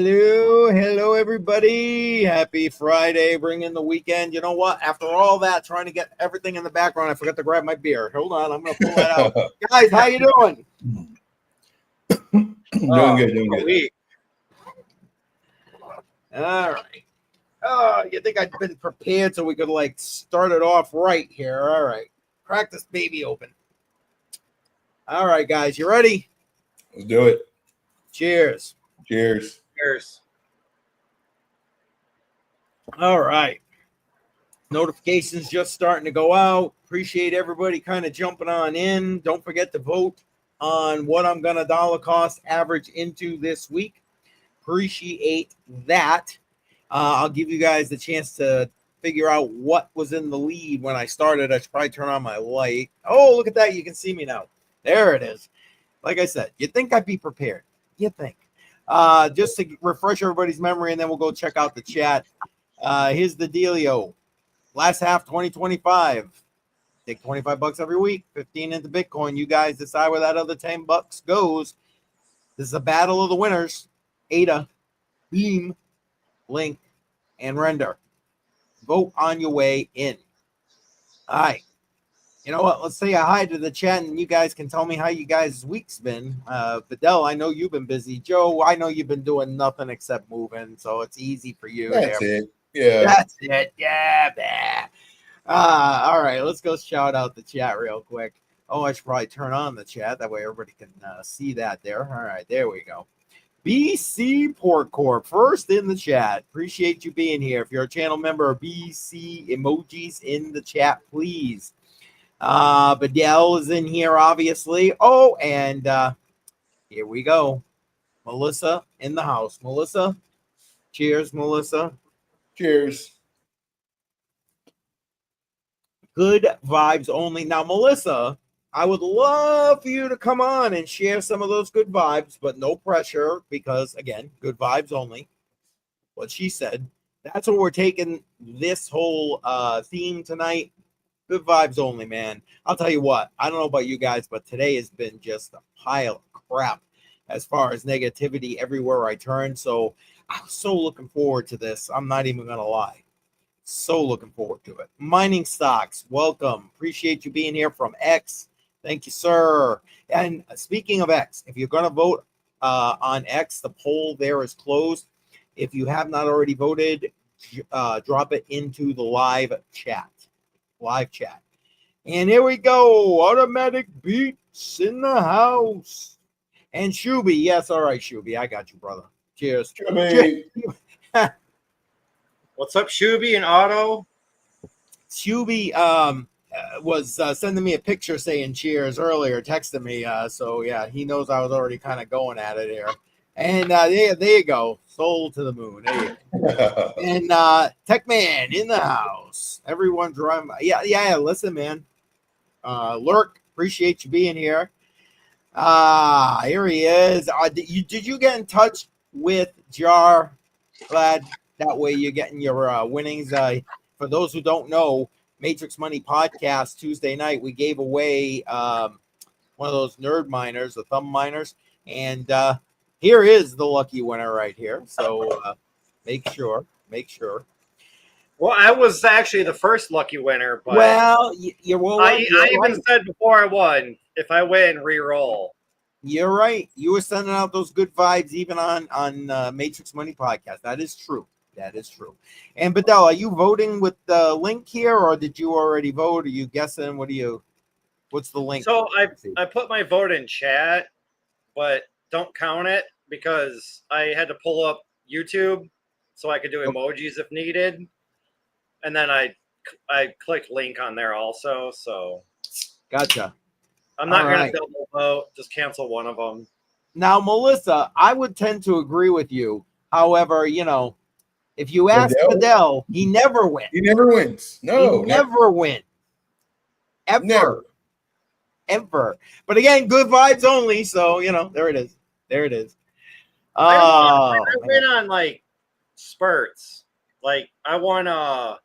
Hello, everybody. Happy Friday, bring in the weekend. You know what? After all that, trying to get everything in the background, I forgot to grab my beer. Hold on, I'm going to pull that out. Guys, how you doing? Doing good. Week. All right. Oh, you think I'd been prepared so we could, start it off right here. All right. Crack this baby open. All right, guys, you ready? Let's do it. Cheers. Cheers. Cheers. All right. Notifications just starting to go out. Appreciate everybody kind of jumping on in. Don't forget to vote on what I'm going to dollar cost average into this week. Appreciate that. I'll give you guys the chance to figure out what was in the lead when I started. I should probably turn on my light. Oh, look at that. You can see me now. There it is. Like I said, you'd think I'd be prepared. You think. Just to refresh everybody's memory, and then we'll go check out the chat. Here's the dealio. Last half 2025. Take $25 every week, 15 into Bitcoin. You guys decide where that other $10 goes. This is a battle of the winners. ADA, Beam, Link, and Render. Vote on your way in. All right. You know what? Let's say a hi to the chat, and you guys can tell me how you guys' week's been. Fidel, I know you've been busy. Joe, I know you've been doing nothing except moving, so it's easy for you. That's it. Yeah. That's it. Yeah. All right. Let's go shout out the chat real quick. Oh, I should probably turn on the chat. That way everybody can see that there. All right. There we go. BC Port Corp, first in the chat. Appreciate you being here. If you're a channel member, BC emojis in the chat, please. Badell is in here, obviously. Oh, and here we go. Melissa in the house. Melissa, cheers, Melissa. Cheers. Good vibes only. Now, Melissa, I would love for you to come on and share some of those good vibes, but no pressure because, again, good vibes only. What she said. That's what we're taking this whole theme tonight. Good vibes only, man. I'll tell you what. I don't know about you guys, but today has been just a pile of crap as far as negativity everywhere I turn. So I'm so looking forward to this. I'm not even going to lie. So looking forward to it. Mining stocks, welcome. Appreciate you being here from X. Thank you, sir. And speaking of X, if you're going to vote on X, the poll there is closed. If you have not already voted, drop it into the live chat. And here we go. Automatic Beats in the house. And Shuby. Yes, all right, Shuby. I got you, brother. Cheers. Shuby. What's up, Shuby and Otto? Shuby was sending me a picture saying cheers earlier, texting me. So, yeah, he knows I was already kind of going at it here. And there you go. Soul to the moon. There you go. And Techman in the house. Everyone driving. Yeah. Listen, man. Lurk, appreciate you being here. Here he is. Did you get in touch with Jar, Glad? That way you're getting your winnings. For those who don't know, Matrix Money Podcast Tuesday night, we gave away one of those nerd miners, the thumb miners. And here is the lucky winner right here. So make sure. Well, I was actually the first lucky winner, but I even said before I won, if I win, re-roll. You're right. You were sending out those good vibes even on Matrix Money Podcast. That is true. And Badell, are you voting with the link here, or did you already vote? Are you guessing? What's the link? So I put my vote in chat, but don't count it because I had to pull up YouTube so I could do emojis if needed. And then I clicked link on there also. So gotcha. I'm not going to double vote. Just cancel one of them. Now, Melissa, I would tend to agree with you. However, if you ask Fidel, he never wins. He never wins. No. He never wins. Ever. But again, good vibes only. So, there it is. I win on spurts. I won I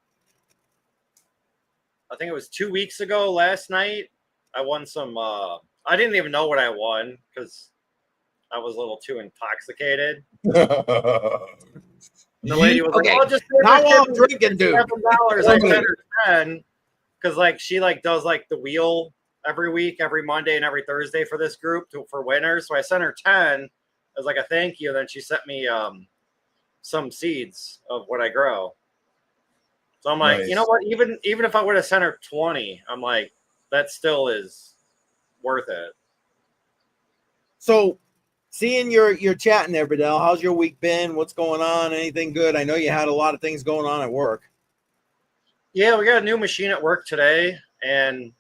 think it was 2 weeks ago last night. I won some I didn't even know what I won because I was a little too intoxicated. Oh, The lady was Okay, like, "Oh, just now I'm drinking, dude." $7." I sent her 10 because like she like does like the wheel every week, every Monday and every Thursday for this group for winners. So I sent her 10 as like a thank you. And then she sent me some seeds of what I grow. So I'm like, you know nice. what? Even if I would have sent her 20, I'm like, that still is worth it. So, seeing you're chatting there, Bedell, how's your week been? What's going on? Anything good? I know you had a lot of things going on at work. Yeah, we got a new machine at work today, and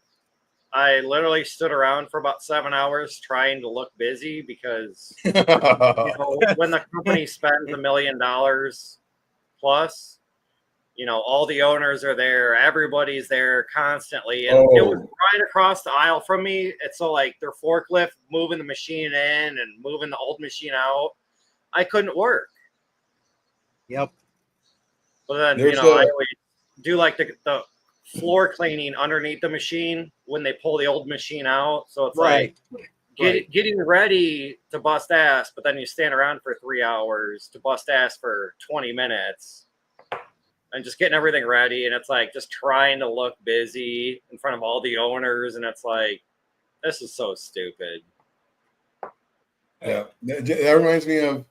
I literally stood around for about 7 hours trying to look busy because you know when the company spends $1 million plus, you know, all the owners are there, everybody's there constantly, and it was right across the aisle from me. It's so like their forklift moving the machine in and moving the old machine out. I couldn't work. Yep. But then There's I always do like the floor cleaning underneath the machine when they pull the old machine out. So it's Right. like Right. getting ready to bust ass, but then you stand around for 3 hours to bust ass for 20 minutes. And just getting everything ready, and it's like just trying to look busy in front of all the owners, and it's like, this is so stupid. Yeah, that reminds me of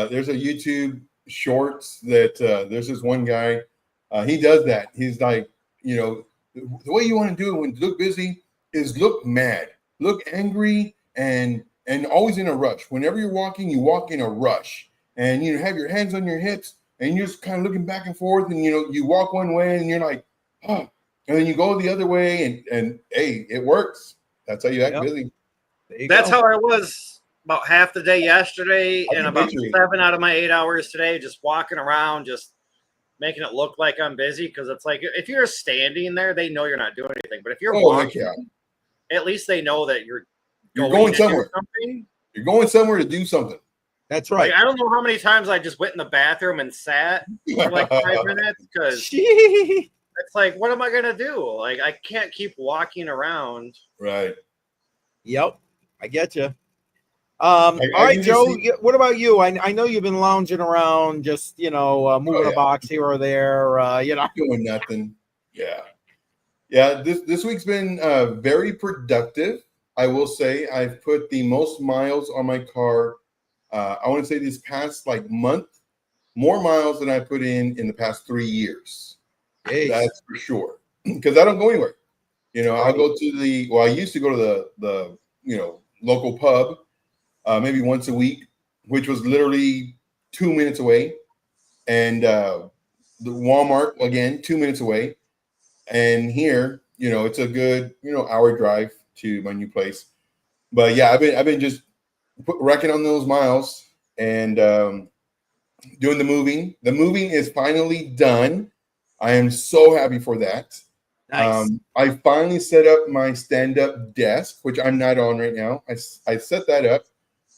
there's a YouTube shorts that there's this one guy. He does that. He's like, the way you want to do it when you look busy is look mad, look angry, and always in a rush. Whenever you're walking, you walk in a rush, and you have your hands on your hips, and you're just kind of looking back and forth, and you walk one way, and you're like, oh, and then you go the other way, and hey, it works. That's how you act busy. That's how I was about half the day yesterday, and about 7 out of my 8 hours today, just walking around, just making it look like I'm busy. Because it's like if you're standing there, they know you're not doing anything. But if you're walking, at least they know that you're going somewhere. You're going somewhere to do something. That's right. Like, I don't know how many times I just went in the bathroom and sat for like 5 minutes because it's like, what am I gonna do? Like, I can't keep walking around. Right. Yep. I get you. All right, Joe. What about you? I know you've been lounging around, just moving a box here or there. Doing nothing. Yeah. This week's been very productive. I will say I've put the most miles on my car. I want to say this past month, more miles than I put in the past 3 years. Jeez. That's for sure. Because I don't go anywhere. I'll go to I used to go to the local pub maybe once a week, which was literally 2 minutes away. And the Walmart, again, 2 minutes away. And here, it's a good, hour drive to my new place. But yeah, I've been just racking on those miles and doing the moving. The moving is finally done. I am so happy for that. Nice. I finally set up my stand-up desk, which I'm not on right now. I set that up.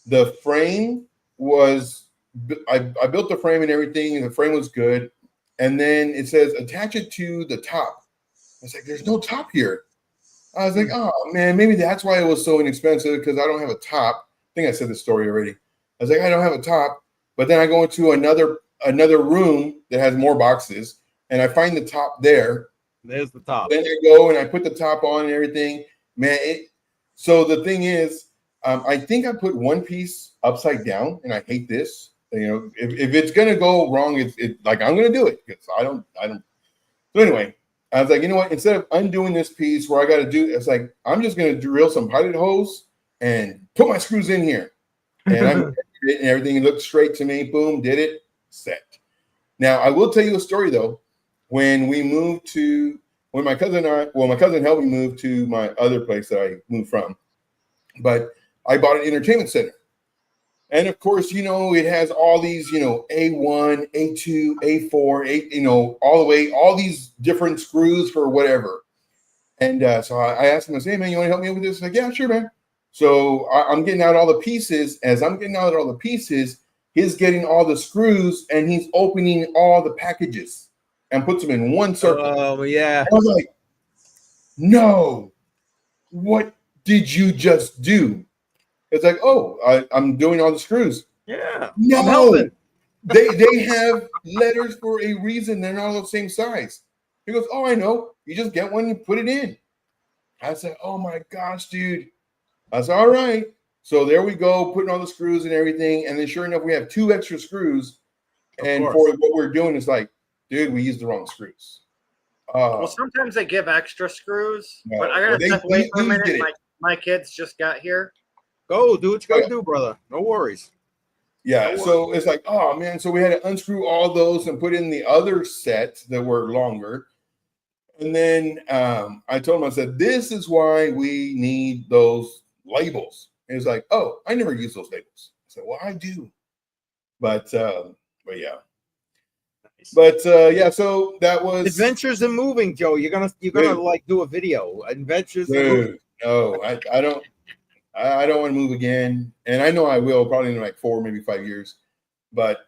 The frame was, I built the frame and everything, and the frame was good. And then it says attach it to the top. I was like, there's no top here. I was like, oh man, maybe that's why it was so inexpensive, because I don't have a top. I think I said this story already. I was like, I don't have a top. But then I go into another room that has more boxes, and I find the top there. There's the top. Then I go and I put the top on and everything. Man, so the thing is, I think I put one piece upside down, and I hate this. If it's gonna go wrong, it's like I'm gonna do it because I don't. So anyway, I was like, you know what? Instead of undoing this piece where I got to do, it's like I'm just gonna drill some pilot holes and put my screws in here, and I'm and everything looked straight to me. Boom, did it, set. Now I will tell you a story though. When my cousin helped me move to my other place that I moved from, but I bought an entertainment center. And of course, it has all these, A1, A2, A4, all the way, all these different screws for whatever. And so I asked him, I said, hey man, you want to help me with this? He's like, yeah, sure, man. So I'm getting out all the pieces. As I'm getting out all the pieces, he's getting all the screws and he's opening all the packages and puts them in one circle. Oh, yeah. I was like, no, what did you just do? It's like, oh, I'm doing all the screws. Yeah. I'm No, helping. they have letters for a reason. They're not all the same size. He goes, oh, I know. You just get one and put it in. I said, oh my gosh, dude. I said, all right. So there we go, putting all the screws and everything. And then sure enough, we have 2 extra screws. And course. for what we're doing is like, dude, we used the wrong screws. Well, sometimes they give extra screws, No, but I gotta they- step away for a you minute. did it. My kids just got here. Go do what you gotta do, brother. No worries. Yeah, No so it's like, oh man, so we had to unscrew all those and put in the other set that were longer. And then I told him, I said, this is why we need those labels. And he's like, oh, I never use those labels. I said, well, I do. But yeah. Nice. But yeah, so that was Adventures in Moving, Joe. You're gonna Dude. like do a video. Adventures in Moving. Dude, no, I don't want to move again. And I know I will probably in like 4, maybe 5 years, but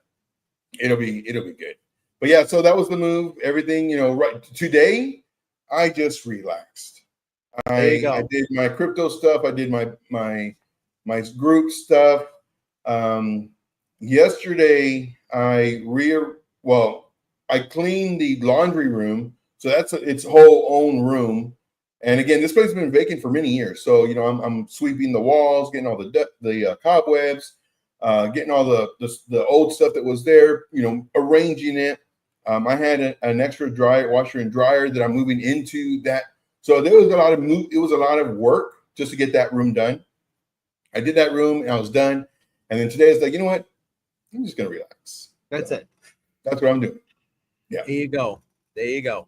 it'll be good. But yeah, so that was the move. Everything, right today, I just relaxed. There you go. I did my crypto stuff. I did my group stuff. Yesterday, I cleaned the laundry room, so that's its whole own room. And again, this place has been vacant for many years. So I'm sweeping the walls, getting all the cobwebs, getting all the old stuff that was there. Arranging it. I had an extra washer and dryer that I'm moving into that. So there was it was a lot of work just to get that room done. I did that room and I was done. And then today it's like, you know what? I'm just gonna relax. That's it. That's what I'm doing. Yeah. There you go.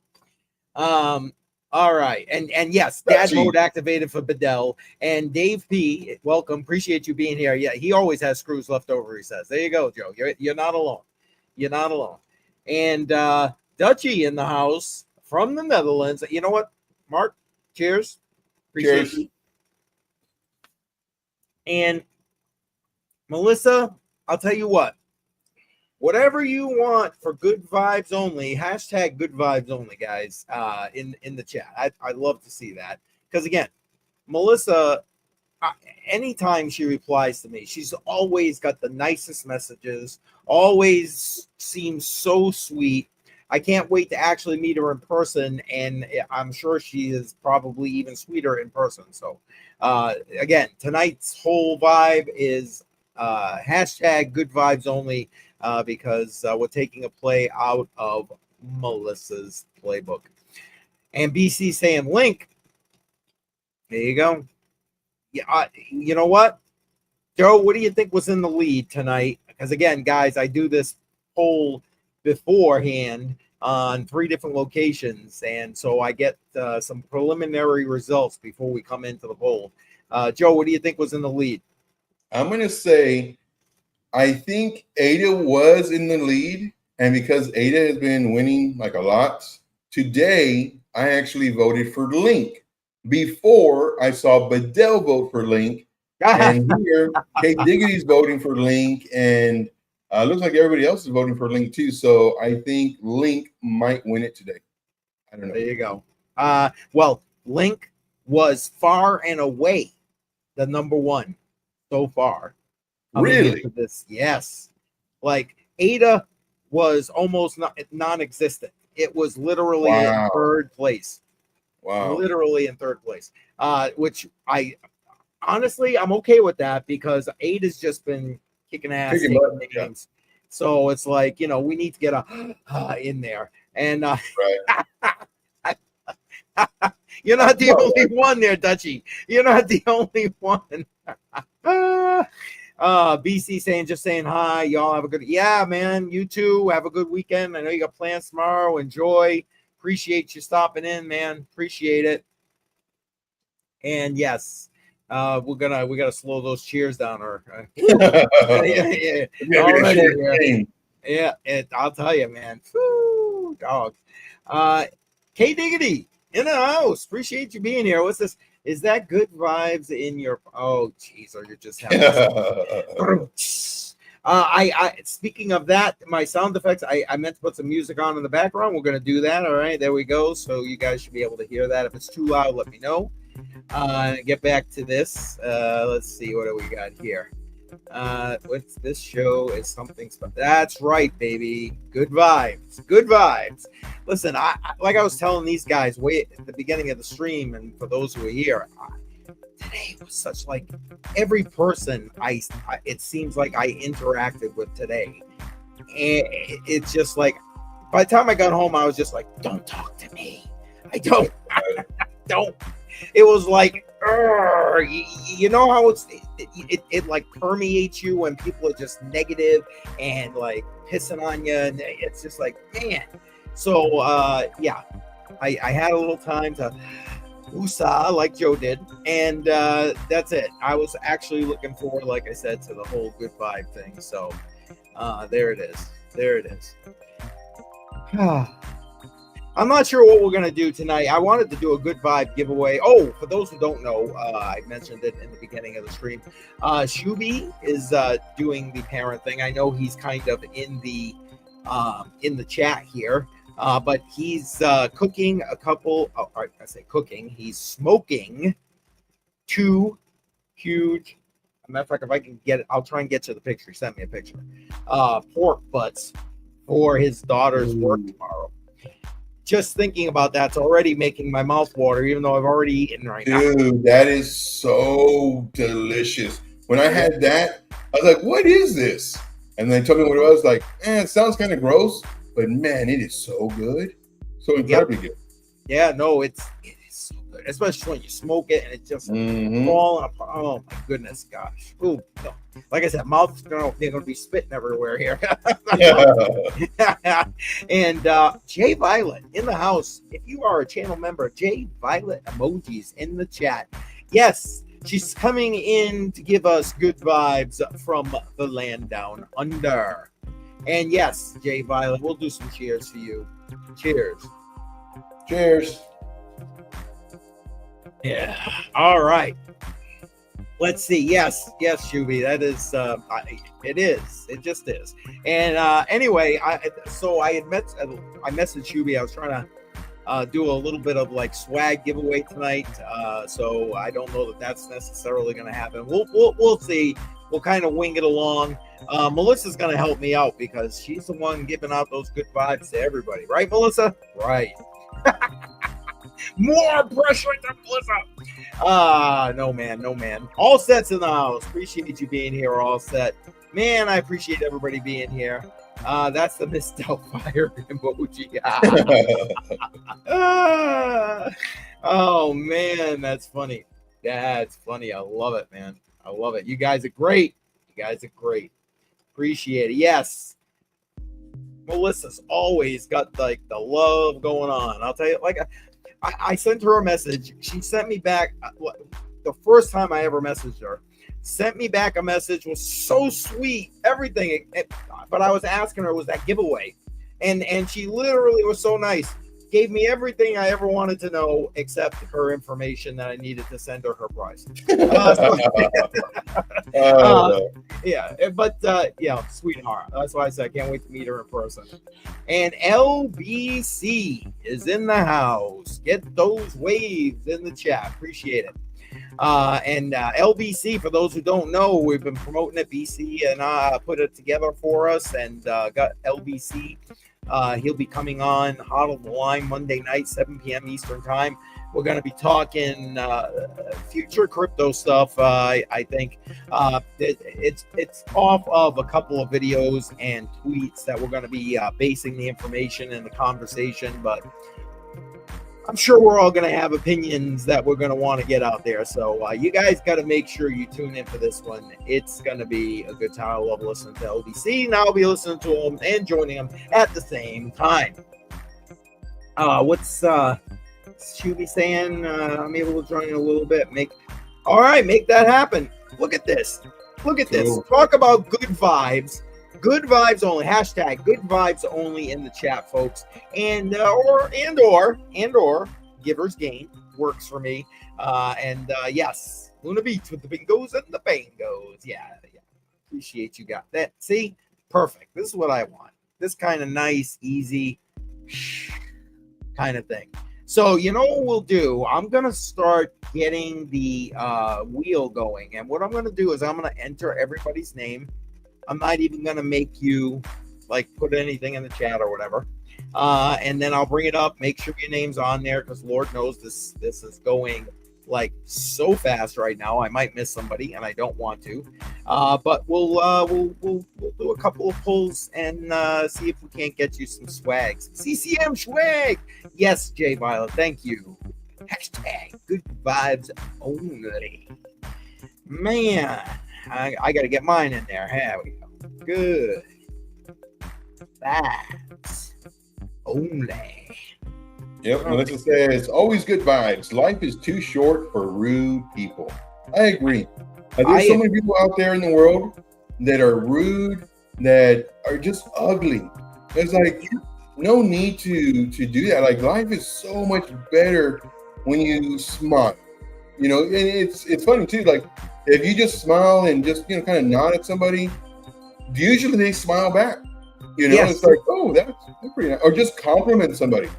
All right. And yes, dad mode activated for Bedell. And Dave P, welcome. Appreciate you being here. Yeah, he always has screws left over, he says. There you go, Joe. You're not alone. You're not alone. And Dutchie in the house from the Netherlands. You know what, Mark? Cheers. Appreciate Cheers. you. And Melissa, I'll tell you what. Whatever you want for good vibes only, hashtag good vibes only, guys, in the chat. I'd love to see that. Because, again, Melissa, anytime she replies to me, she's always got the nicest messages, always seems so sweet. I can't wait to actually meet her in person, and I'm sure she is probably even sweeter in person. So, again, tonight's whole vibe is hashtag good vibes only. Because we're taking a play out of Melissa's playbook. And BC saying link. There you go. Yeah, you know what? Joe, what do you think was in the lead tonight? Because again, guys, I do this poll beforehand on 3 different locations. And so I get some preliminary results before we come into the poll. Joe, what do you think was in the lead? I'm going to say I think Ada was in the lead, and because Ada has been winning like a lot, today I actually voted for Link before I saw Bedell vote for Link, and here Kate Diggity's voting for Link, and looks like everybody else is voting for Link too. So I think Link might win it today. I don't know. There you go. Well, Link was far and away the number 1 so far. Really? This, yes. Like Ada was almost non-existent. It was literally in 3rd place. Wow. Literally in 3rd place. Which I honestly I'm okay with that because Ada's just been kicking ass, taking names. Yeah. So it's like, we need to get a in there. And right. You're not the only one there, Dutchie. You're not the only one. BC saying hi. Y'all have a good, man. You too. Have a good weekend. I know you got plans tomorrow. Enjoy. Appreciate you stopping in, man. Appreciate it. And yes, we gotta slow those cheers down. Or yeah. I'll tell you, man. Woo, dog. K Diggity in the house. Appreciate you being here. What's this? Is that good vibes in your? Oh, geez, or you're just having. I speaking of that, my sound effects. I meant to put some music on in the background. We're gonna do that. All right, there we go. So you guys should be able to hear that. If it's too loud, let me know. Get back to this. Let's see, what do we got here? What's this show is something special. That's right, baby. Good vibes. Good vibes. Listen, I like I was telling these guys way at the beginning of the stream, and for those who are here, today was such like every person it seems like I interacted with today. And it's just like by the time I got home, I was just like, don't talk to me. I don't don't. It was like, you know how it like permeates you when people are just negative and like pissing on you, and it's just like, man. So yeah, I had a little time to woosah like Joe did, and that's it. I was actually looking forward, like I said, to the whole good vibe thing. So there it is. I'm not sure what we're going to do tonight. I wanted to do a good vibe giveaway. Oh, for those who don't know, I mentioned it in the beginning of the stream. Shuby is doing the parent thing. I know he's kind of in the chat here, but he's cooking a couple. I say cooking. He's smoking 2 huge. As a matter of fact, if I can get it, I'll try and get to the picture. Send me a picture. Pork butts for his daughter's work tomorrow. Just thinking about that's already making my mouth water, even though I've already eaten right now. Dude, that is so delicious. When I had that, I was like, what is this? And they told me what it was. Like, it sounds kind of gross, but man, it is so good. So incredibly good. Yeah, no, it is so good, especially when you smoke it and it just falling apart. Oh my goodness, gosh. Ooh, no. Like I said, mouth's they're gonna be spitting everywhere here. And Jay Violet in the house. If you are a channel member, Jay Violet emojis in the chat. Yes, she's coming in to give us good vibes from the land down under. And yes, Jay Violet, we'll do some cheers for you. Cheers. Cheers. Yeah. All right. Let's see. Yes, Shuby. That is. It is. It just is. And anyway, I messaged Shuby. I was trying to do a little bit of like swag giveaway tonight. So I don't know that that's necessarily going to happen. We'll see. We'll kind of wing it along. Melissa's going to help me out because she's the one giving out those good vibes to everybody, right, Melissa? Right. More pressure to Melissa. No man. All sets in the house. Appreciate you being here, all set. Man, I appreciate everybody being here. That's the Miss Doubtfire emoji. Oh man, that's funny. That's funny. I love it, man. I love it. You guys are great. Appreciate it. Yes. Melissa's always got like the love going on. I'll tell you, like I sent her a message. She sent me back the first time I ever messaged her. Sent me back a message, was so sweet, everything. But I was asking her, was that giveaway? And she literally was so nice. Gave me everything I ever wanted to know except her information that I needed to send her prize. Yeah, sweetheart. That's why I said I can't wait to meet her in person. And LBC is in the house. Get those waves in the chat. Appreciate it. And LBC, for those who don't know, we've been promoting it. BC and put it together for us and got LBC. He'll be coming on Hot on the Line Monday night, 7 p.m. Eastern time. We're going to be talking future crypto stuff. I think it's off of a couple of videos and tweets that we're going to be basing the information and the conversation, but I'm sure we're all going to have opinions that we're going to want to get out there. So you guys got to make sure you tune in for this one. It's going to be a good time. I love listening to LDC. Now I'll be listening to them and joining them at the same time. What's Shuby saying? I'm able to join in a little bit. Make that happen. Look at this. Cool. Talk about good vibes. Good vibes only. Hashtag good vibes only in the chat, folks. And or Givers Gain works for me. Yes, Luna Beach with the bingos and the bangos. Yeah. Appreciate you got that. See, perfect. This is what I want. This kind of nice, easy kind of thing. So you know what we'll do? I'm gonna start getting the wheel going, and what I'm gonna do is I'm gonna enter everybody's name. I'm not even gonna make you like put anything in the chat or whatever, and then I'll bring it up. Make sure your name's on there because Lord knows this is going like so fast right now. I might miss somebody, and I don't want to. But we'll do a couple of pulls and see if we can't get you some swags. CCM swag. Yes, Jay Violet. Thank you. Hashtag good vibes only. Man, I got to get mine in there. Here we go. Good vibes only. Yep, Melissa says, always good vibes. Life is too short for rude people. I agree. There's so many people out there in the world that are rude, that are just ugly. It's like, no need to do that. Like, life is so much better when you smile. You know, and it's funny too. Like, if you just smile and just, you know, kind of nod at somebody, usually they smile back. You know, It's like, oh, that's pretty nice. Or just compliment somebody.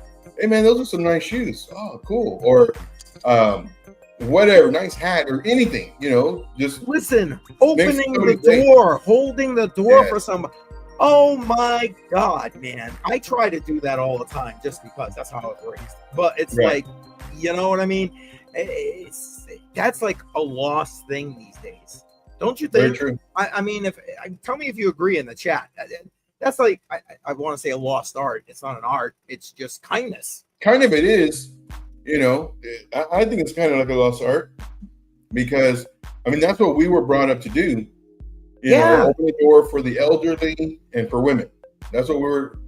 Hey man, those are some nice shoes. Oh, cool. Or whatever, nice hat or anything, you know, just listen, opening the door, holding the door for somebody. Oh my God, man. I try to do that all the time just because that's how I was raised. But it's like, you know what I mean? That's like a lost thing these days. Don't you think? Very true. I mean, tell me if you agree in the chat. That's like, I want to say a lost art. It's not an art. It's just kindness. Kind of it is, you know, I think it's kind of like a lost art because, I mean, that's what we were brought up to do. You know, open the door for the elderly and for women. That's what we were,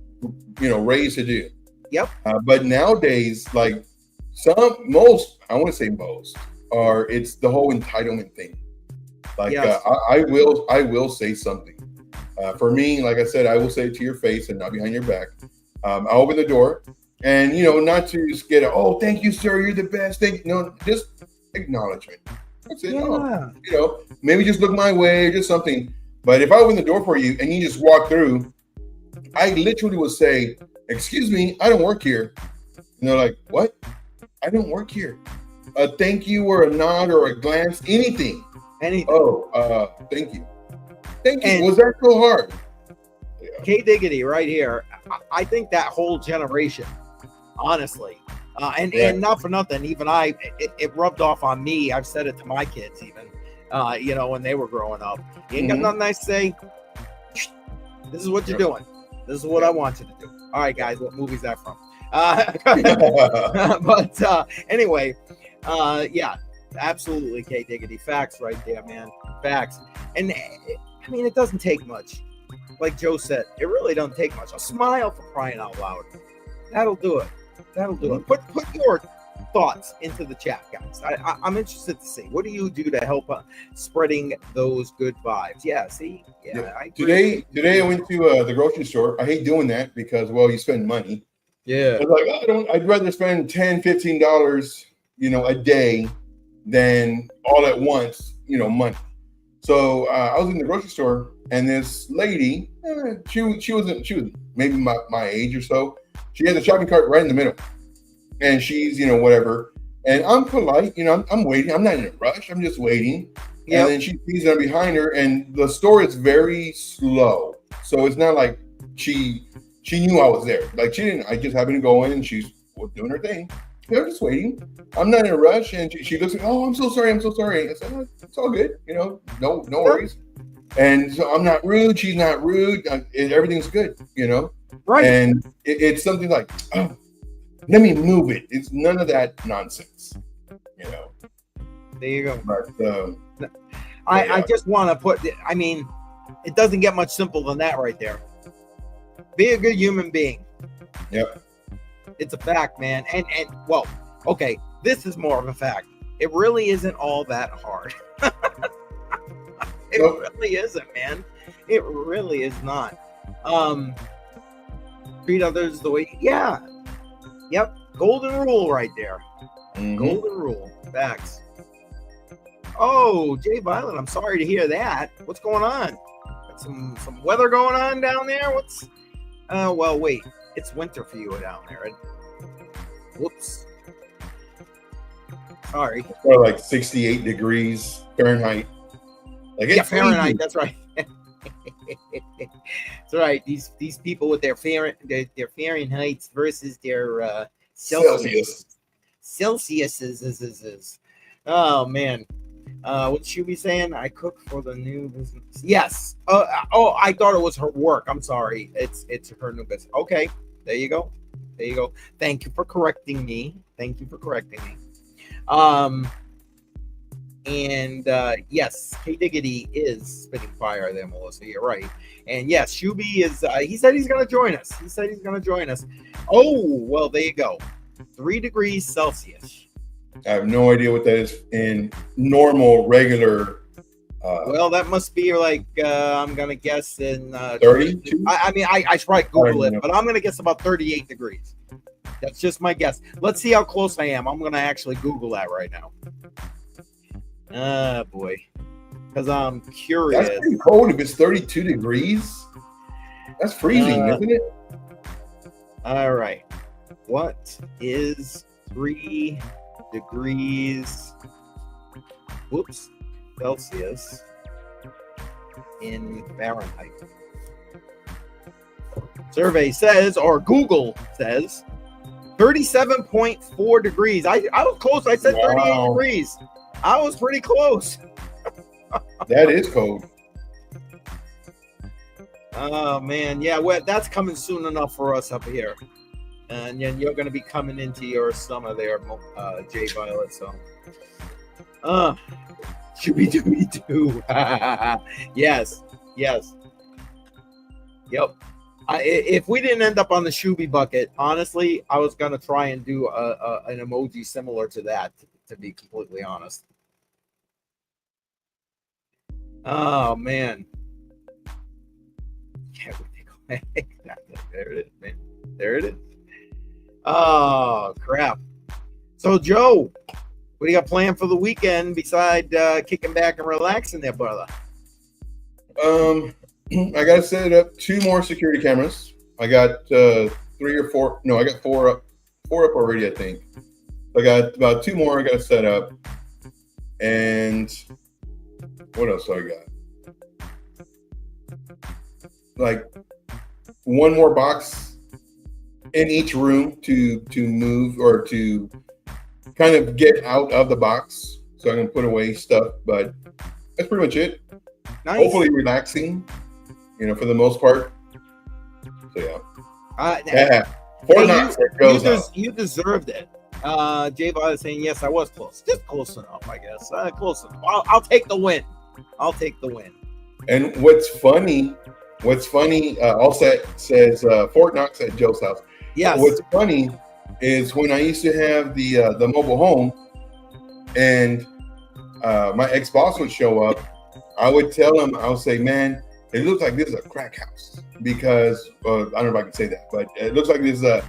you know, raised to do. Yep. But nowadays, like I want to say most, it's the whole entitlement thing. Like, I will say something. For me, like I said, I will say it to your face and not behind your back. I'll open the door and, you know, not to just get oh, thank you, sir. You're the best. Thank you. No, just acknowledgement. That's it. Oh, you know, maybe just look my way or just something. But if I open the door for you and you just walk through, I literally would say, excuse me, I don't work here. And they're like, what? I don't work here. A thank you or a nod or a glance, anything. Oh, thank you. Thank you. And was that so hard? K Diggity right here. I think that whole generation, honestly, and not for nothing, even it rubbed off on me. I've said it to my kids even, you know, when they were growing up. You ain't got nothing nice to say. This is what you're doing. This is what I want you to do. All right, guys, what movie is that from? But anyway, yeah, absolutely, K Diggity. Facts right there, man. Facts. And I mean, it doesn't take much. Like Joe said, it really doesn't take much. A smile, for crying out loud. That'll do it. That'll do it. Put your thoughts into the chat, guys. I'm interested to see. What do you do to help spreading those good vibes? Yeah, see? Yeah. Today I went to the grocery store. I hate doing that because, well, you spend money. Yeah. I was like, I'd rather spend $10, $15, you know, a day than all at once, you know, money. So I was in the grocery store, and this lady, she was maybe my age or so. She had the shopping cart right in the middle, and she's, you know, whatever. And I'm polite, you know, I'm waiting. I'm not in a rush. I'm just waiting. Yep. And then she sees them behind her, and the store is very slow. So it's not like she knew I was there. Like, she didn't. I just happened to go in, and she's doing her thing. They're just waiting. I'm not in a rush. And she looks like, oh, I'm so sorry. I said, oh, it's all good. You know, no worries. And so I'm not rude. She's not rude. Everything's good, you know? Right. And it's something like, oh, let me move it. It's none of that nonsense, you know? There you go. But, I just want to put, I mean, it doesn't get much simpler than that right there. Be a good human being. Yep. It's a fact, man. And well, okay, this is more of a fact. It really isn't all that hard. It really isn't, man. It really is not. Treat others the way, Yep. Golden rule right there. Mm-hmm. Golden rule. Facts. Oh, Jay Violet, I'm sorry to hear that. What's going on? Got some weather going on down there? What's well, wait. It's winter for you down there. Whoops. Sorry. Or like 68 degrees Fahrenheit. Like Yeah, it's Fahrenheit. freezing. That's right. That's right. These people with their Fahrenheits versus their Celsius. Celsius is. Oh man. What should we saying? I cook for the new business. Yes. I thought it was her work. I'm sorry. It's her new business. Okay. There you go. There you go. Thank you for correcting me. And yes, K Diggity is spitting fire there, Melissa. You're right. And yes, Shuby is. He said he's going to join us. Oh, well, there you go. 3 degrees Celsius. I have no idea what that is in normal, regular. Well, that must be like I'm gonna guess in 32. I mean, I should probably Google it, but I'm gonna guess about 38 degrees. That's just my guess. Let's see how close I am. I'm gonna actually Google that right now. Boy, because I'm curious. That's pretty cold if it's 32 degrees. That's freezing, isn't it? All right. What is 3 degrees? Whoops. Celsius in Fahrenheit. Survey says, or Google says, 37.4 degrees. I was close. I said 38 degrees. I was pretty close. That is cold. Oh man, yeah. Well, that's coming soon enough for us up here, and then you're going to be coming into your summer there, Jay Violet. So, Shooby Dooby Doo. Yes. Yep. If we didn't end up on the Shooby bucket, honestly, I was gonna try and do an emoji similar to that. To be completely honest. Oh man. Yeah, there it is, man. There it is. Oh crap. So Joe, what do you got planned for the weekend beside kicking back and relaxing there, brother? I got to set up 2 more security cameras. I got 3 or 4. No, I got 4 up. 4 up already, I think. I got about 2 more I got to set up. And what else do I got? Like 1 more box in each room to move or to kind of get out of the box so I can put away stuff, but that's pretty much it. Nice. Hopefully relaxing, for the most part. So yeah. You deserved it. Jay Violet saying yes, I was close. Just close enough, I guess. Close enough. I'll take the win. And what's funny, Allset says Fort Knox at Joe's house. Yes. What's funny is when I used to have the mobile home and my ex-boss would show up, I would tell him, I would say, man, it looks like this is a crack house because I don't know if I can say that, but it looks like this is a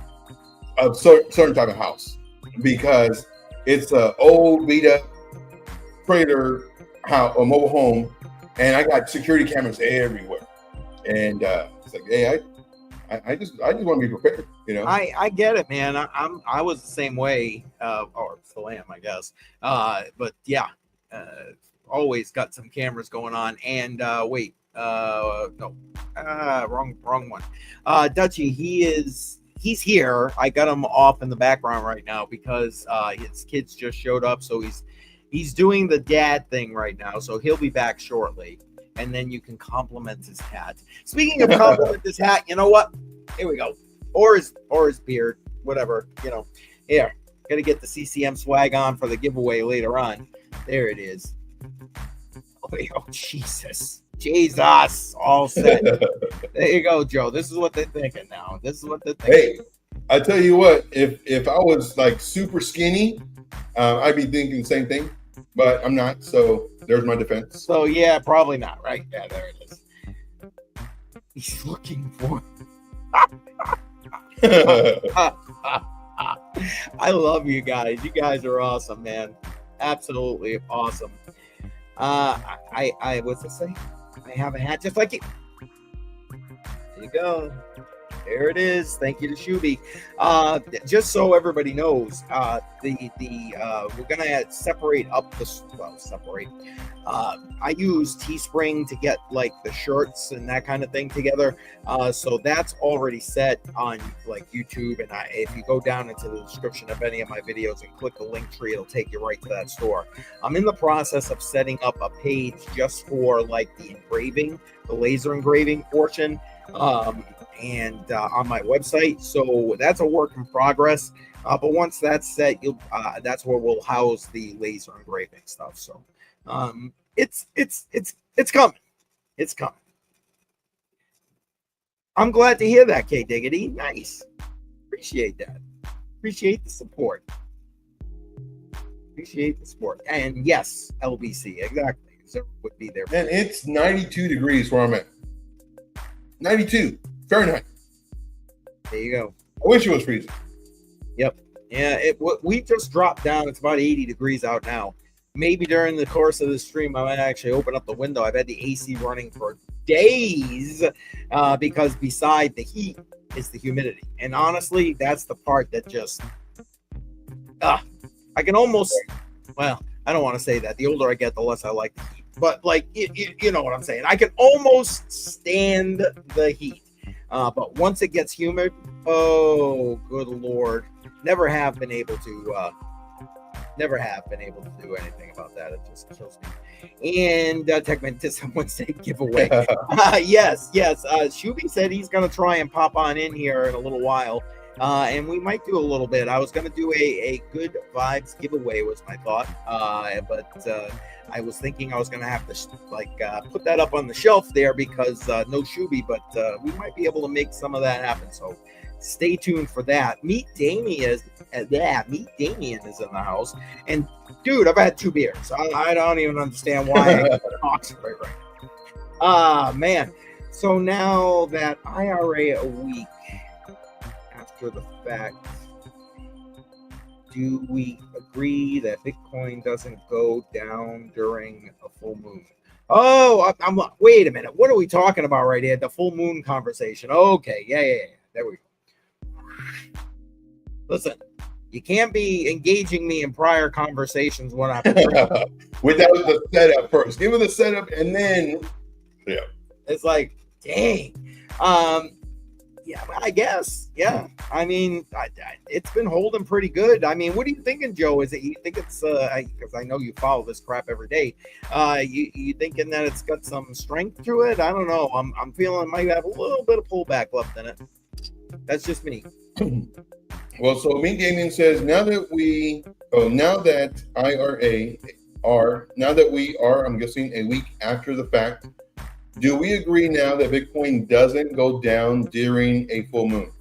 certain type of house because it's an old beat up trailer house, a mobile home, and I got security cameras everywhere. And it's like, hey, I just want to be prepared, I get it, man. I was the same way, or still am, I guess. But yeah, always got some cameras going on. And wrong one. Dutchy, he's here. I got him off in the background right now because his kids just showed up, so he's doing the dad thing right now. So he'll be back shortly. And then you can compliment his hat. Speaking of compliment his hat, you know what? Here we go. Or his beard, whatever. Here. Got to get the CCM swag on for the giveaway later on. There it is. Oh, Jesus. All set. There you go, Joe. This is what they're thinking now. Hey, I tell you what, if I was like super skinny, I'd be thinking the same thing. But I'm not, so there's my defense. So yeah, probably not, right? Yeah, there it is. He's looking for. I love you guys. You guys are awesome, man. Absolutely awesome. I what's it say? I have a hat just like you. There you go. There it is. Thank you to Shuby. Just so everybody knows, we're gonna separate up separate. I use Teespring to get like the shirts and that kind of thing together. So that's already set on like YouTube. And if you go down into the description of any of my videos and click the link tree, it'll take you right to that store. I'm in the process of setting up a page just for like the engraving, the laser engraving portion. And on my website, so that's a work in progress. But once that's set, that's where we'll house the laser engraving stuff. So it's coming. It's coming. I'm glad to hear that, K Diggity. Nice. Appreciate that. Appreciate the support. Appreciate the support. And yes, LBC, exactly. So would be there. And it's 92 degrees where I'm at. 92 Fahrenheit. There you go. I wish it was freezing. Yep. Yeah, we just dropped down. It's about 80 degrees out now. Maybe during the course of the stream, I might actually open up the window. I've had the AC running for days because beside the heat is the humidity. And honestly, that's the part that just, I can almost, well, I don't want to say that. The older I get, the less I like the heat. But like, you know what I'm saying. I can almost stand the heat. But once it gets humid, oh, good Lord. Never have been able to do anything about that. It just kills me. And Techman did someone say giveaway. Yes. Shuby said he's going to try and pop on in here in a little while. And we might do a little bit. I was going to do a good vibes giveaway was my thought. But I was thinking I was going to have to put that up on the shelf there because no Shuby, but we might be able to make some of that happen. So stay tuned for that. Meet Damien is in the house. And dude, I've had 2 beers. I don't even understand why I talk right now. Man. So now that IRA a week after the fact, do we agree that Bitcoin doesn't go down during a full moon? Oh, I'm wait a minute. What are we talking about right here? The full moon conversation. Okay, yeah. There we go. Listen, you can't be engaging me in prior conversations when I'm without the setup first. Give it the setup and then it's like, dang. Yeah, I guess. Yeah. I mean, it's been holding pretty good. I mean, what are you thinking, Joe? Is it you think it's because I know you follow this crap every day. You thinking that it's got some strength to it? I don't know. I'm feeling it might have a little bit of pullback left in it. That's just me. Well, so me gaming says now that we are, I'm guessing, a week after the fact, do we agree now that Bitcoin doesn't go down during a full moon?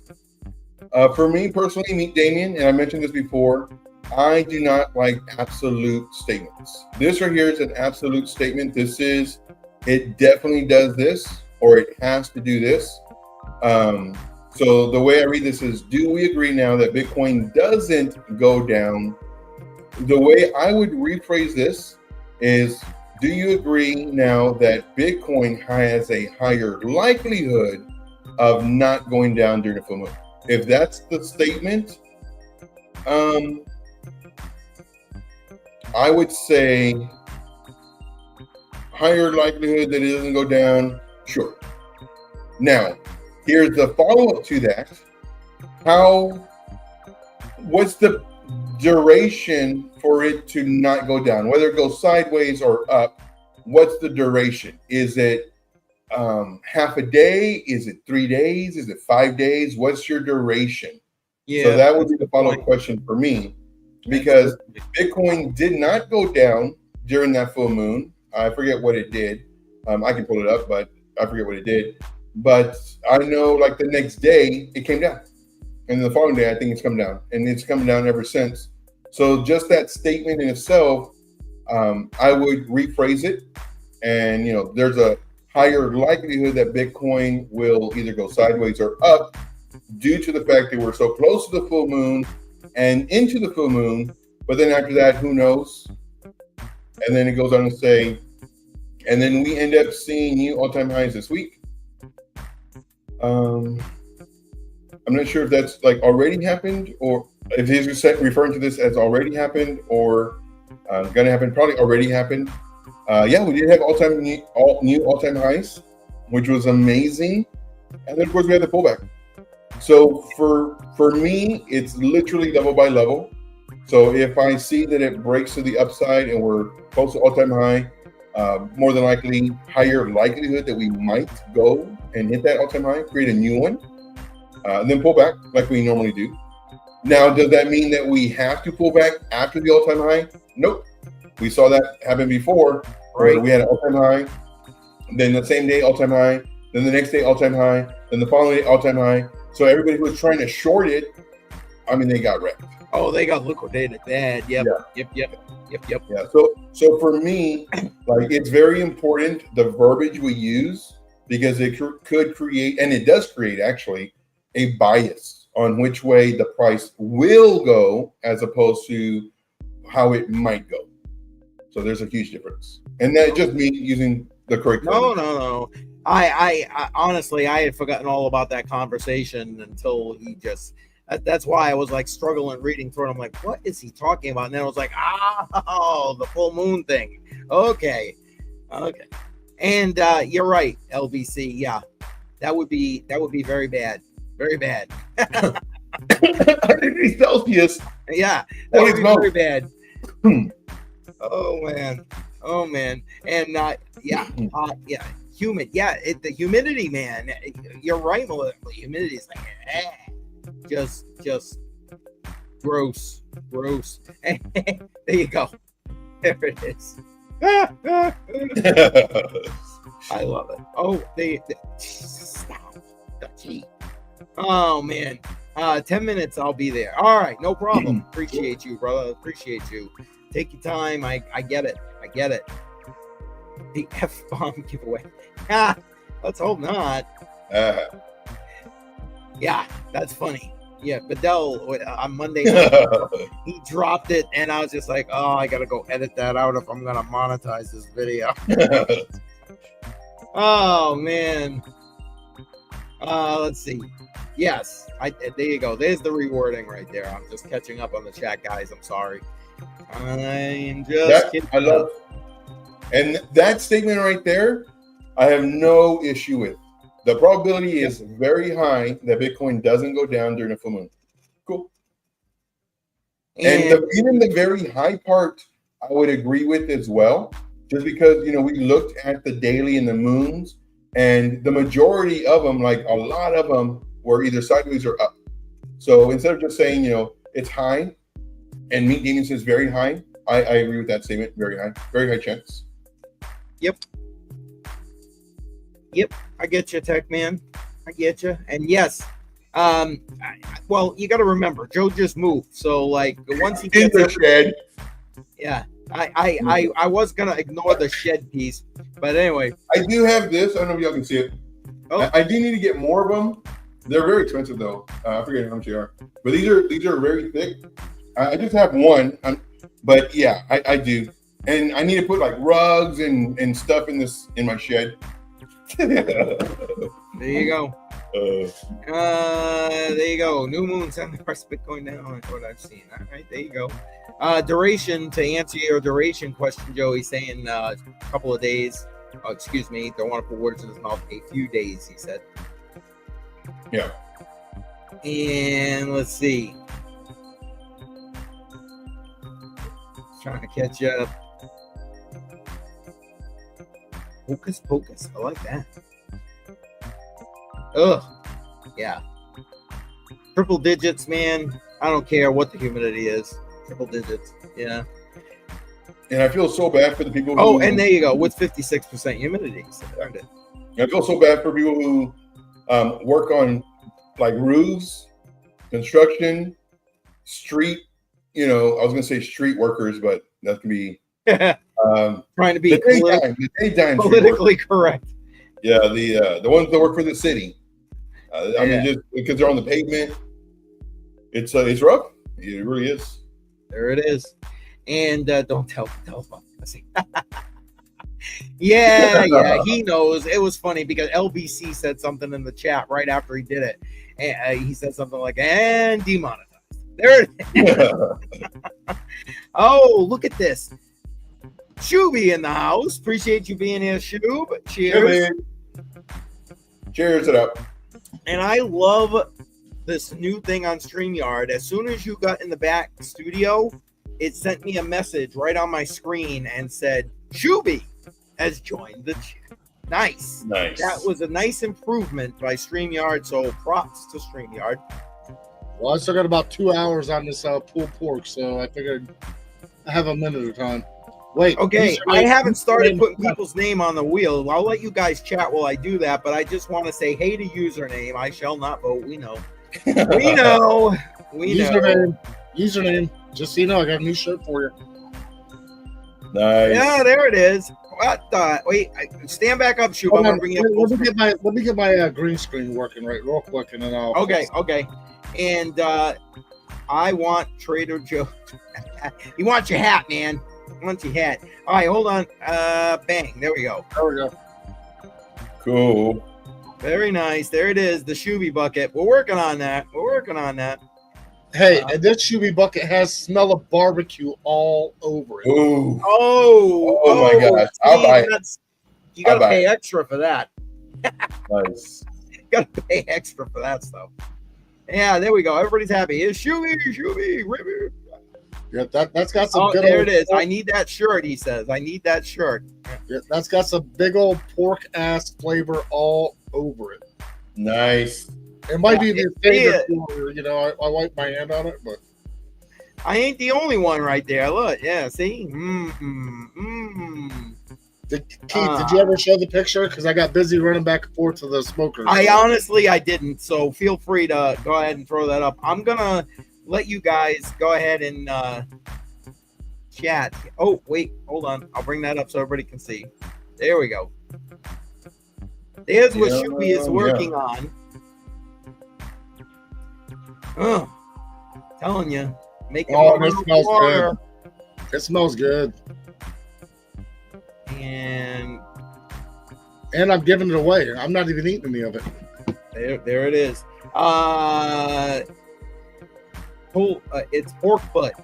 For me personally, meet Damien, and I mentioned this before, I do not like absolute statements. This right here is an absolute statement. It definitely does this, or it has to do this. So the way I read this is, do we agree now that Bitcoin doesn't go down? The way I would rephrase this is, do you agree now that Bitcoin has a higher likelihood of not going down during the full moon? If that's the statement, I would say higher likelihood that it doesn't go down, sure. Now, here's the follow-up to that. What's the duration for it to not go down? Whether it goes sideways or up, what's the duration? Is it half a day? Is it 3 days? Is it 5 days? What's your duration? Yeah. So that would be the follow-up question for me, because Bitcoin did not go down during that full moon. I forget what it did. I can pull it up, but I forget what it did. But I know like the next day it came down. And the following day, I think it's come down. And it's come down ever since. So just that statement in itself, I would rephrase it. And, there's a higher likelihood that Bitcoin will either go sideways or up due to the fact that we're so close to the full moon and into the full moon. But then after that, who knows? And then it goes on to say, and then we end up seeing new all-time highs this week. I'm not sure if that's like already happened or if he's referring to this as already happened or going to happen. Probably already happened. Yeah, we did have new all-time highs, which was amazing. And then of course we had the pullback. So for me, it's literally level by level. So if I see that it breaks to the upside and we're close to all-time high, more than likely higher likelihood that we might go and hit that all-time high, create a new one, and then pull back like we normally do. Now, does that mean that we have to pull back after the all-time high? Nope. We saw that happen before, where we had an all-time high, then the same day all-time high, then the next day all-time high, then the following day all-time high. So everybody who was trying to short it, I mean, they got wrecked. Oh, they got liquidated bad. Yep. Yeah. So for me, like, it's very important the verbiage we use, because it could create, and it does create actually, a bias on which way the price will go as opposed to how it might go. So there's a huge difference, and that just me using the correct. No. I honestly, I had forgotten all about that conversation until he just. That's why I was like struggling reading through it. I'm like, what is he talking about? And then I was like, the full moon thing. Okay. And you're right, LVC. Yeah, that would be very bad. Very bad. 100 degrees Celsius. Yeah, that would be very bad. Oh man. And humid. Yeah, the humidity, man. You're right, Melissa. Humidity is like just gross. There you go. There it is. I love it. Oh, they stop. Gee. Oh man. 10 minutes, I'll be there. All right, no problem. Appreciate you, brother. Appreciate you. Take your time. I get it. The F-bomb giveaway. Let's hope not. Yeah, that's funny. Yeah, Bedell on Monday night, he dropped it, and I was just like, oh, I gotta go edit that out if I'm gonna monetize this video. Oh man. Let's see. Yes, there you go. There's the rewarding right there. I'm just catching up on the chat, guys. I'm sorry. I'm just kidding. I love. And that statement right there, I have no issue with. The probability is very high that Bitcoin doesn't go down during a full moon. Cool. And even the very high part, I would agree with as well, just because, we looked at the daily and the moons, and the majority of them, like a lot of them, were either sideways or up. So instead of just saying, it's high, and Meat Gaming says very high, I agree with that statement. Very high chance. Yep, I get you, Tech Man. I get you. And yes, well, you got to remember, Joe just moved, so like once he gets in the shed. Yeah, I was gonna ignore the shed piece, but anyway, I do have this. I don't know if y'all can see it. Oh. I do need to get more of them. They're very expensive though. I forget how much they are, but these are very thick. I just have one, but yeah, I do, and I need to put like rugs and stuff in my shed. There you go. There you go. New moon, 70% Bitcoin down. That's what I've seen. All right, there you go. Duration, to answer your duration question, Joe, he's saying a couple of days. Oh, excuse me. Don't want to put words in his mouth. A few days, he said. Yeah. And let's see. Trying to catch up. Hocus pocus. I like that. Ugh. Yeah. Triple digits, man. I don't care what the humidity is. Triple digits. Yeah. And I feel so bad for the people who... and there you go. With 56% humidity. So darn it. I feel so bad for people who work on like roofs, construction, street, I was going to say street workers, but that can be... trying to be politically correct. Yeah, the ones that work for the city. I mean, just because they're on the pavement, it's rough. It really is. There it is. And don't tell about this. Yeah, he knows. It was funny because LBC said something in the chat right after he did it, And he said something like, and demonetized. There it is. Oh, look at this. Shooby in the house. Appreciate you being here, Shoob. Cheers. Cheers it up. And I love this new thing on StreamYard. As soon as you got in the back studio, it sent me a message right on my screen and said, Shooby has joined the chat. Nice. That was a nice improvement by StreamYard, so props to StreamYard. Well, I still got about 2 hours on this pulled pork, so I figured I have a minute of time. Wait. Okay, I haven't started putting people's name on the wheel. I'll let you guys chat while I do that, but I just want to say, hey to username. I shall not vote. We know. We know. We know. Username. Just so you know, I got a new shirt for you. Nice. Yeah, there it is. What the? Wait, stand back up, Shoot. I'm gonna bring you up. Let me get my green screen working real quick, and then I'll. Okay. And I want Trader Joe. You want your hat, man. I want your hat. All right, hold on. Bang. There we go. Cool. Very nice. There it is. The Shooby bucket. We're working on that. Hey, and this Shooby bucket has smell of barbecue all over it. Ooh. Oh my gosh. I'll buy it. You gotta pay extra for that. Nice. You gotta pay extra for that stuff. Yeah, there we go. Everybody's happy. It's Shooby. Yeah, that's got some. Oh, there it is. I need that shirt. He says, "I need that shirt." Yeah, that's got some big old pork ass flavor all over it. Nice. It might be the favorite flavor. You know, I wipe my hand on it, but I ain't the only one right there. Look, yeah. See. Keith, did you ever show the picture? Because I got busy running back and forth to the smokers. I didn't. So feel free to go ahead and throw that up. I'm gonna let you guys go ahead and chat. Oh, wait, hold on. I'll bring that up so everybody can see. There we go. There's what Shooby is working on. Oh, telling you, making it smells good. It smells good. And I'm giving it away. I'm not even eating any of it. There it is. It's pork butt.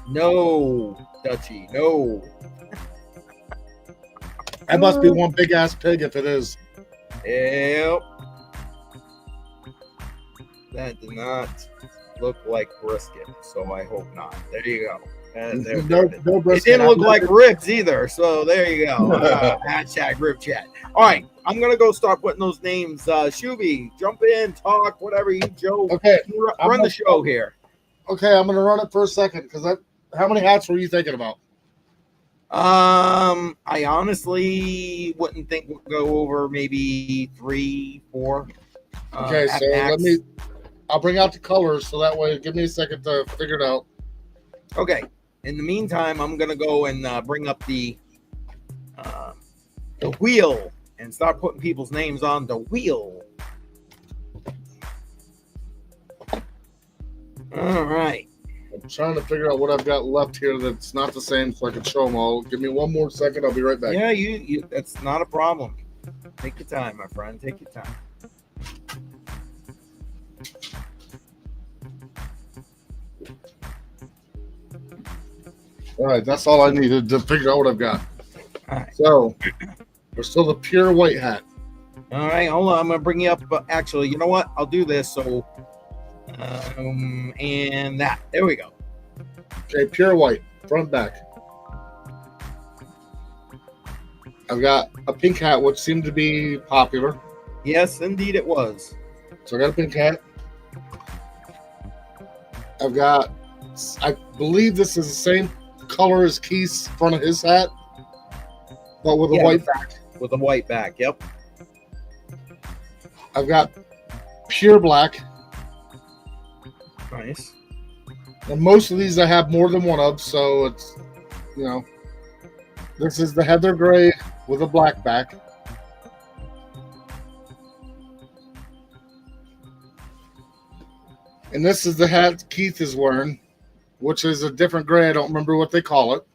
No, Dutchie, no. That must be one big ass pig if it is. Yep. That did not look like brisket, so I hope not. There you go. No brisket. It didn't look like ribs either, so there you go. Hashtag rib chat. All right, I'm gonna go start putting those names. Shooby, jump in, talk, whatever you, Joe. Okay, run the show here. Okay, I'm gonna run it for a second because how many hats were you thinking about? I honestly wouldn't think we'll go over maybe 3, 4. Okay, so I'll bring out the colors so that way give me a second to figure it out. Okay. In the meantime, I'm gonna go and bring up the wheel and start putting people's names on the wheel. All right. I'm trying to figure out what I've got left here that's not the same so I can show them all. Give me one more second. I'll be right back. Yeah, you that's not a problem. Take your time, my friend. Take your time. All right, that's all I needed to figure out what I've got. All right. So, there's still the pure white hat. All right, hold on. I'm gonna bring you up. Actually, you know what? I'll do this. So, and that. There we go. Okay, pure white, front and back. I've got a pink hat, which seemed to be popular. Yes, indeed, it was. So I got a pink hat. I believe this is the same color as Keith's front of his hat, but with a white back. With a white back, yep. I've got pure black. Nice. And most of these I have more than one of, so it's, this is the heather gray with a black back. And this is the hat Keith is wearing, which is a different gray. I don't remember what they call it.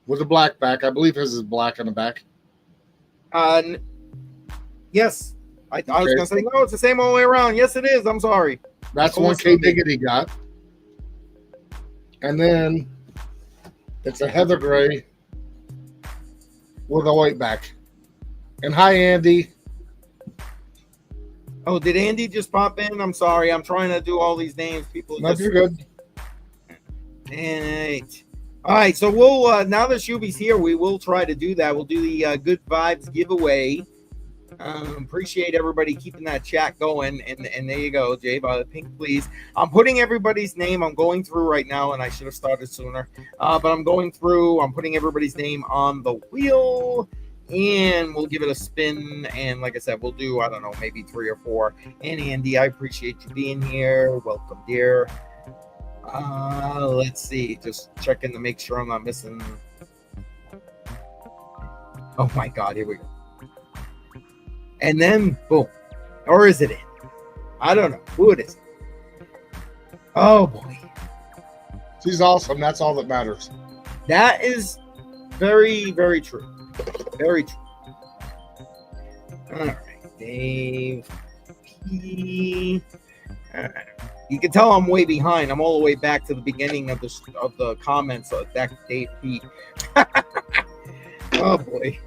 With a black back. I believe his is black on the back. n- yes. I was Okay. gonna say no. It's the same all the way around. Yes, it is. I'm sorry. That's Cool 1K stuff. Diggity got. And then it's a heather gray with a white back. And hi, Andy. Oh, did Andy just pop in? I'm sorry. I'm trying to do all these names. People No, just you're good. right. All right. So we'll now that Shuby's here, we will try to do that. We'll do the good vibes giveaway. Appreciate everybody keeping that chat going. And there you go, Jay. Pink, please. I'm putting everybody's name. I'm going through right now, and I should have started sooner. But I'm going through. I'm putting everybody's name on the wheel. And we'll give it a spin. And like I said, we'll do, I don't know, maybe 3 or 4. And Andy, I appreciate you being here. Welcome, dear. Let's see. Just checking to make sure I'm not missing. Oh my God, here we go. And then boom. Or is it in? I don't know. Who it is. Oh boy. She's awesome. That's all that matters. That is very, very true. Very true. All right, Dave P. All right. You can tell I'm way behind. I'm all the way back to the beginning of the comments of that Dave P. Oh boy.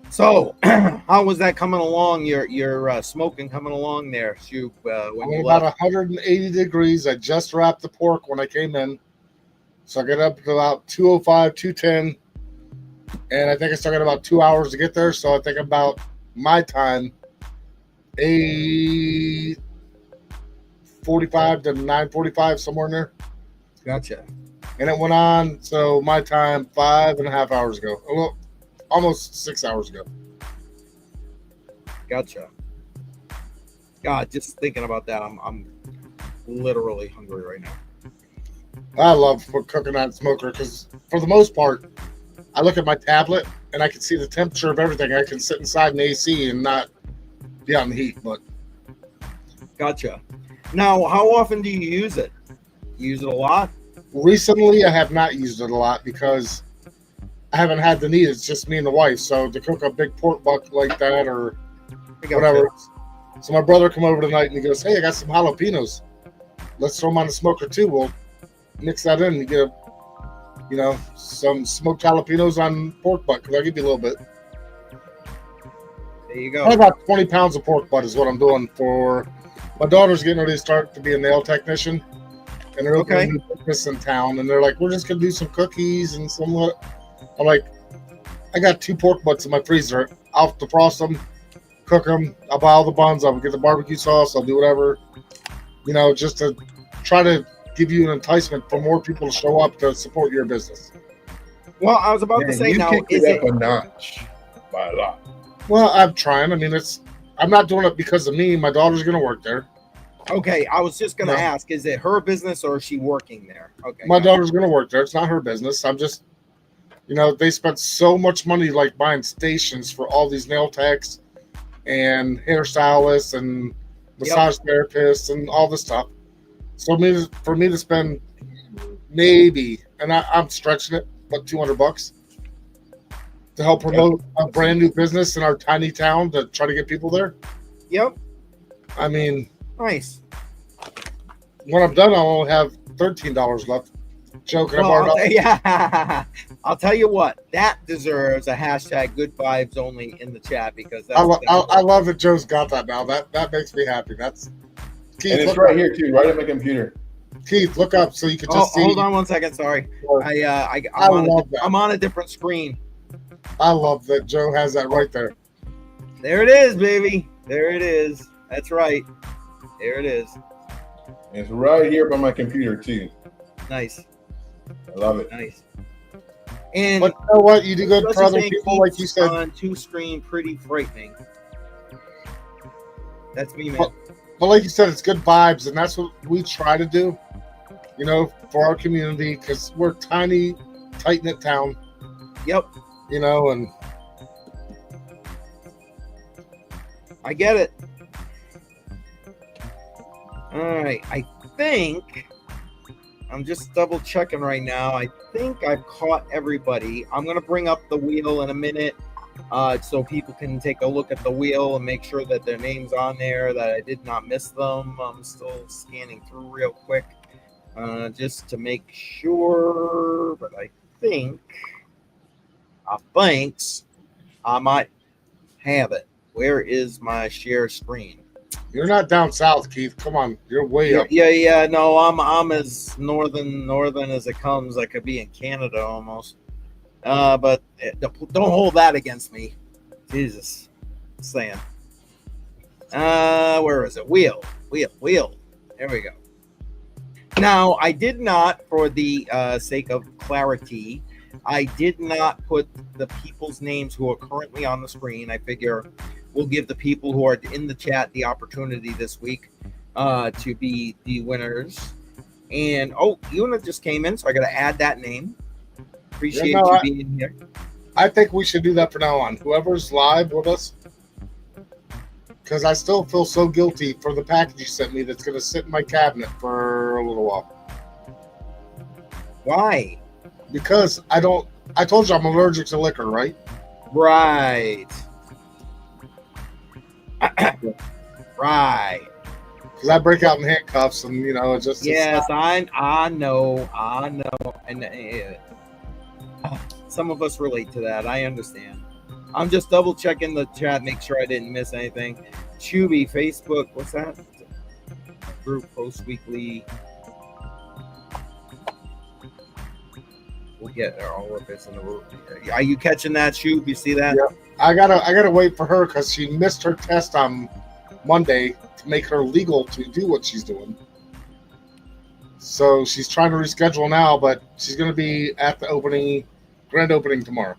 So, how was that coming along? Your smoking coming along there, Shoop? When you About left? 180 degrees. I just wrapped the pork when I came in. So I got up to about 205, 210. And I think I still got about 2 hours to get there. So I think about my time, 8:45 to 9:45, somewhere in there. Gotcha. And it went on. So my time, 5.5 hours ago. Well, almost 6 hours ago. Gotcha. God, just thinking about that, I'm literally hungry right now. I love cooking that smoker because for the most part, I look at my tablet and I can see the temperature of everything. I can sit inside an AC and not be out in the heat. But Gotcha. Now, how often do you use it? You use it a lot? recently, I have not used it a lot because I haven't had the need. It's just me and the wife. So to cook a big pork buck like that or I gotcha. whatever. So my brother come over tonight and he goes, "Hey, I got some jalapenos. Let's throw them on the smoker too. We'll mix that in and get some smoked jalapenos on pork butt because I'll give you a little bit." There you go. About 20 pounds of pork butt is what I'm doing for my daughter's getting ready to start to be a nail technician, and they're opening a new business in town, and they're like, "We're just gonna do some cookies and some what." I'm like, "I got 2 pork butts in my freezer. I'll defrost them, cook them. I'll buy all the buns. I'll get the barbecue sauce. I'll do whatever, just to try to give you an enticement for more people to show up to support your business." Well, I was about to Man, say you now, kicked is it it up a notch by a lot. Well, I'm trying. I mean, I'm not doing it because of me. My daughter's gonna work there. okay? I was just gonna No. ask, is it her business or is she working there? Okay. My gotcha. daughter's gonna work there. It's not her business. I'm just, they spent so much money like buying stations for all these nail techs and hairstylists and massage therapists and all this stuff. So for me to spend maybe, and I'm stretching it, but $200 to help promote a brand new business in our tiny town to try to get people there. Yep. I mean, Nice. when I'm done, I'll only have $13 left. Joking. Well, I'll tell you what, that deserves a hashtag good vibes only in the chat because that's I love that Joe's got that now. That makes me happy. That's Keith, And it's right here too, right at my computer. Keith, look up so you can just see. Hold on 1 second. Sorry, I'm on a different screen. I love that Joe has that right there. There it is, baby. There it is. That's right. There it is. And it's right here by my computer too. Nice. I love it. Nice. And But you know what? You do good for especially other saying people, like you said. on 2-screen, pretty frightening. That's me, man. But like you said, it's good vibes, and that's what we try to do, for our community, because we're a tiny, tight-knit town, Yep. and I get it. All right. I think I'm just double checking right now. I think I've caught everybody. I'm going to bring up the wheel in a minute so people can take a look at the wheel and make sure that their name's on there, that I did not miss them. I'm still scanning through real quick just to make sure. But I think I might have it. Where is my share screen? You're not down south, Keith. Come on, you're way up. Yeah. No, I'm as northern as it comes. I could be in Canada almost. But don't hold that against me. Jesus, saying. Where is it? Wheel. There we go. Now, I did not, for the sake of clarity, I did not put the people's names who are currently on the screen. I figure we'll give the people who are in the chat the opportunity this week to be the winners. And Una just came in, so I got to add that name. Appreciate you being here. I think we should do that from now on. Whoever's live with us, because I still feel so guilty for the package you sent me that's going to sit in my cabinet for a little while. Why? Because I told you I'm allergic to liquor, right? Right. Right. Because I break out in handcuffs, and it just. Yes, I know, and some of us relate to that. I understand. I'm just double checking the chat, make sure I didn't miss anything. Chubby, Facebook, what's that? Group post weekly. We'll get all of this in the room. Are you catching that, Chub? You see that? Yeah. I gotta wait for her because she missed her test on Monday to make her legal to do what she's doing. So she's trying to reschedule now, but she's going to be at the grand opening tomorrow.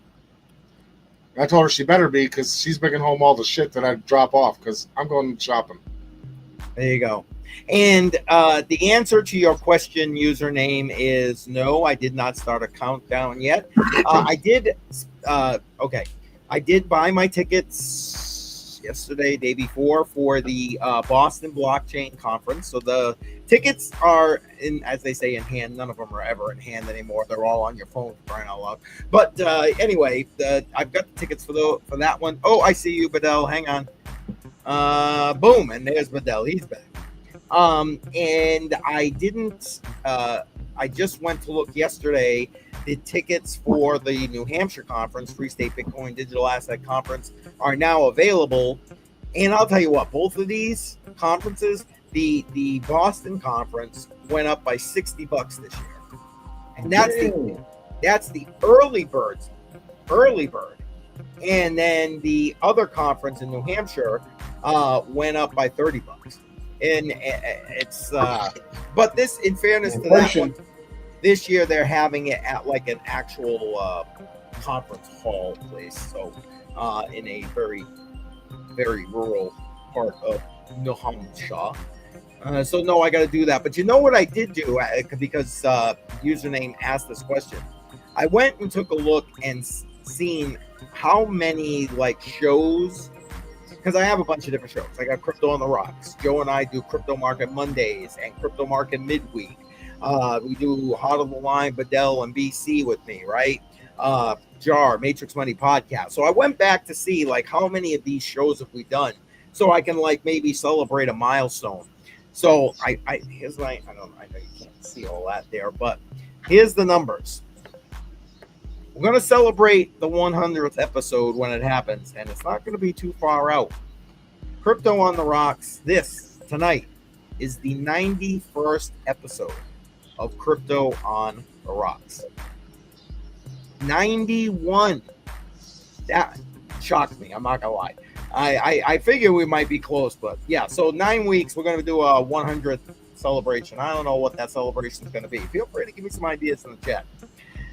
I told her she better be because she's bringing home all the shit that I drop off because I'm going shopping. There you go. And the answer to your question username is no, I did not start a countdown yet. I did buy my tickets yesterday, day before, for the Boston Blockchain Conference. So the tickets are in, as they say, in hand. None of them are ever in hand anymore. They're all on your phone, crying out loud. But anyway, I've got the tickets for that one. Oh, I see you, Bedell. Hang on. Boom, and there's Bedell. He's back. And I didn't. I just went to look yesterday. The tickets for the New Hampshire conference, Free State Bitcoin Digital Asset Conference, are now available. And I'll tell you what, both of these conferences, the Boston conference went up by $60 this year, and that's the early bird. And then the other conference in New Hampshire went up by $30. And it's but this, in fairness to that one, this year they're having it at like an actual conference hall place, so in a very, very rural part of New Hampshire. So no, I got to do that. But you know what I did do, because username asked this question. I went and took a look and seen how many shows. Because I have a bunch of different shows. I got Crypto on the Rocks. Joe and I do Crypto Market Mondays and Crypto Market Midweek. We do Hot on the Line, Bedell, and BC with me, right? JAR, Matrix Money Podcast. So I went back to see how many of these shows have we done, so I can maybe celebrate a milestone. So I know you can't see all that there, but here's the numbers. We're going to celebrate the 100th episode when it happens, and it's not going to be too far out. Crypto on the Rocks, tonight, is the 91st episode of Crypto on the Rocks. 91. That shocked me. I'm not going to lie. I figure we might be close, but yeah. So 9 weeks, we're going to do a 100th celebration. I don't know what that celebration is going to be. Feel free to give me some ideas in the chat.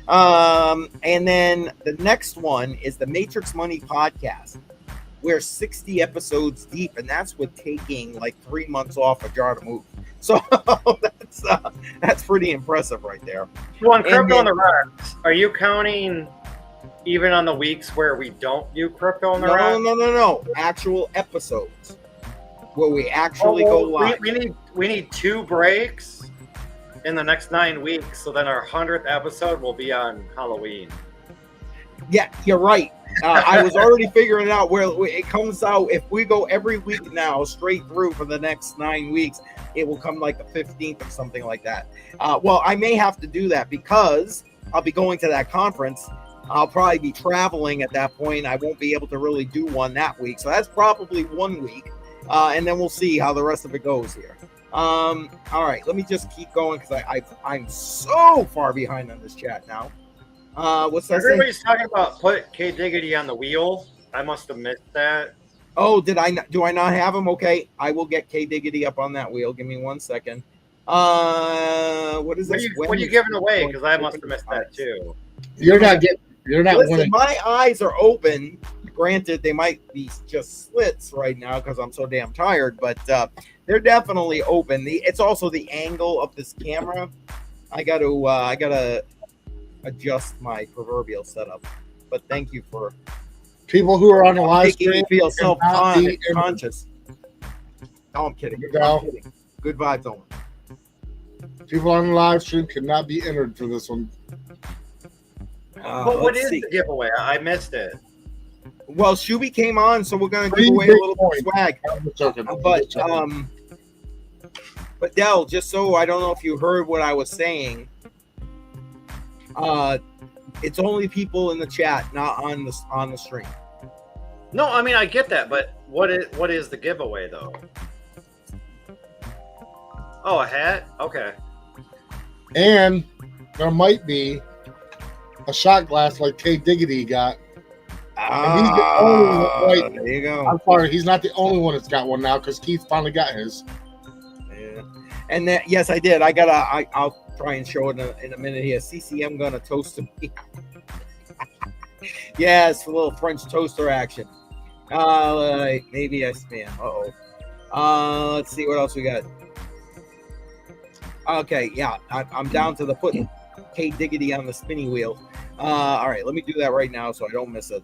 And then the next one is the Matrix Money Podcast. We're 60 episodes deep, and that's with taking 3 months off a jar to move. So that's pretty impressive right there. So on Crypto on the Rocks, are you counting even on the weeks where we don't do Crypto on the Rocks? No. Actual episodes where we actually go live. We need 2 breaks. in the next 9 weeks. So then our 100th episode will be on Halloween. Yeah, you're right. I was already figuring out where it comes out. If we go every week now, straight through for the next 9 weeks, it will come like the 15th or something like that. Well, I may have to do that because I'll be going to that conference. I'll probably be traveling at that point. I won't be able to really do one that week. So that's probably 1 week. And then we'll see how the rest of it goes here. All right, let me just keep going because I'm so far behind on this chat now. What's that? Everybody's talking about put K Diggity on the wheel. I must have missed that. Oh, do I not have him? Okay, I will get K Diggity up on that wheel. Give me 1 second. What is this? What are you giving away? Because I must have missed that too. You're not winning. My eyes are open. Granted, they might be just slits right now because I'm so damn tired, but they're definitely open. It's also the angle of this camera. I gotta adjust my proverbial setup. But thank you for people who are on the live making me stream feel self-conscious. No, I'm kidding. No. I'm kidding. Good vibes only. People on the live stream cannot be entered for this one. But what is the giveaway? I missed it. Well, Shuby came on, so we're gonna give away a little bit of swag. But Del, just so I don't know if you heard what I was saying. It's only people in the chat, not on the stream. No, I mean I get that, but what is the giveaway though? Oh, a hat? Okay. And there might be a shot glass like K Diggity got. And he's the only one. There you go. I'm sorry, he's not the only one that's got one now because Keith finally got his. Yeah. And that, yes, I did. I'll try and show it in a minute here. CCM gonna toast me. Yes, a little French toaster action. Maybe I spam. Let's see what else we got. Okay, yeah, I'm down to the putting K Diggity on the spinny wheel. All right, let me do that right now so I don't miss it.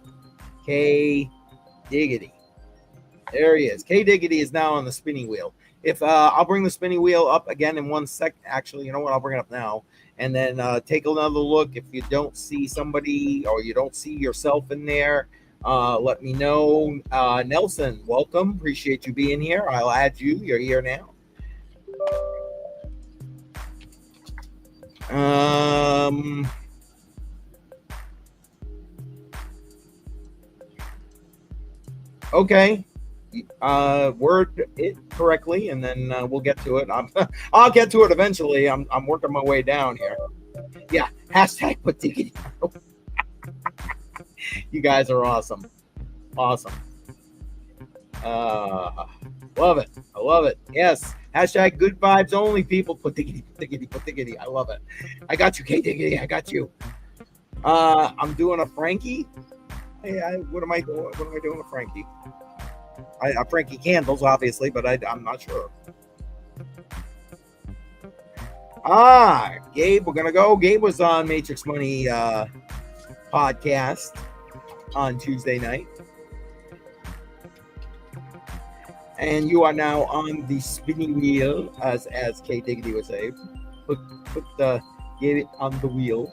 K Diggity. There he is. K Diggity is now on the spinning wheel. If I'll bring the spinning wheel up again in 1 sec. Actually, you know what? I'll bring it up now. And then take another look. If you don't see somebody or you don't see yourself in there, let me know. Nelson, welcome. Appreciate you being here. I'll add you. You're here now. Okay. Word it correctly, and then we'll get to it. I'll get to it eventually. I'm working my way down here. Yeah. Hashtag put diggity. You guys are awesome. Awesome. Love it. I love it. Yes. Hashtag good vibes only, people. Put diggity, put diggity, put diggity. I love it. I got you, K Diggity. I got you. I'm doing a Frankie. Hey, what am I doing? What am I doing with Frankie? I Frankie candles, obviously, but I'm not sure. Gabe, we're gonna go. Gabe was on Matrix Money podcast on Tuesday night. And you are now on the spinning wheel, as K Diggity would say. Put Gabe on the wheel.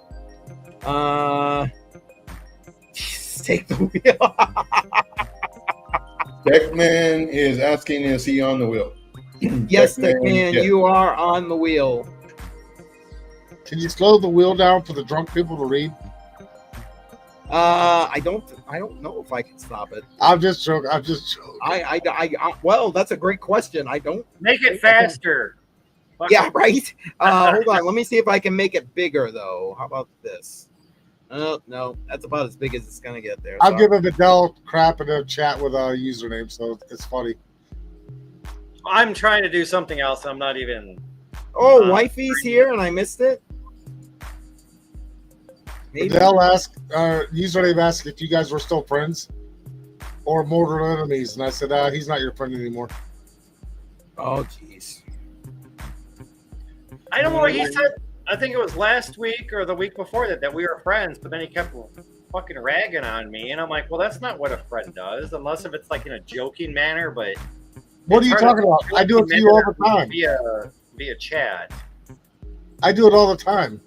Take the wheel. Deckman is asking, is he on the wheel? Yes, Deckman, yes. You are on the wheel. Can you slow the wheel down for the drunk people to read? I don't know if I can stop it. I'm just joking. Well, that's a great question. I don't make it faster. Yeah, right. Hold on. Let me see if I can make it bigger though. How about this? No, that's about as big as it's gonna get there. I'll give Vidal crap in a chat with a username, so it's funny. I'm trying to do something else. I'm not even. Oh, wifey's here and I missed it. Vidal asked, username asked if you guys were still friends or mortal enemies, and I said he's not your friend anymore. Oh, jeez. I don't know what he said. I think it was last week or the week before that we were friends, but then he kept fucking ragging on me, and I'm like, well, that's not what a friend does, unless if it's like in a joking manner. But what are you talking about? I do it to you all the time via chat. I do it all the time.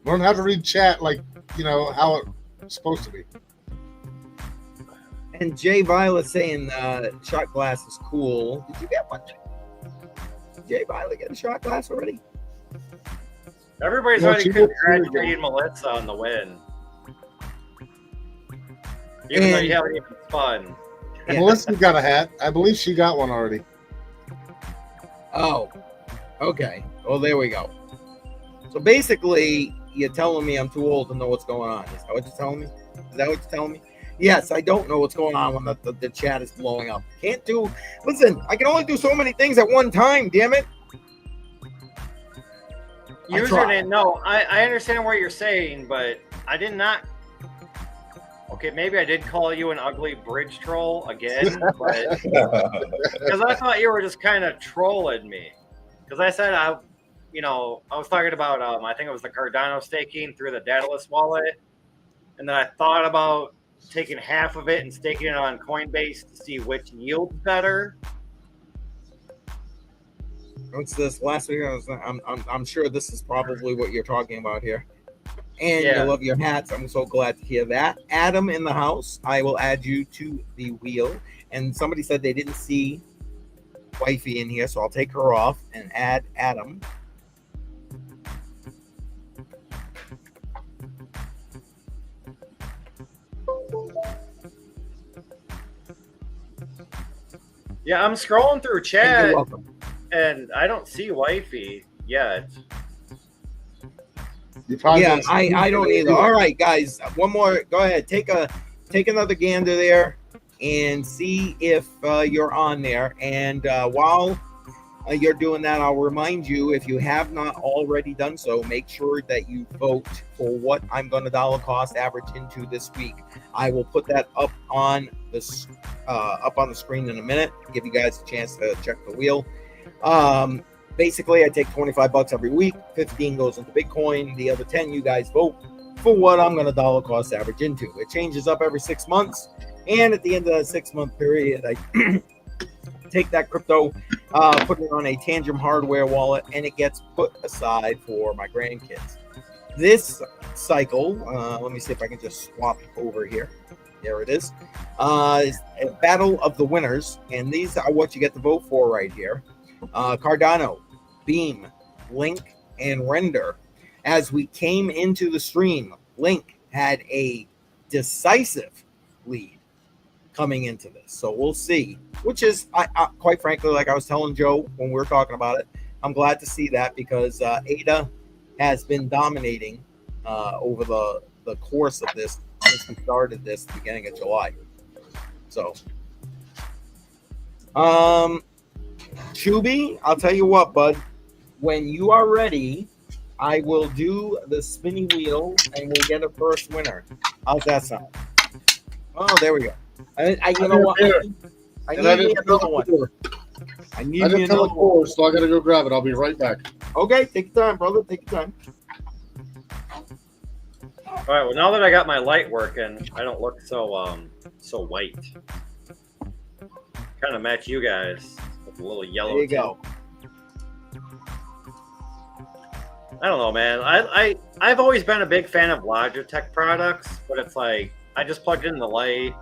Learn how to read chat like, how it's supposed to be. And Jay Violet saying shot glass is cool. Did you get one? Did Jay Violet get a shot glass already? Everybody's No, already she did. congratulating Melissa on the win. Even though you haven't even spun. Yeah. Melissa got a hat. I believe she got one already. Oh, okay. Well, there we go. So basically, you're telling me I'm too old to know what's going on. Is that what you're telling me? Is that what you're telling me? Yes, I don't know what's going on when the chat is blowing up. Listen, I can only do so many things at one time, damn it. Username, no, I understand what you're saying, but I did not. Okay, maybe I did call you an ugly bridge troll again, but because I thought you were just kind of trolling me. Because I said I was talking about I think it was the Cardano staking through the Daedalus wallet, and then I thought about taking half of it and staking it on Coinbase to see which yields better. What's this? Last week, I'm sure this is probably what you're talking about here. And Yeah. you love your hats. I'm so glad to hear that. Adam in the house, I will add you to the wheel. And somebody said they didn't see Wifey in here, so I'll take her off and add Adam. Yeah, I'm scrolling through And chat you're welcome. and I don't see Wifey yet. You probably Yeah, didn't- I don't either. All right, guys, one more. Go ahead, take another gander there and see if you're on there. And while you're doing that, I'll remind you, if you have not already done so, make sure that you vote for what I'm going to dollar cost average into this week. I will put that up on the screen in a minute. Give you guys a chance to check the wheel. Basically, I take $25 every week. 15 goes into Bitcoin. The other 10, you guys vote for what I'm going to dollar cost average into. It changes up every 6 months. And at the end of that 6 month period, I take that crypto, put it on a Tangent hardware wallet, and it gets put aside for my grandkids. This cycle, let me see if I can just swap over here. There it is a battle of the winners. And these are what you get to vote for right here. Cardano, Beam, Link, and Render. As we came into the stream, Link had a decisive lead coming into this. So we'll see, which is, I quite frankly, like I was telling Joe when we were talking about it, I'm glad to see that because ADA has been dominating over the course of this since we started this at the beginning of July. So, Chubby, I'll tell you what, bud. When you are ready, I will do the spinny wheel and we'll get a first winner. How's that sound? Oh, there we go. You know what? I need me another one. I need I me didn't tell another the one. core, so I gotta go grab it. I'll be right back. Okay, take your time, brother. Take your time. All right. Well, now that I got my light working, I don't look so white. Kind of match you guys with a little yellow. There you tint. go. I don't know, man. I've always been a big fan of Logitech products, but it's like I just plugged in the light,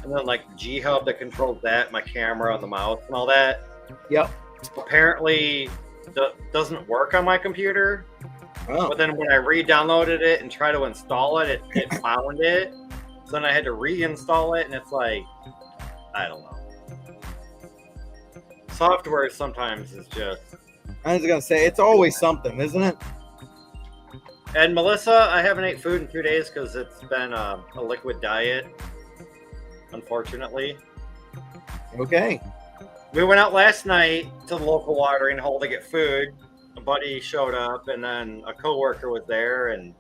and then like the G Hub that controls that, my camera, the mouse, and all that. Yep. Apparently, doesn't work on my computer. Oh. But then when I re-downloaded it and tried to install it, it found it. So then I had to reinstall it, and it's like, I don't know. Software sometimes is just. I was gonna say it's always something, isn't it? And Melissa, I haven't ate food in 2 days because it's been a liquid diet, unfortunately. Okay. We went out last night to the local watering hole to get food. A buddy showed up, and then a coworker was there, and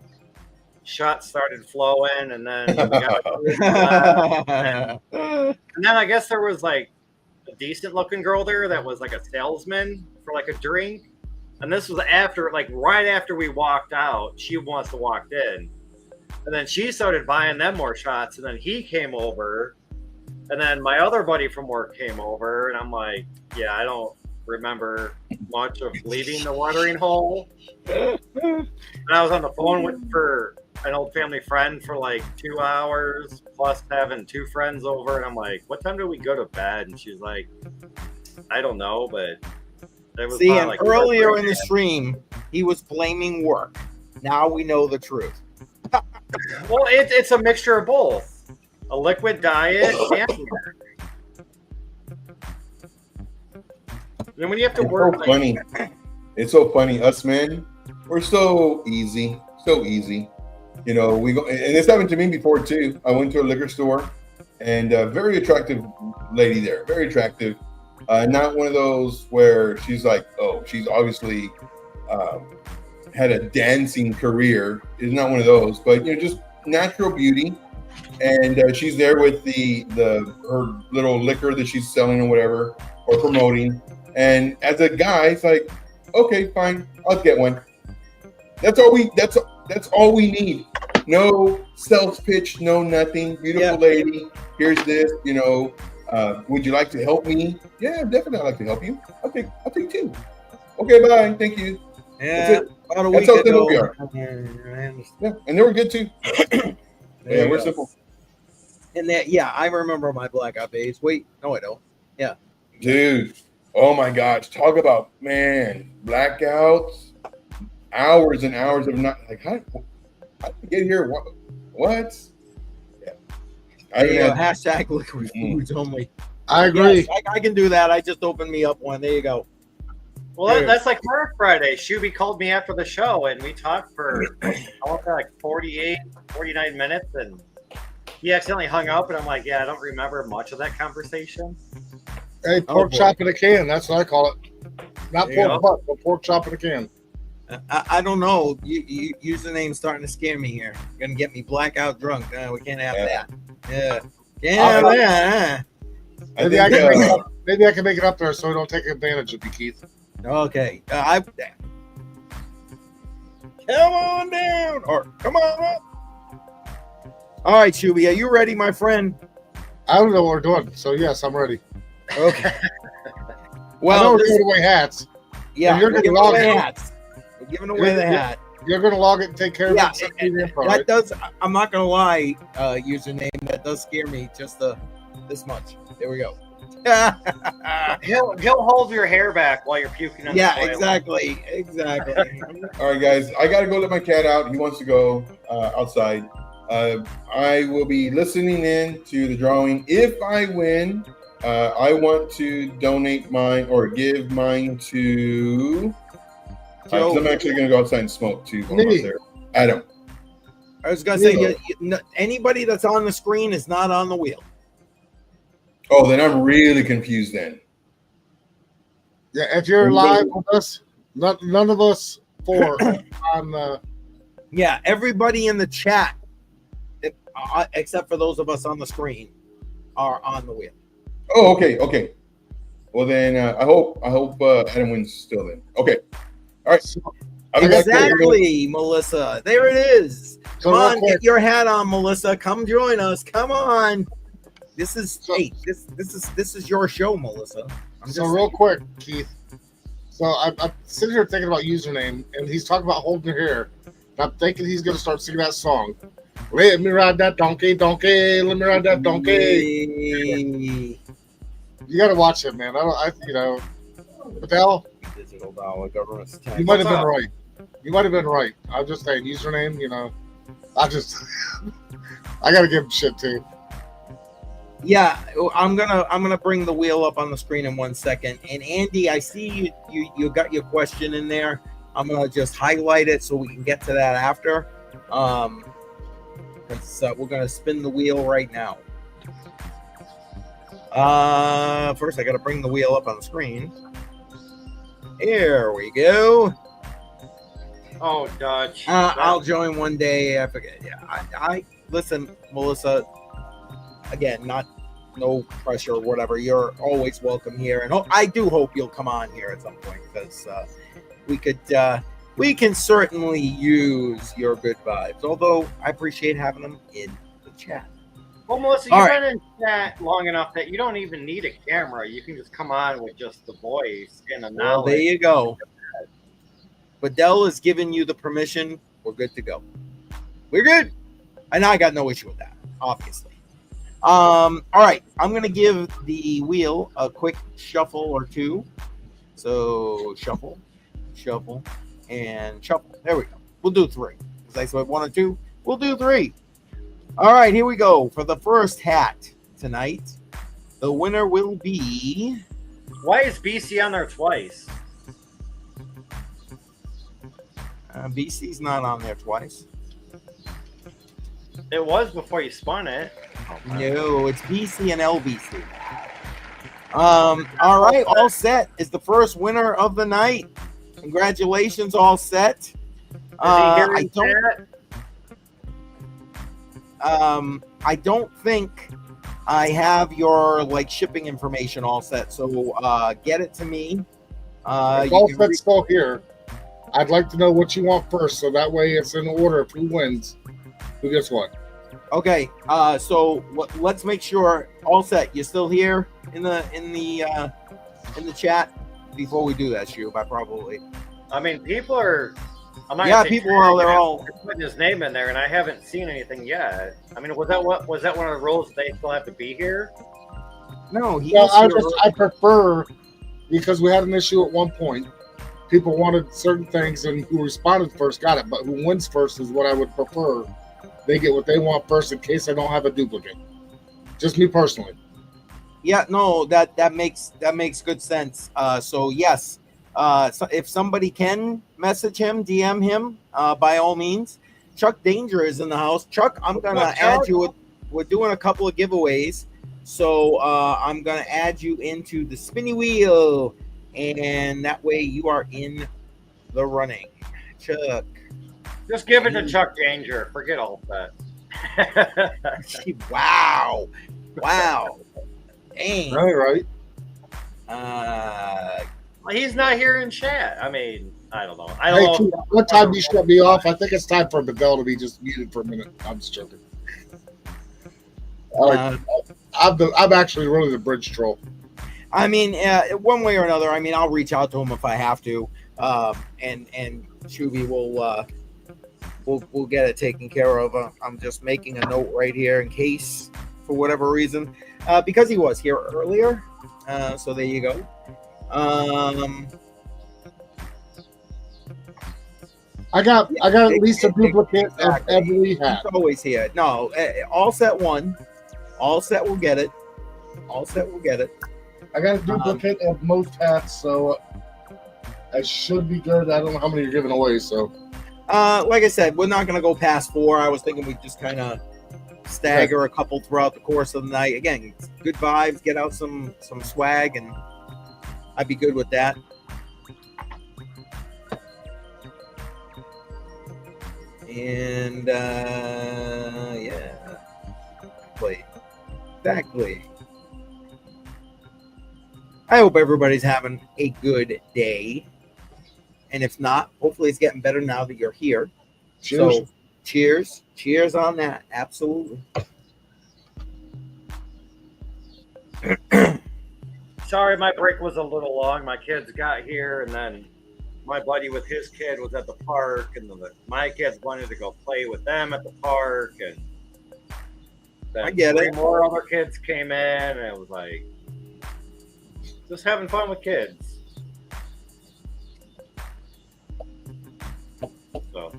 shots started flowing, and then we got and then I guess there was like a decent looking girl there that was like a salesman for like a drink. And this was after, like right after we walked out, she wants to walk in. And then she started buying them more shots. And then he came over. And then my other buddy from work came over. And I'm like, yeah, I don't remember much of leaving the watering hole. And I was on the phone for an old family friend for like 2 hours, plus having 2 friends over. And I'm like, what time do we go to bed? And she's like, I don't know, but it was See, and like earlier in the stream, he was blaming work. Now we know the truth. Well, it's a mixture of both. A liquid diet and work. And when you have to work, so funny. It's so funny. Us men, we're so easy. So easy. You know, we go, and it's happened to me before too. I went to a liquor store, and a very attractive lady there, very attractive. Not one of those where she's like, oh, she's obviously had a dancing career. It's not one of those, but you know, just natural beauty. And she's there with her little liquor that she's selling or whatever, or promoting. And as a guy, it's like, okay, fine, I'll get one. That's all we need. No sales pitch, no nothing. Beautiful lady. Here's this, you know. Would you like to help me? Yeah, definitely I'd like to help you. I'll take 2. Okay, bye. Thank you. Yeah, about a That's week how simple we ago. are. Yeah, and they were good too. Yeah, we're simple. And that, I remember my blackout days. Wait, no, I don't. Yeah, Dude. Oh my gosh. Talk about, man, blackouts. Hours and hours of not, like, how did we get here? What? Yeah. hashtag liquid foods only. I agree. Yes, I can do that. I just opened me up one. There you go. Well, that's like Mark Friday. Shuby called me after the show, and we talked for like 48, 49 minutes, and he accidentally hung up, and I'm like, I don't remember much of that conversation. Hey, pork chop in a can. That's what I call it. Not pork butt, but pork chop in a can. I don't know. Username's starting to scare me here. You're gonna get me blackout drunk. We can't have that. Yeah. Can't have that. Maybe I can make it up there so I don't take advantage of you, Keith. Okay. Come on down, or come on up. All right, Shuby, are you ready, my friend? I don't know what we're doing, so yes, I'm ready. Okay. Well, I know we're giving away hats. Yeah, you're giving away hats. We're giving away the hat. You're going to log it and take care of it. That does. I'm not going to lie. Username that does scare me just this much. There we go. He'll hold your hair back while you're puking on the toilet. Exactly. All right, guys, I gotta go let my cat out. He wants to go outside. I will be listening in to the drawing. If I win, I want to donate mine or give mine to. I'm actually gonna go outside and smoke too. While I'm out there. Adam. I was gonna say anybody that's on the screen is not on the wheel. Oh, then I'm really confused then. Yeah, if you're live with us, none of us 4 on the. Yeah, everybody in the chat, except for those of us on the screen, are on the wheel. Oh, okay. Well, then I hope Adam wins still. Then okay. All right. Exactly, Melissa. There it is. Come on, get your hat on, Melissa. Come join us. Come on. This is this is your show, Melissa. Real quick, Keith. So I'm sitting here thinking about username, and he's talking about holding your hair. And I'm thinking he's gonna start singing that song. Let me ride that donkey. Let me ride that donkey. You gotta watch it, man. Patel. Digital dollar government. You might have been right. I'm just saying username. I gotta give him shit too. Yeah, I'm gonna bring the wheel up on the screen in 1 second. And Andy, I see you got your question in there. I'm gonna just highlight it so we can get to that after. We're gonna spin the wheel right now. First I gotta bring the wheel up on the screen. Here we go. Oh, Dutch. I'll join one day. I forget. Yeah, I listen, Melissa. Again, no pressure or whatever. You're always welcome here, and I do hope you'll come on here at some point because we can certainly use your good vibes. Although I appreciate having them in the chat. Well, Melissa, All you've right. been in chat long enough that you don't even need a camera. You can just come on with just the voice and the Well, there knowledge. you go. Badell has given you the permission. We're good to go. We're good. And I got no issue with that, obviously. All right. I'm going to give the wheel a quick shuffle or two. So shuffle, shuffle, and shuffle. There we go. We'll do 3. Because I said 1 or 2. We'll do 3. All right. Here we go. For the first hat tonight, the winner will be... Why is BC on there twice? BC's not on there twice. It was before you spun it. No, it's BC and LBC. All right, all set is the first winner of the night. Congratulations, all set. I don't think I have your shipping information all set. So get it to me. If all set's still here, I'd like to know what you want first, so that way it's in order of who wins, who gets what. Okay, so let's make sure all set. You're still here in the chat before we do that, Shub. I mean, people are. People are. They're all putting his name in there, and I haven't seen anything yet. I mean, was that one of the rules? They still have to be here. No, I prefer, because we had an issue at one point. People wanted certain things, and who responded first got it. But who wins first is what I would prefer. They get what they want first, in case I don't have a duplicate. Just me personally. Yeah, no, that makes good sense. So yes, so if somebody can message him, DM him, by all means. Chuck Danger is in the house. Chuck, I'm gonna add you. We're doing a couple of giveaways, so I'm gonna add you into the spinny wheel. And that way you are in the running. Chuck. Just give it to Chuck Danger. Forget all that. Wow. Dang. Right. He's not here in chat. I mean, I don't know. What time do you shut me off? I think it's time for Miguel to be just muted for a minute. I'm just joking. I'm actually really the bridge troll. I mean, one way or another. I mean, I'll reach out to him if I have to, and Shuby we'll get it taken care of. I'm just making a note right here in case, for whatever reason, because he was here earlier. So there you go. I got at least a duplicate of every hat. He's always here. No, all set 1. All set will get it. I got a duplicate of most hats, so I should be good. I don't know how many you're giving away, so. Like I said, we're not going to go past 4. I was thinking we'd just kind of stagger a couple throughout the course of the night. Again, good vibes, get out some swag, and I'd be good with that. And, yeah. Exactly. I hope everybody's having a good day. And if not, hopefully it's getting better now that you're here. Cheers. So, cheers on that. Absolutely. Sorry, my break was a little long. My kids got here, and then my buddy with his kid was at the park, and my kids wanted to go play with them at the park, and then I get it. More other kids came in, and it was like just having fun with kids. So,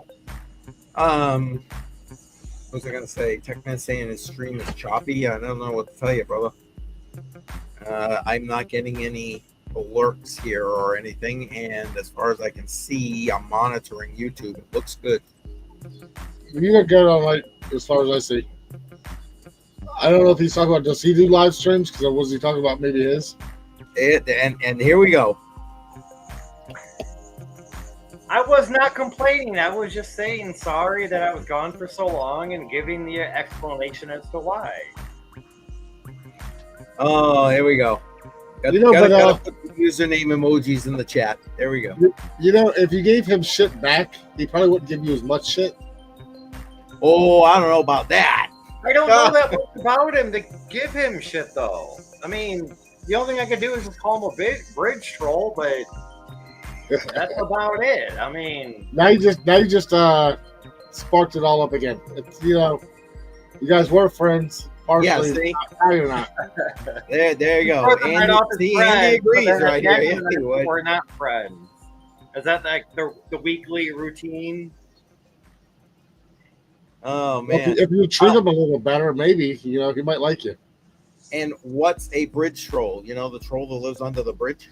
what was I gonna say? Techman's saying his stream is choppy. I don't know what to tell you, brother. I'm not getting any alerts here or anything, and as far as I can see, I'm monitoring YouTube. It looks good. You look good all night, as far as I see. I don't know if he's talking about, does he do live streams? Because was he talking about maybe his? And here we go. I was not complaining. I was just saying sorry that I was gone for so long and giving the explanation as to why. Oh, here we go. Gotta put the username emojis in the chat. There we go. You know, if you gave him shit back, he probably wouldn't give you as much shit. Oh, I don't know about that. I don't know that much about him to give him shit, though. I mean, the only thing I could do is just call him a bridge troll, but that's about it. I mean, now you just sparked it all up again. It's, you know, you guys were friends. Yeah, Partially. see? Now you're not. There you go. Andy agrees right here. Yeah, he would. We're not friends. Is that like the weekly routine? Oh man! If you treat him a little better, maybe you know he might like you. And what's a bridge troll? You know, the troll that lives under the bridge.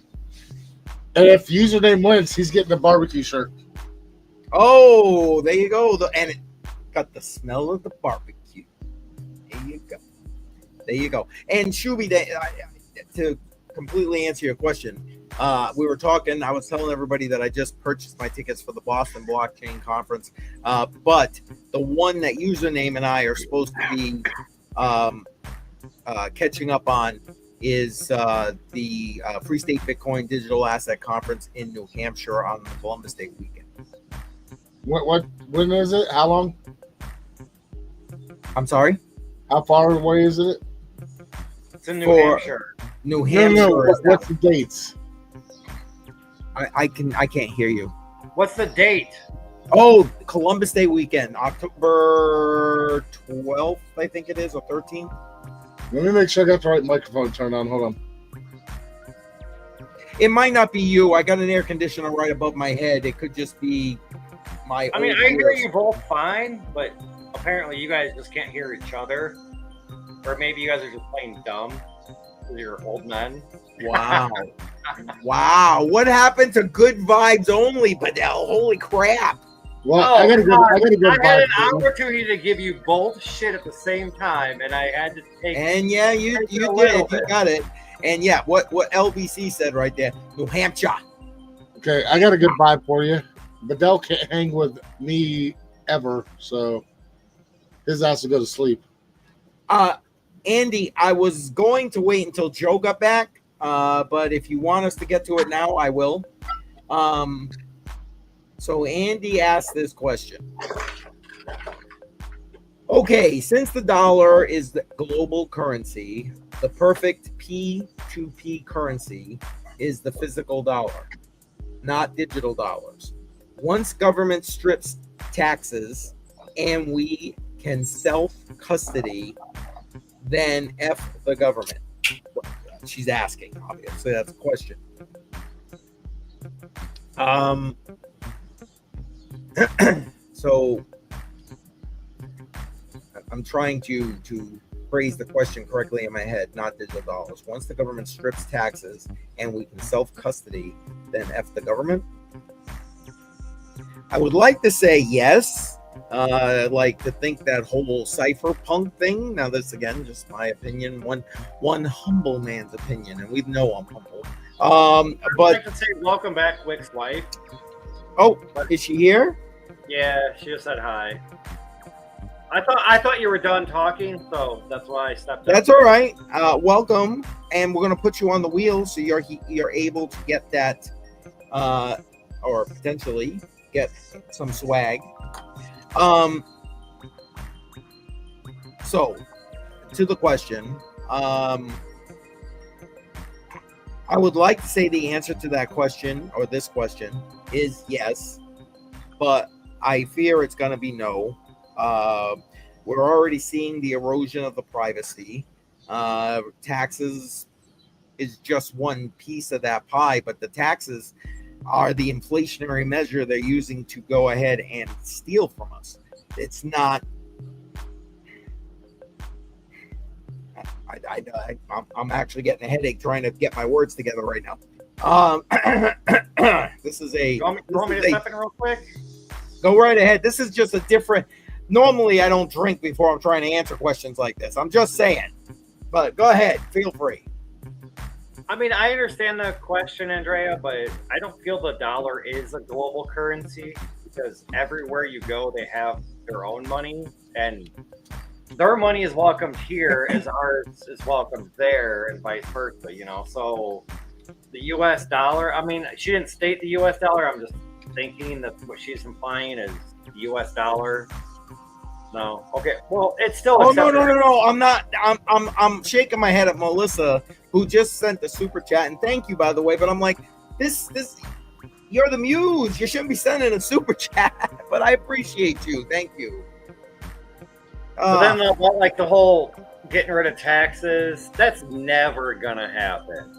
And if username wins, he's getting a barbecue shirt. Oh, there you go. And it got the smell of the barbecue. There you go. There you go. And Shuby, to completely answer your question, we were talking. I was telling everybody that I just purchased my tickets for the Boston Blockchain Conference, but the one that username and I are supposed to be catching up on is the Free State Bitcoin Digital Asset Conference in New Hampshire on the Columbus Day weekend. When is it? How long? I'm sorry? How far away is it? It's in New Hampshire. New Hampshire. No. What's the dates? I can't hear you. What's the date? Oh, Columbus Day weekend, October 12th, I think it is, or 13th. Let me make sure I got the right microphone turned on. Hold on. It might not be you. I got an air conditioner right above my head. It could just be my. I mean, I hear you both fine, but apparently you guys just can't hear each other, or maybe you guys are just playing dumb with your old men. Wow. Wow. What happened to good vibes only, Badell? Holy crap. Well, I got a good I had an vibe. opportunity to give you both shit at the same time, and I had to take. And yeah, you did. You got it. And yeah, what LBC said right there, New Hampshire. Okay, I got a good vibe for you. Badell can't hang with me ever, so his ass will go to sleep. Andy, I was going to wait until Joe got back, but if you want us to get to it now, I will. So Andy asked this question. Okay, since the dollar is the global currency, the perfect P2P currency is the physical dollar, not digital dollars. Once government strips taxes and we can self-custody, then F the government. She's asking, obviously, that's a question. So I'm trying to phrase the question correctly in my head, not digital dollars. Once the government strips taxes and we can self-custody, then F the government. I would like to say yes. Like to think that whole cypherpunk thing. Now, this again, just my opinion, one humble man's opinion, and we know I'm humble. But I can say welcome back, Wick's wife. Oh, is she here? Yeah, she just said hi. I thought you were done talking, so that's why I stepped up. That's all right. Welcome, and we're gonna put you on the wheel so you're able to get that, or potentially get some swag. So to the question, I would like to say the answer to that question or this question is yes, but I fear it's going to be no. We're already seeing the erosion of the privacy. Taxes is just one piece of that pie, but the taxes are the inflationary measure they're using to go ahead and steal from us. It's not. I'm actually getting a headache trying to get my words together right now. This is a. You want me to step in real quick? Go right ahead. This is just a different. Normally, I don't drink before I'm trying to answer questions like this. I'm just saying. But go ahead. Feel free. I mean, I understand the question, Andrea, but I don't feel the dollar is a global currency because everywhere you go, they have their own money, and their money is welcomed here as ours is welcomed there, and vice versa, you know? So the U.S. dollar, I mean, she didn't state the U.S. dollar. I'm just thinking that what she's implying is the U.S. dollar No. Okay. Well, it's still. Oh no, accepted. no! I'm not. I'm shaking my head at Melissa, who just sent the super chat, and thank you, by the way. But I'm like, this. You're the muse. You shouldn't be sending a super chat, but I appreciate you. Thank you. But then like the whole getting rid of taxes, that's never gonna happen.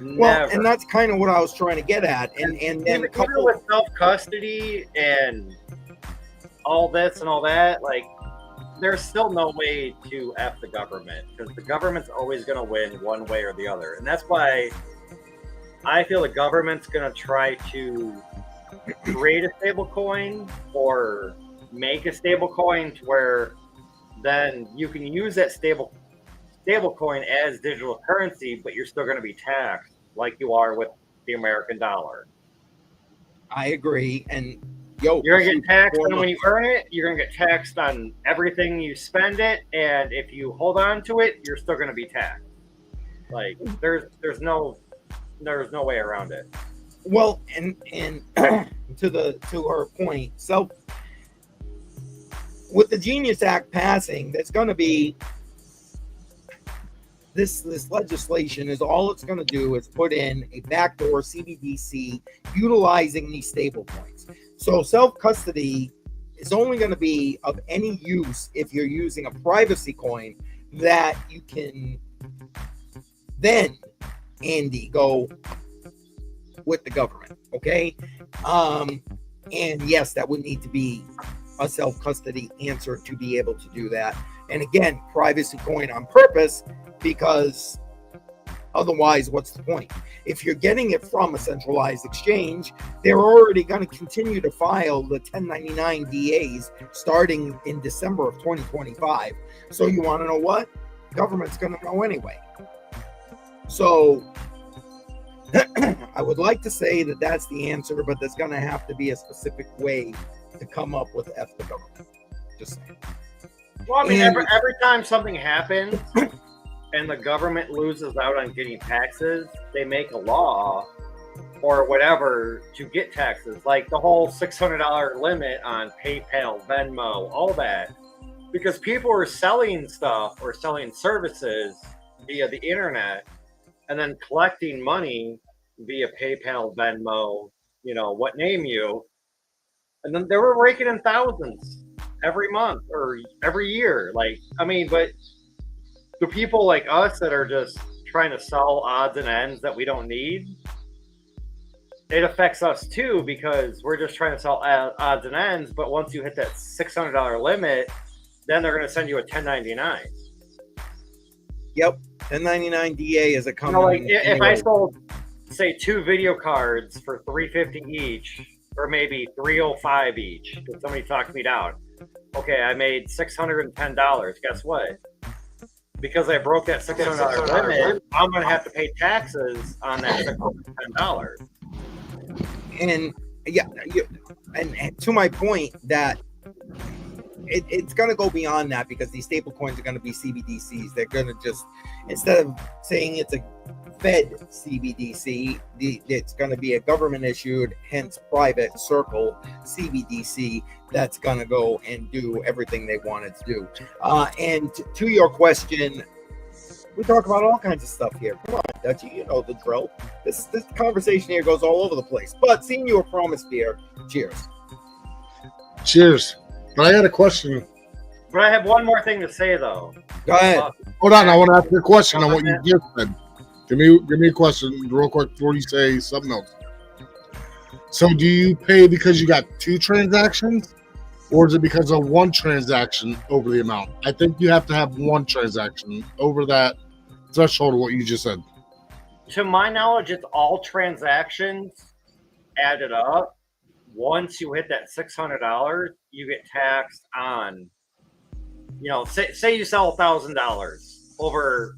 Well, Never. and that's kind of what I was trying to get at, and then a Even couple with self custody and all this and all that, like there's still no way to F the government because the government's always going to win one way or the other, and that's why I feel the government's going to try to create a stable coin or make a stable coin to where then you can use that stable coin as digital currency, but you're still going to be taxed like you are with the American dollar. I agree, and you're gonna get taxed on when you earn it. You're gonna get taxed on everything you spend it, and if you hold on to it, you're still gonna be taxed. Like there's no way around it. Well, and to her point, with the Genius Act passing, that's going to be this legislation is all it's going to do is put in a backdoor CBDC utilizing these stable coins. So self-custody is only going to be of any use if you're using a privacy coin that you can then, Andy, go with the government. Okay. And yes, that would need to be a self-custody answer to be able to do that. And again, privacy coin on purpose, because otherwise, what's the point? If you're getting it from a centralized exchange, they're already going to continue to file the 1099 DAs starting in December of 2025. So you want to know what? Government's going to know anyway. So I would like to say that that's the answer, but there's going to have to be a specific way to come up with F the government. Just saying. Well, I mean, every time something happens and the government loses out on getting taxes, they make a law or whatever to get taxes, like the whole $600 limit on PayPal, Venmo, all that, because people are selling stuff or selling services via the internet and then collecting money via PayPal, Venmo, what name you, and then they were raking in thousands every month or every year. Like, I mean, but the people like us that are just trying to sell odds and ends that we don't need, it affects us too, because we're just trying to sell odds and ends. But once you hit that $600 limit, then they're going to send you a 1099. Yep. 1099 DA is a company. Like if I sold, say, 2 video cards for $350 each, or maybe $305 each, because somebody talked me down. Okay, I made $610. Guess what? Because I broke that $600 limit, I'm going to have to pay taxes on that $610. And yeah, and to my point that it's going to go beyond that, because these stable coins are going to be CBDCs. They're going to just, instead of saying it's a Fed CBDC, it's going to be a government issued, hence private circle CBDC that's going to go and do everything they wanted to do. And to your question, we talk about all kinds of stuff here. Come on, Dutchie, you know the drill. This conversation here goes all over the place. But seeing you a promise beer, cheers. Cheers. But I had a question. But I have one more thing to say, though. Go ahead. Hold on, I want to ask you a question on what you just said. Give me a question real quick before you say something else. So do you pay because you got 2 transactions, or is it because of 1 transaction over the amount? I think you have to have 1 transaction over that threshold of what you just said. To my knowledge, it's all transactions added up. Once you hit that $600, you get taxed on, say you sell $1,000 over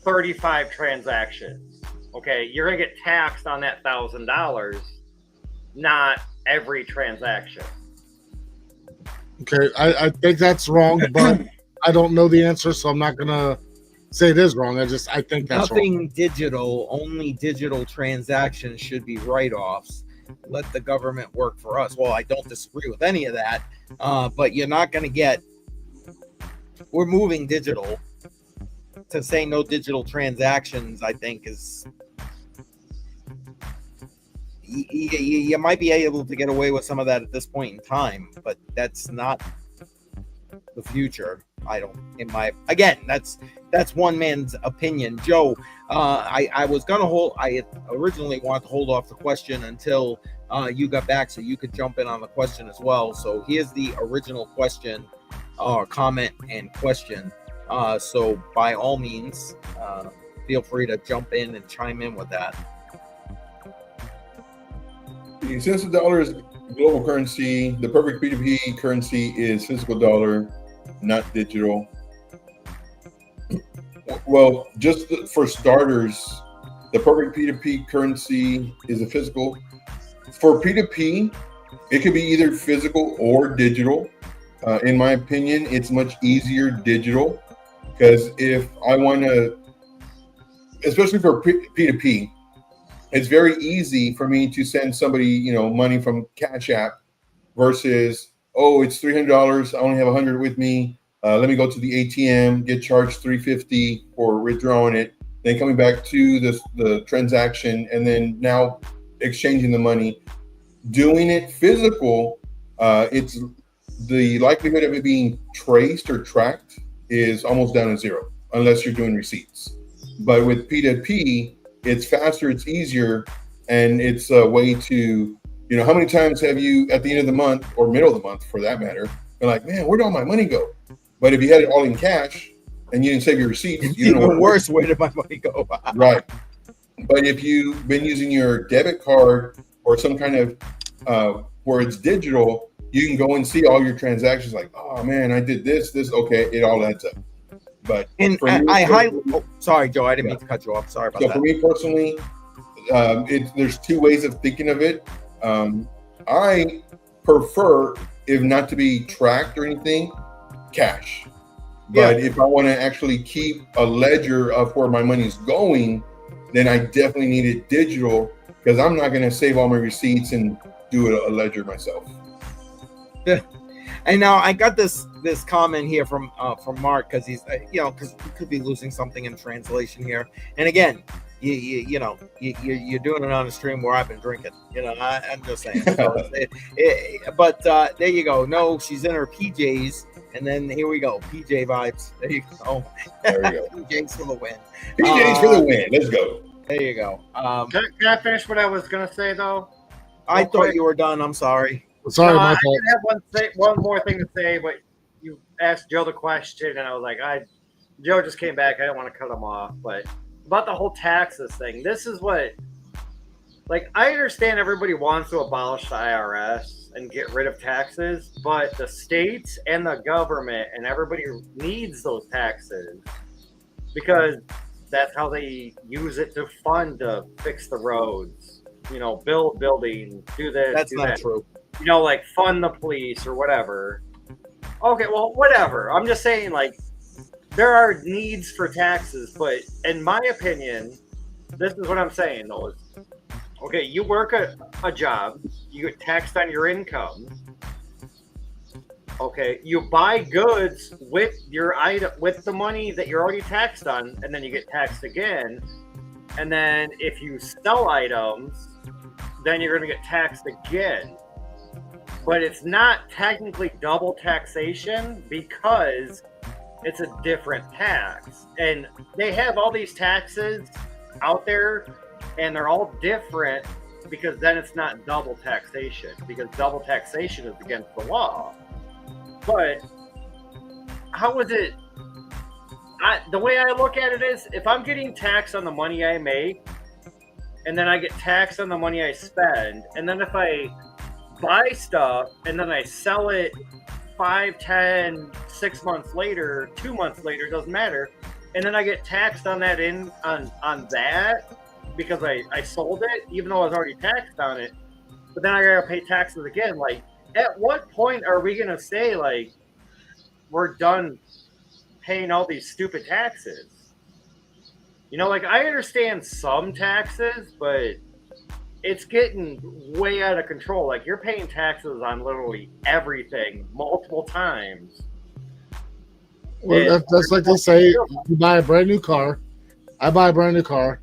35 transactions. Okay, you're gonna get taxed on that $1,000, not every transaction. Okay, I think that's wrong, but I don't know the answer, so I'm not gonna say it is wrong. I think that's nothing wrong. Digital. Only digital transactions should be write-offs. let the government work for us. Well, I don't disagree with any of that, but you're not going to get. We're moving digital. To say no digital transactions, I think is you might be able to get away with some of that at this point in time, but that's not the future. I don't. That's one man's opinion. Joe, I was gonna hold. I originally wanted to hold off the question until you got back, so you could jump in on the question as well. So here's the original question, or comment and question. So by all means, feel free to jump in and chime in with that. Since the dollar is global currency, the perfect P2P currency is physical dollar, not digital. Well, just for starters, the perfect P2P currency is a physical. For P2P, it could be either physical or digital. In my opinion, it's much easier digital, because if I want to, especially for P2P, it's very easy for me to send somebody, money from Cash App versus, oh, it's $300. I only have 100 with me. Let me go to the ATM, get charged $350 for withdrawing it, then coming back to the transaction, and then now exchanging the money. Doing it physical, it's the likelihood of it being traced or tracked is almost down to zero, unless you're doing receipts. But with P2P, it's faster, it's easier, and it's a way to, how many times have you at the end of the month, or middle of the month for that matter, been like, man, where'd all my money go? But if you had it all in cash and you didn't save your receipts, you know even worse, where did my money go? Right. But if you've been using your debit card or some kind of where it's digital, you can go and see all your transactions like, oh man, I did this, okay, it all adds up. But sorry, Joe, I didn't mean to cut you off. Sorry about that. So for me personally, there's two ways of thinking of it. I prefer, if not to be tracked or anything, cash. But if I want to actually keep a ledger of where my money is going, then I definitely need it digital, because I'm not going to save all my receipts and do a ledger myself. Yeah. And now I got this comment here from Mark, because he's because we could be losing something in translation here. And again, you're doing it on a stream where I've been drinking. I'm just saying. But there you go. No, she's in her PJs, and then here we go. PJ vibes. There you go. There we go. PJs for the win. PJs for the win. Let's go. There you go. Can I finish what I was gonna say though? I thought you were done. I'm sorry. Sorry, no, my I fault. did have one more thing to say, but you asked Joe the question, and I was like, Joe just came back. I don't want to cut him off, but about the whole taxes thing. This is what, I understand everybody wants to abolish the IRS and get rid of taxes, but the states and the government and everybody needs those taxes, because that's how they use it to fund to fix the roads, build buildings, do this. That's not true. Fund the police or whatever. Okay, well, whatever. I'm just saying, there are needs for taxes, but in my opinion, this is what I'm saying, though. Is, okay, you work a job, you get taxed on your income. Okay, you buy goods with your item, with the money that you're already taxed on, and then you get taxed again. And then if you sell items, then you're going to get taxed again. But it's not technically double taxation, because it's a different tax. And they have all these taxes out there, and they're all different, because then it's not double taxation, because double taxation is against the law. But how is it? The way I look at it is, if I'm getting taxed on the money I make, and then I get taxed on the money I spend, and then if I buy stuff and then I sell it 5, 10, 6 months later, 2 months later, doesn't matter, and then I get taxed on that on that because I sold it, even though I was already taxed on it, but then I gotta pay taxes again. At what point are we gonna say we're done paying all these stupid taxes? I understand some taxes, but it's getting way out of control. Like you're paying taxes on literally everything multiple times. Well, that's like they say, you buy a brand new car. I buy a brand new car,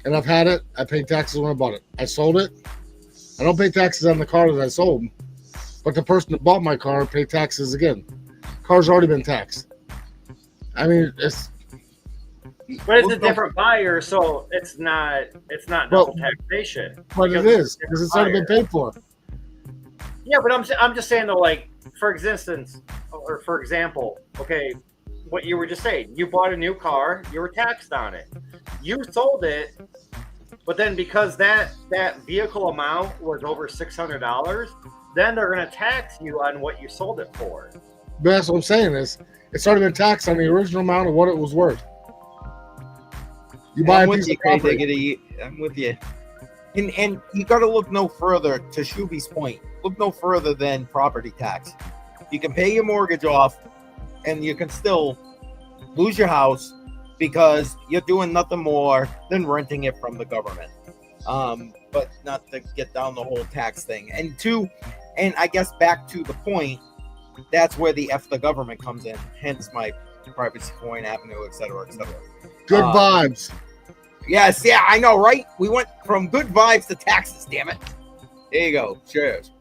and I've had it. I paid taxes when I bought it. I sold it. I don't pay taxes on the car that I sold, but the person that bought my car paid taxes again. Car's already been taxed. I mean, it's. But it's a different buyer, so it's not double taxation. But it is because it's already been paid for. Yeah, but I'm just saying though, like for example, okay, what you were just saying, you bought a new car, you were taxed on it. You sold it, but then because that vehicle amount was over $600, then they're going to tax you on what you sold it for. But that's what I'm saying is it's already been taxed on the original amount of what it was worth. You buy a piece of property. I'm with you. And you got to look no further, to Shuby's point, look no further than property tax. You can pay your mortgage off and you can still lose your house because you're doing nothing more than renting it from the government. But not to get down the whole tax thing. And I guess back to the point, that's where the F the government comes in. Hence my privacy coin avenue, et cetera, et cetera. Good vibes. Yes, yeah, I know, right? We went from good vibes to taxes, damn it. There you go. Cheers.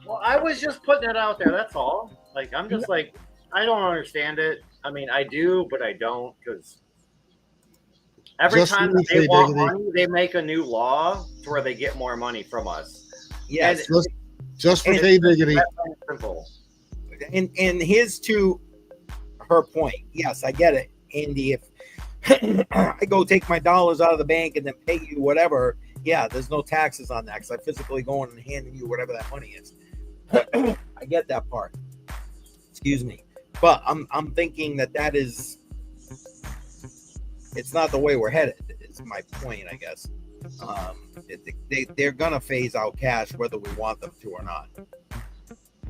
Well, I was just putting it out there, that's all. Like, I'm just like, I don't understand it. I mean, I do, but I don't, because every time that they want money, they make a new law to where they get more money from us. Yes. Just for K Diggity. Simple. And here's to her point. Yes, I get it, Andy. If I go take my dollars out of the bank and then pay you whatever, yeah, there's no taxes on that because I'm physically going and handing you whatever that money is. I get that part. Excuse me. But I'm thinking that is, it's not the way we're headed, is my point, I guess. They're going to phase out cash whether we want them to or not.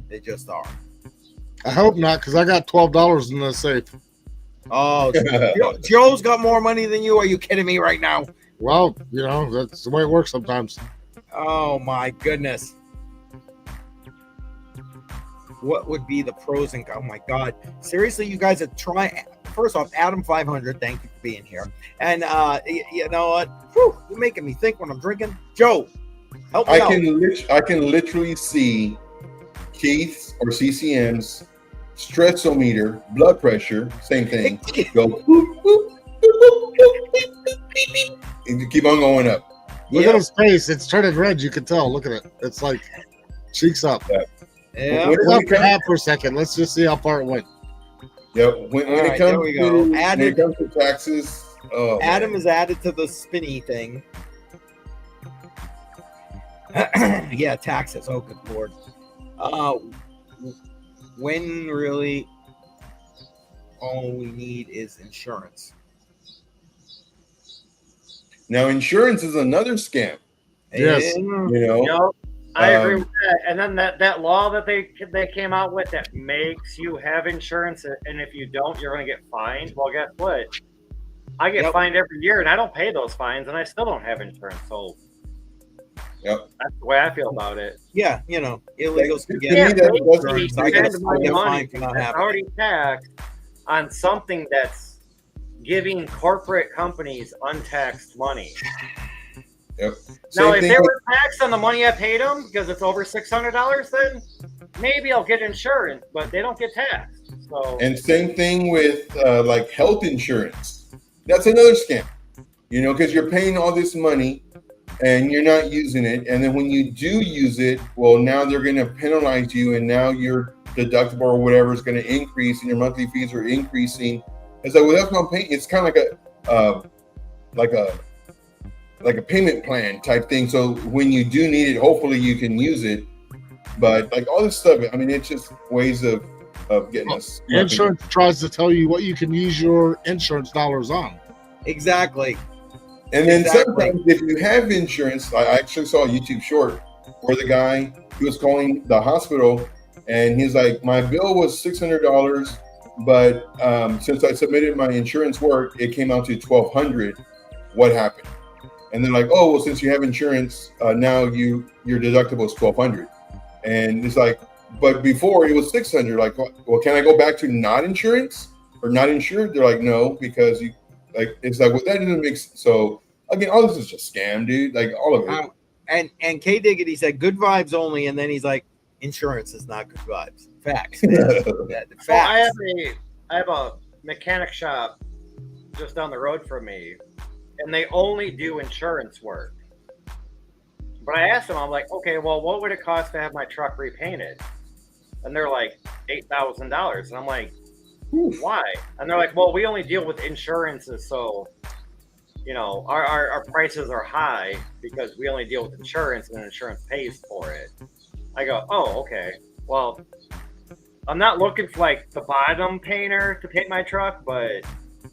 They just are. I hope not, because I got $12 in the safe. Oh, Joe's got more money than you. Are you kidding me right now? Well, that's the way it works sometimes. Oh, my goodness. What would be the pros and oh my God. Seriously, you guys are trying. First off, Adam 500, thank you for being here. And you know what? Whew, you're making me think when I'm drinking. Joe, help me out. I can literally see Keith's or CCM's stressometer, blood pressure, same thing. Go boop, boop, boop, boop, boop, beep, beep, and you keep on going up. Look at his face. It's turning red. You can tell. Look at it. It's like cheeks up. Yeah. When for a second. Let's just see how far it went. Yep. When it comes to taxes, Adam is added to the spinny thing. Yeah, taxes. Oh, good Lord. When really all we need is insurance. Now, insurance is another scam. Yes. I agree with that. And then that law that they came out with that makes you have insurance, and if you don't, you're going to get fined. Well, guess what? I get fined every year, and I don't pay those fines, and I still don't have insurance. So that's the way I feel about it. Yeah, illegals can get insurance. I get money for not having already taxed on something that's giving corporate companies untaxed money. Yep. Now, if they were taxed on the money I paid them because it's over $600, then maybe I'll get insurance, but they don't get taxed. So. And same thing with like health insurance. That's another scam, because you're paying all this money and you're not using it. And then when you do use it, well, now they're going to penalize you, and now your deductible or whatever is going to increase, and your monthly fees are increasing. It's like, well, that's what I'm paying. It's kind of like a payment plan type thing. So when you do need it, hopefully you can use it. But like all this stuff, I mean, it's just ways of getting us. Insurance tries to tell you what you can use your insurance dollars on. Exactly. And then sometimes if you have insurance, I actually saw a YouTube short where the guy, he was calling the hospital and he's like, my bill was $600, but since I submitted my insurance work, it came out to $1,200. What happened? and they're like, oh, well, since you have insurance, now your deductible is $1,200, and it's like, but before it was $600. Like, well, can I go back to not insurance or not insured? They're like, no, because you like it's like well, that doesn't make sense. So again, all this is just scam, dude. Like all of it. And K Diggity said good vibes only, and then he's like, insurance is not good vibes. Facts. Facts. Well, I have a mechanic shop just down the road from me, and they only do insurance work. But I asked them, I'm like, okay, well, what would it cost to have my truck repainted? And they're like, $8,000. And I'm like, why? And they're like, well, we only deal with insurances, so you know, our prices are high because we only deal with insurance and insurance pays for it. I go, oh, okay. Well, I'm not looking for like the bottom painter to paint my truck, but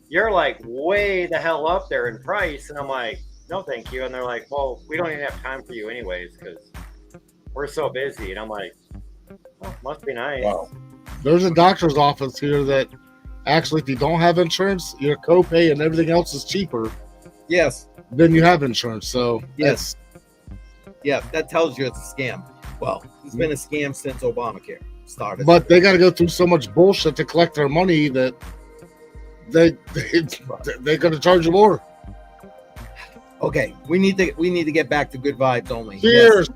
you're like way the hell up there in price. And I'm like, no, thank you. And they're like, well, we don't even have time for you anyways because we're so busy. And I'm like, oh, must be nice. Wow. There's a doctor's office here that actually, if you don't have insurance, your copay and everything else is cheaper. Yes. Then you have insurance. So yes. Yeah, that tells you it's a scam. Well, it's been a scam since Obamacare started. But they got to go through so much bullshit to collect their money that they're going to charge you more. Okay, we need to get back to good vibes only. Cheers.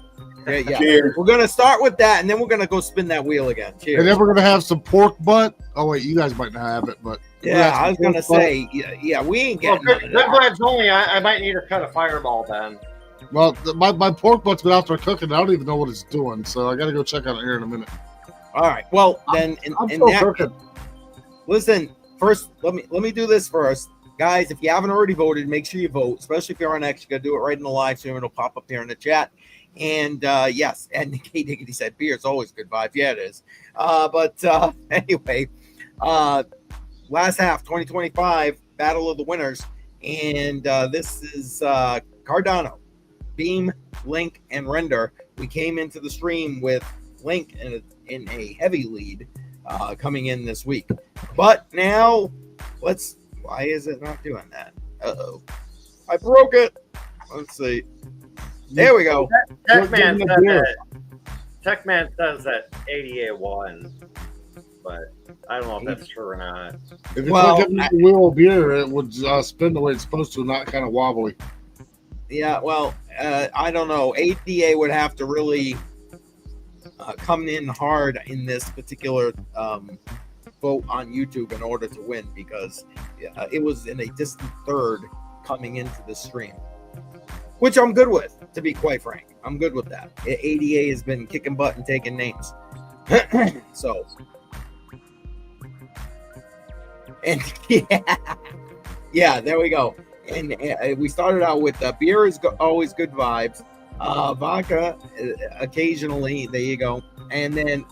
Yes. Yeah. Cheers. We're gonna start with that, and then we're gonna go spin that wheel again. Cheers. And then we're gonna have some pork butt. Oh wait, you guys might not have it, but yeah, I was gonna say, yeah, we ain't getting good vibes only. I might need to cut a fireball then. Well, my pork butt's been out there cooking. I don't even know what it's doing, so I got to go check on it here in a minute. All right. Well, then, I'm still cooking. Listen, first, let me do this first, guys. If you haven't already voted, make sure you vote. Especially if you're on X, you gotta do it right in the live stream. It'll pop up here in the chat. And yes, and K Diggity said beer is always good vibes. Yeah, it is. But anyway, last half 2025 Battle of the Winners, and this is Cardano, Beam, Link, and Render. We came into the stream with Link in a heavy lead coming in this week, but now why is it not doing that? I broke it. Let's see. There we go. Techman says that ADA won, but I don't know if that's true or not. If you plug in the wheel of beer, it would spin the way it's supposed to, not kind of wobbly. Yeah, well, I don't know. ADA would have to really come in hard in this particular vote on YouTube in order to win, because it was in a distant third coming into the stream, which I'm good with, to be quite frank. I'm good with that. ADA has been kicking butt and taking names. So, and yeah, there we go. And we started out with beer is always good vibes. Vodka, occasionally, there you go. And then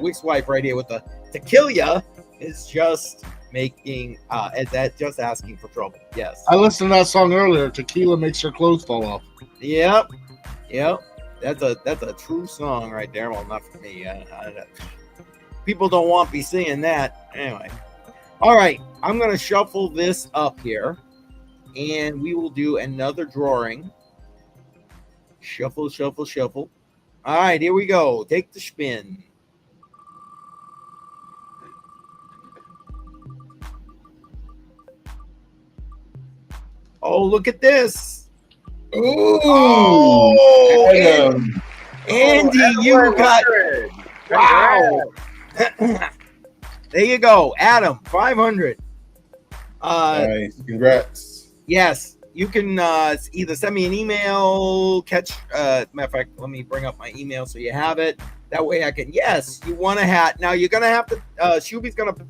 Wick's wife right here with the tequila is just making is that just asking for trouble. Yes, I listened to that song earlier. Tequila makes your clothes fall off. Yep. That's a true song right there. Well, not for me. People don't want me seeing that anyway. All right, I'm gonna shuffle this up here, and we will do another drawing. Shuffle. All right, here we go. Take the spin. Oh, look at this. Ooh. Oh, Andy, you got... Wow. There you go. Adam, 500. Nice. Congrats. Yes. You can either send me an email, matter of fact, let me bring up my email so you have it. That way I can, yes, you want a hat. Now you're going to have to, Shuby's going to,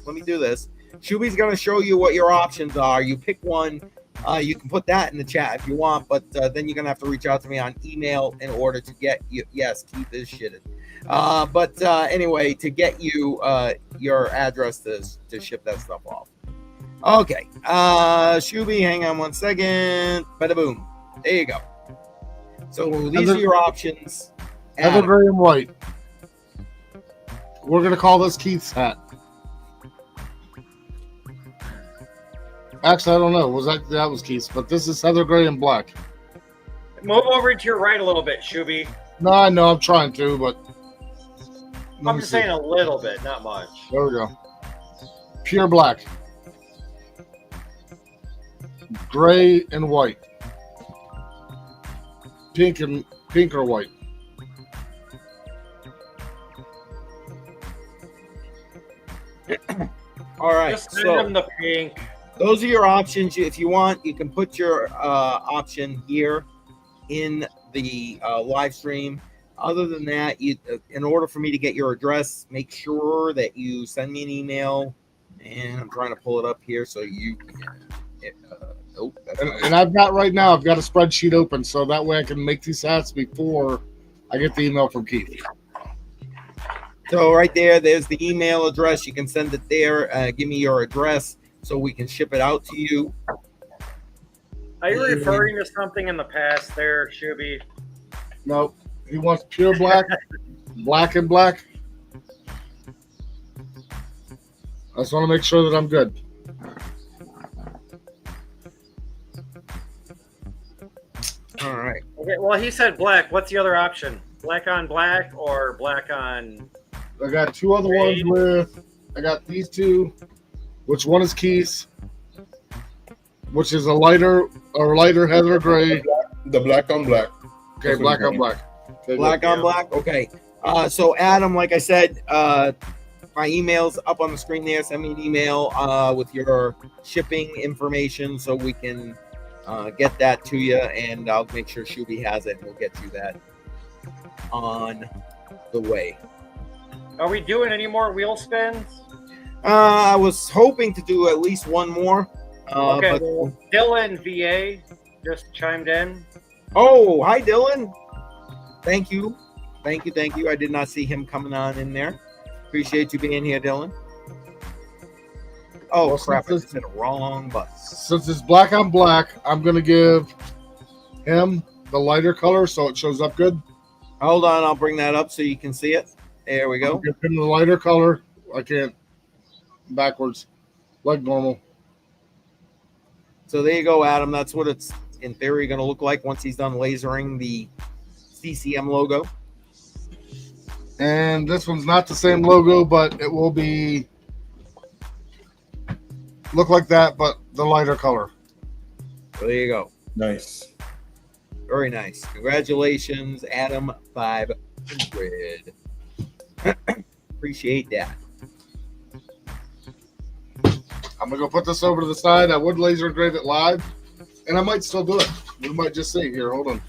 let me do this. Shuby's going to show you what your options are. You pick one. You can put that in the chat if you want, but then you're going to have to reach out to me on email in order to get you, yes, Keith is shitted. But anyway, to get you your address to ship that stuff off. Okay, Shuby, hang on one second. Bada boom. There you go. So these are your options. Evergreen white. We're gonna call this Keith's hat. Actually, I don't know. That was Keith's, but this is Heather Gray and Black. Move over to your right a little bit, Shuby. No, I know I'm trying to, but I'm just saying a little bit, not much. There we go. Pure black. Gray and white. Pink or white. All right. Just send So them the pink. those are your options. If you want, you can put your option here in the live stream. Other than that, in order for me to get your address, make sure that you send me an email. And I'm trying to pull it up here so you can. And I've got a spreadsheet open, so that way I can make these hats before I get the email from Keith. So right there's the email address. You can send it there. Give me your address so we can ship it out to you. Are you referring to something in the past there, Shuby? No, he wants pure black, black and black. I just want to make sure that I'm good. All right. Okay, well, he said black. What's the other option? Black on black or black on... I got two other ones I got these two, which one is Keith's, which is a lighter Heather Gray. The black on black. Okay, black on black. Okay, Black on black. Okay. So Adam, like I said, my email's up on the screen there. Send me an email with your shipping information so we can get that to you, and I'll make sure Shuby has it. We'll get you that on the way. Are we doing any more wheel spins? I was hoping to do at least one more. Okay, but... well, Dylan VA just chimed in. Oh, hi, Dylan. Thank you. I did not see him coming on in there. Appreciate you being here, Dylan. Oh, well, crap. I hit the wrong button. Since it's black on black, I'm going to give him the lighter color so it shows up good. Hold on. I'll bring that up so you can see it. There we go. Give him the lighter color. I can't. Backwards. Like normal. So there you go, Adam. That's what it's in theory going to look like once he's done lasering the CCM logo. And this one's not the same logo, but it will be look like that, but the lighter color. So there you go. Nice. Very nice. Congratulations, Adam 500. Appreciate that. I'm gonna go put this over to the side. I would laser engrave it live, and I might still do it. We might just see here. Hold on.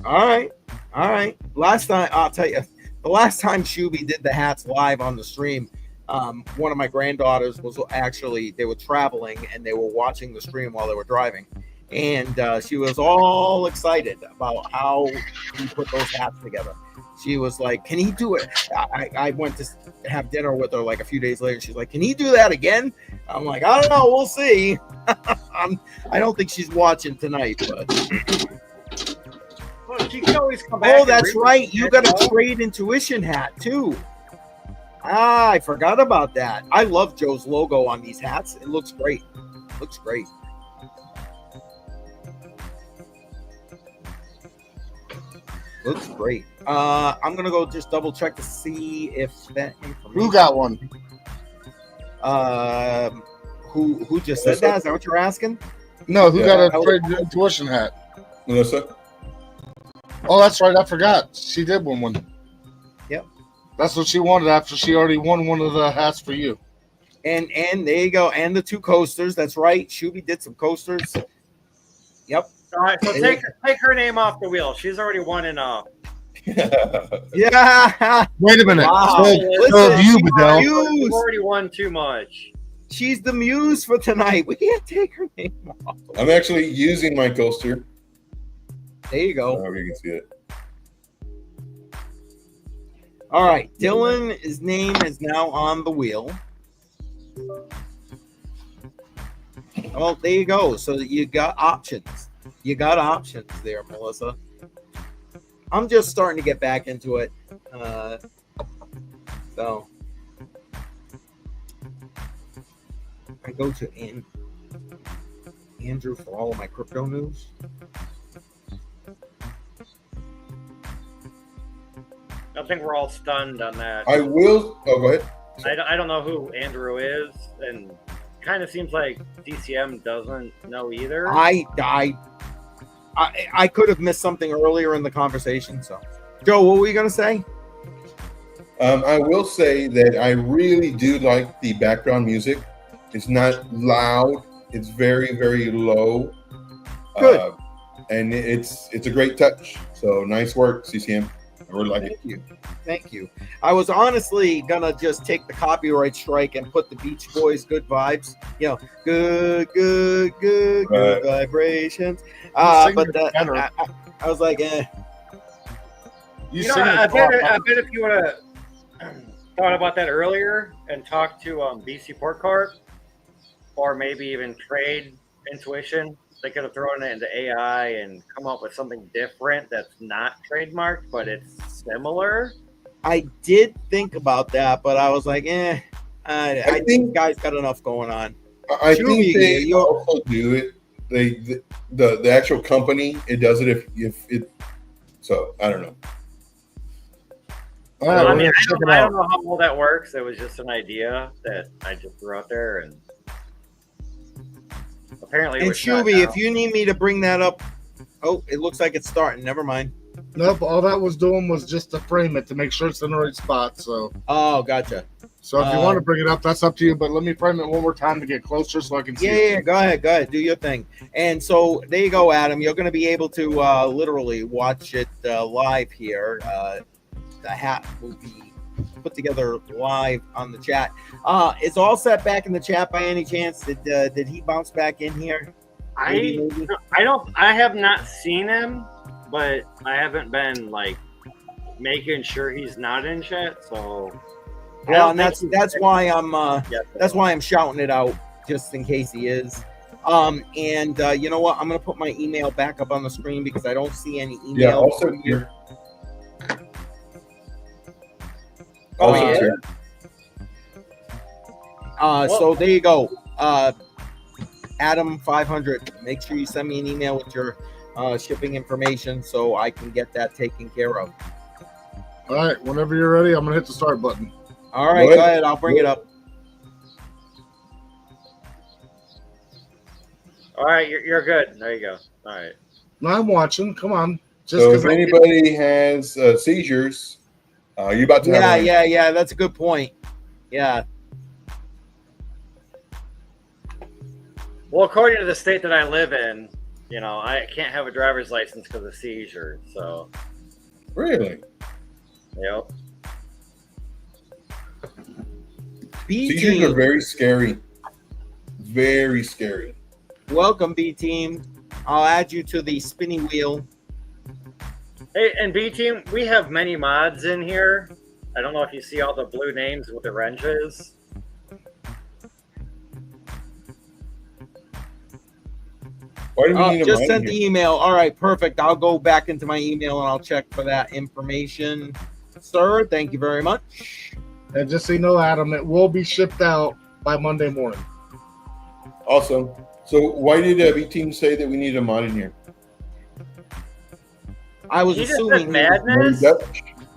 All right. Last time, I'll tell you, the last time Shuby did the hats live on the stream, one of my granddaughters was actually, they were traveling and they were watching the stream while they were driving. And she was all excited about how he put those hats together. She was like, can he do it? I went to have dinner with her like a few days later. She's like, can he do that again? I'm like, I don't know. We'll see. I don't think she's watching tonight, but. Well, she can always come back. Oh, that's right. You got a Trade Intuition hat too. I forgot about that. I love Joe's logo on these hats. It looks great. Looks great. I'm gonna go just double check to see if that information. Who got one? Who just said that? Is that what you're asking? No, who got a Trade Intuition hat? Melissa? Oh, that's right. I forgot. She did win one. Yep. That's what she wanted after she already won one of the hats for you. And there you go. And the 2 coasters. That's right. Shuby did some coasters. Yep. All right, so take her name off the wheel. She's already won in Yeah. Wait a minute. Wow. You've already won too much. She's the muse for tonight. We can't take her name off. I'm actually using my coaster. There you go. However you can see it. All right. Dylan's name is now on the wheel. Well, there you go. So you got options. You got options there, Melissa. I'm just starting to get back into it. So I go to in. Andrew for all of my crypto news. I think we're all stunned on that. I will. Oh, go ahead. I don't know who Andrew is, and kind of seems like DCM doesn't know either. I could have missed something earlier in the conversation. So, Joe, what were you gonna say? I will say that I really do like the background music. It's not loud. It's very, very low. Good. And it's a great touch. So nice work, CCM. I really like it. Thank you. I was honestly gonna just take the copyright strike and put the Beach Boys "Good Vibes." You know, good vibrations. But I was like, eh. I bet if you would have thought about that earlier and talked to BC Port Corp, or maybe even Trade Intuition, they could have thrown it into AI and come up with something different that's not trademarked, but it's similar. I did think about that, but I was like, I think guys got enough going on. I think they also do it. The actual company, it does it if it. So I don't know. Right, I mean, I don't know how well that works. It was just an idea that I just threw out there, and apparently. And Shuby, if you need me to bring that up, it looks like it's starting. Never mind. Nope, all that was doing was just to frame it to make sure it's in the right spot. So. Oh, gotcha. So if you want to bring it up, that's up to you. But let me frame it one more time to get closer so I can see. Yeah, go ahead, do your thing. And so there you go, Adam. You're going to be able to literally watch it live here. The hat will be put together live on the chat. Is all set back in the chat by any chance? Did he bounce back in here? I have not seen him, but I haven't been like making sure he's not in chat. So well, and that's why I'm shouting it out just in case he is. And you know what? I'm gonna put my email back up on the screen because I don't see any email. Yeah, also here. So there you go. Adam 500. Make sure you send me an email with your shipping information so I can get that taken care of. All right, whenever you're ready, I'm gonna hit the start button. All right, go ahead. I'll bring it up. All right, you're good. There you go. All right. No, I'm watching. Come on. Just so if anybody has seizures, you're about to have. Yeah. That's a good point. Yeah. Well, according to the state that I live in, I can't have a driver's license because of seizure. So. Really? Yep. Seizures are very scary. Very scary. Welcome, B team. I'll add you to the spinning wheel. Hey, and B team, we have many mods in here. I don't know if you see all the blue names with the wrenches. Why do we need just sent the email. All right, perfect. I'll go back into my email and I'll check for that information. Sir, thank you very much. And just so you know, Adam, it will be shipped out by Monday morning. Awesome. So why did B team say that we need a mod in here? I was assuming madness.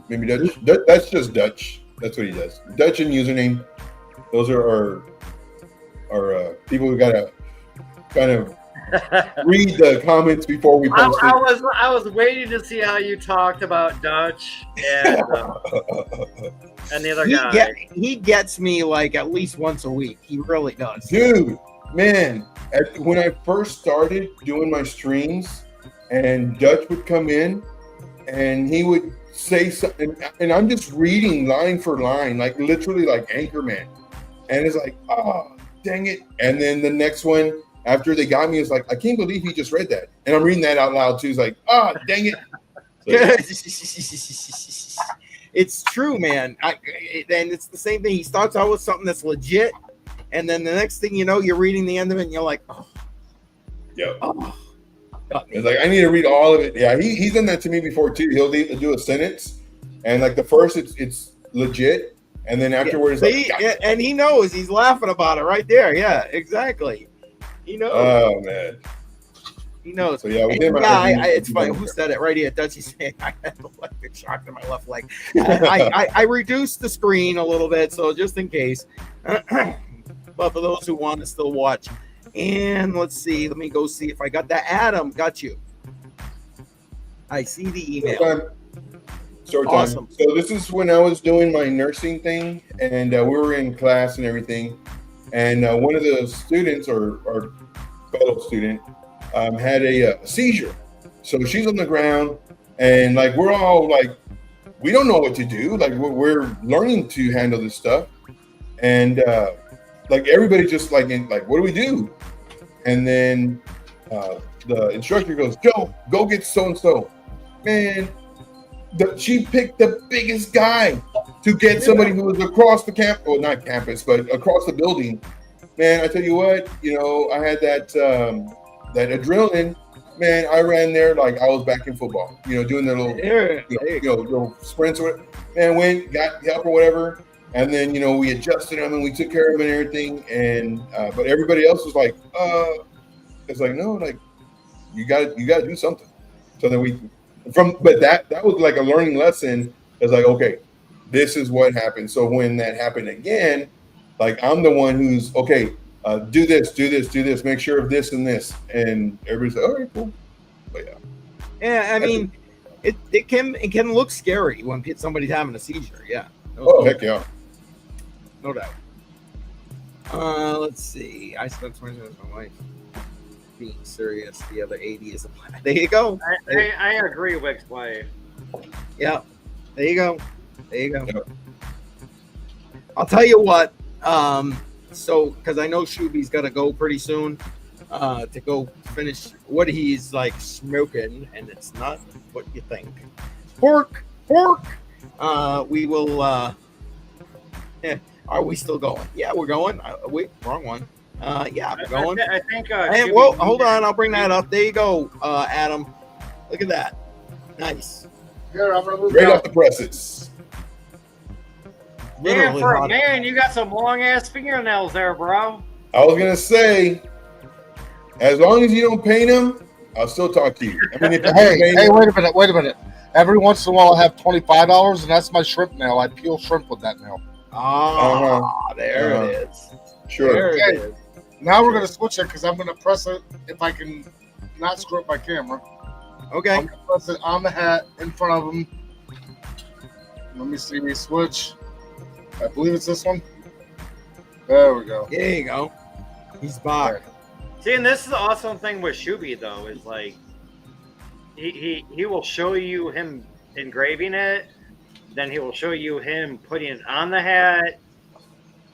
Maybe Dutch. That's just Dutch. That's what he does. Dutch and username. Those are our people who gotta kind of read the comments before we post it. I was waiting to see how you talked about Dutch and the other guy. He gets me like at least once a week. He really does. Dude, man, when I first started doing my streams and Dutch would come in and he would say something and I'm just reading line for line, like literally like Anchorman. And it's like, oh, dang it. And then the next one, after they got me, it's like, I can't believe he just read that. And I'm reading that out loud too. It's like, oh, dang it. So, it's true, man. And it's the same thing. He starts out with something that's legit. And then the next thing you know, you're reading the end of it and you're like, oh. Yeah. Oh. It's like, I need to read all of it. Yeah, he's done that to me before too. He'll do a sentence. And like the first, it's legit. And then afterwards, and he knows he's laughing about it right there. Yeah, exactly. He knows. Oh man. He knows. So yeah, we And did my yeah, review. it's funny. Who said it right here? Dutchie saying I had an electric shock to my left leg. I reduced the screen a little bit, so just in case. But for those who want to still watch, and let's see. Let me go see if I got that. Adam, got you. I see the email. Short time. Awesome. So this is when I was doing my nursing thing, and we were in class and everything. And one of the students, or fellow student, had a seizure. So she's on the ground, and like we're all like, we don't know what to do. Like we're learning to handle this stuff, and like everybody just like what do we do? And then the instructor goes, Joe, go get so and so. Man, she picked the biggest guy to get somebody who was across the not campus, but across the building. Man, I tell you what, I had that adrenaline. Man, I ran there like I was back in football, doing the little, little sprints. Man, went, got help or whatever. And then, we adjusted them and we took care of them and everything. And, but everybody else was like, it's like, no, like you got to do something. So then but that was like a learning lesson. It's like, okay, this is what happened. So when that happened again, like I'm the one who's okay, do this, make sure of this and this. And everybody's like, all right, cool. But yeah. Yeah, I mean, it can look scary when somebody's having a seizure. Yeah. Heck yeah. No doubt. Let's see. I spent 20 minutes with my wife. Being serious, the other 80 is a plan. There you go. I agree with wife. Yeah. There you go. Yep. I'll tell you what. So because I know Shuby's got to go pretty soon to go finish what he's like smoking, and it's not what you think. Pork. We will. Yeah. Are we still going? Yeah, we're going. Wait, wrong one. Yeah, we're going. I think. Hey, whoa, hold on. I'll bring that up. There you go, Adam. Look at that. Nice. Here, I'm gonna move Right down. off the presses. Damn, Literally for a hot. man, you got some long ass fingernails there, bro. I was gonna say, as long as you don't paint them, I'll still talk to you. I mean, if you Hey, paint hey, them, wait a minute. Every once in a while, I have $25, and that's my shrimp nail. I peel shrimp with that nail. There Uh-huh. it is. sure. There it Okay. is. Now we're gonna switch it because I'm gonna press it if I can not screw up my camera. Okay. I'm gonna press it on the hat in front of him. Let me see. We switch. I believe it's this one. There we go. There you go. He's back. See, and this is the awesome thing with Shuby though, is like he will show you him engraving it, then he will show you him putting it on the hat,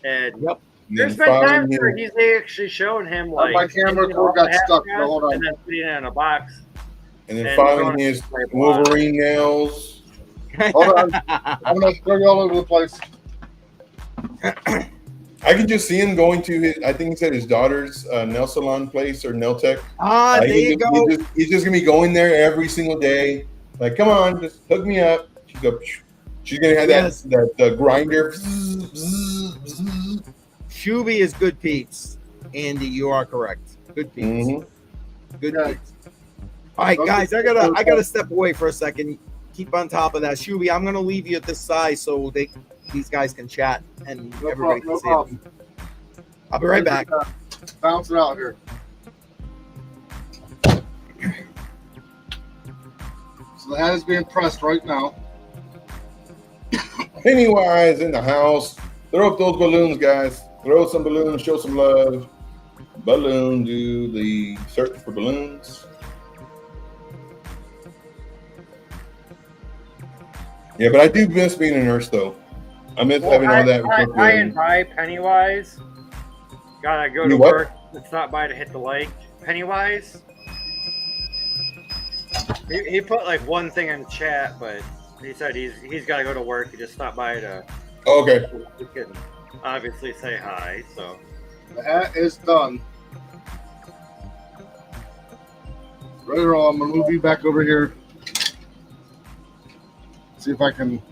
and Yep. there's And been then times where filing he's actually shown him like my camera taking cord off got the hat stuck. strap No, hold on. and then putting it in a box. and then and filing going his to play block. Wolverine nails. Hold on. I'm gonna throw you all over the place. I can just see him going to his, I think he said his daughter's nail salon place or nail tech. There you go. He's just gonna be going there every single day. Like, come on, just hook me up. She's gonna have Yes. that grinder. Shuby is good peeps. Andy, you are correct. Good peeps. Mhm. Good Yeah. peeps. All right, guys, I gotta step away for a second. Keep on top of that. Shuby, I'm gonna leave you at this size so these guys can chat and No everybody problem. No can see problem. it. I'll be right back. Bounce it out here. So the hat is being pressed right now. Pennywise in the house. Throw up those balloons, guys. Throw some balloons. Show some love. Balloon. Do the search for balloons. Yeah, but I do miss being a nurse, though. I miss having all that. I and by Pennywise. Gotta go to You what? work and stop by to hit the lake. Pennywise. He put like one thing in chat, but he said he's got to go to work. He just stopped by to. Oh, okay. We can obviously say hi. So The hat is done. Right or wrong, I'm gonna move you back over here. See if I can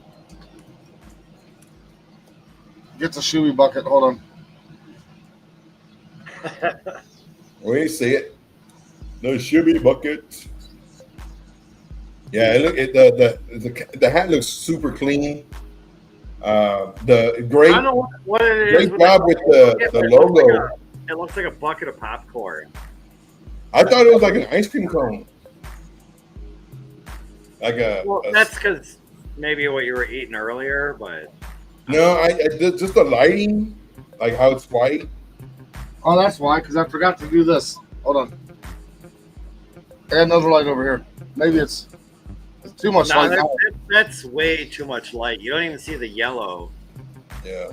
get the shoey bucket. Hold on. We We see it. The shimmy bucket. Yeah, the hat looks super clean. The great, I don't know what it is. great job with the logo. It looks like a bucket of popcorn. I thought it was like an ice cream cone. That's because maybe what you were eating earlier, but no, just the lighting, like how it's white. Oh, that's why, because I forgot to do this. Hold on. I got another light over here. Maybe it's too much light. That's way too much light. You don't even see the yellow. Yeah.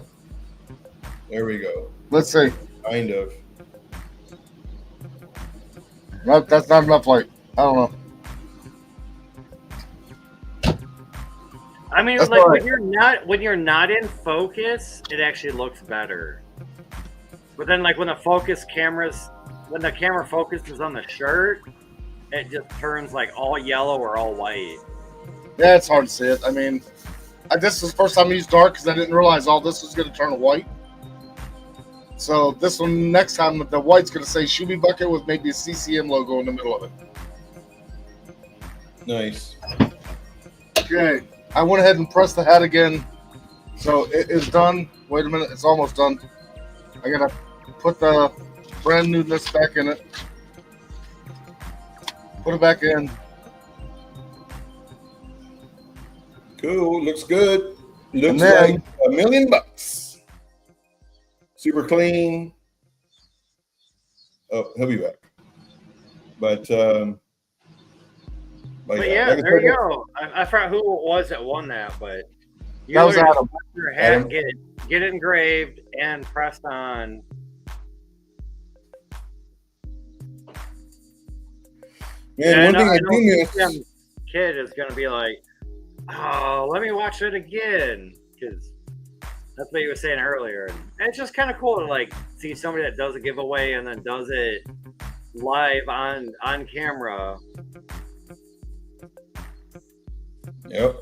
There we go. Let's see. Kind of. No, that's not enough light. I don't know. I mean, That's like right. when you're not in focus, it actually looks better. But then, like when the camera focuses on the shirt, it just turns like all yellow or all white. Yeah, it's hard to see it. I mean, this is the first time I used dark because I didn't realize all this was going to turn white. So this one, next time, the white's going to say Shooby Bucket with maybe a CCM logo in the middle of it. Nice. Okay, I went ahead and pressed the hat again. So it is done. Wait a minute, it's almost done. I got to put the brand newness back in it. Put it back in. Cool. Looks good. Looks And then- like $1 million. Super clean. Oh, he'll be back. But yeah, like I there you said, go. I forgot who it was that won that, but you That was literally Adam. press your hat, Adam. get it engraved, and pressed on. Man, one thing I do miss. Some kid is gonna be like, "Oh, let me watch it again," because that's what you were saying earlier. And it's just kind of cool to like see somebody that does a giveaway and then does it live on camera. Yep.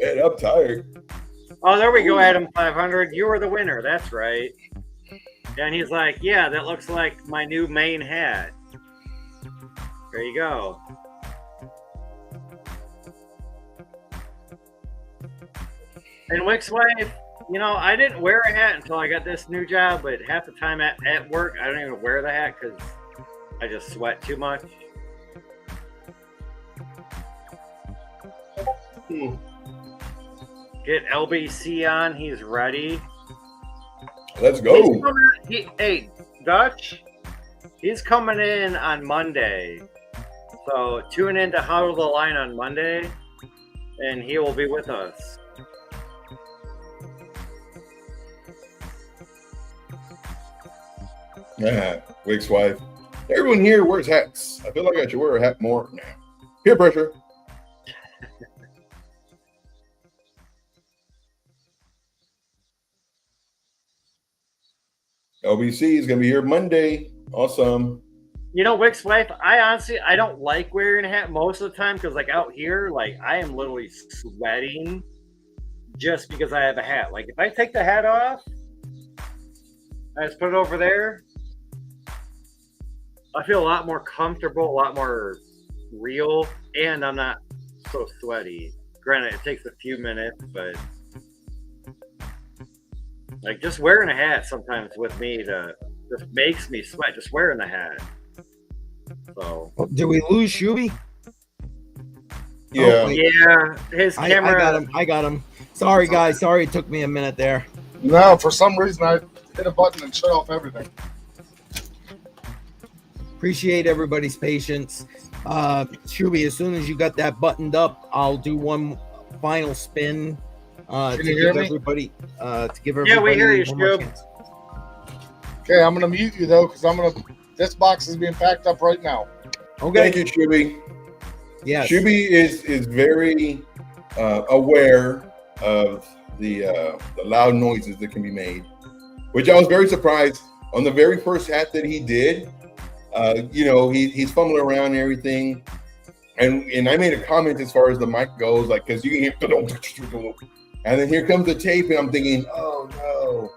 Man, I'm tired. Oh, there we go, Adam 500. You were the winner. That's right. And he's like, "Yeah, that looks like my new main hat." There you go. And Wick's wife, I didn't wear a hat until I got this new job, but half the time at work, I don't even wear the hat because I just sweat too much. Get LBC on. He's ready. Let's go. Hey, Dutch, he's coming in on Monday. So tune in to Huddle the Line on Monday, and he will be with us. Yeah, Wake's wife. Everyone here wears hats. I feel like I should wear a hat more now. Peer pressure. LBC is going to be here Monday. Awesome. Wick's wife, I don't like wearing a hat most of the time because, like, out here, like, I am literally sweating just because I have a hat. Like, if I take the hat off, I just put it over there, I feel a lot more comfortable, a lot more real, and I'm not so sweaty. Granted, it takes a few minutes, but like just wearing a hat sometimes with me just makes me sweat. Just wearing the hat. So Did we lose Shuby? Yeah. Oh, wait. yeah, his I camera. I got him. Sorry, guys. Sorry it took me a minute there. No, for some reason I hit a button and shut off everything. Appreciate everybody's patience. Shuby, as soon as you got that buttoned up, I'll do one final spin to you hear give me? everybody Yeah, we hear you, one more Shub. chance. Okay, I'm gonna mute you though because this box is being packed up right now. Okay. Thank you, Shuby. Yes. Shuby is very aware of the loud noises that can be made, which I was very surprised on the very first hat that he did. He's fumbling around and everything, and I made a comment as far as the mic goes, like because you can hear And then here comes the tape, and I'm thinking, oh no.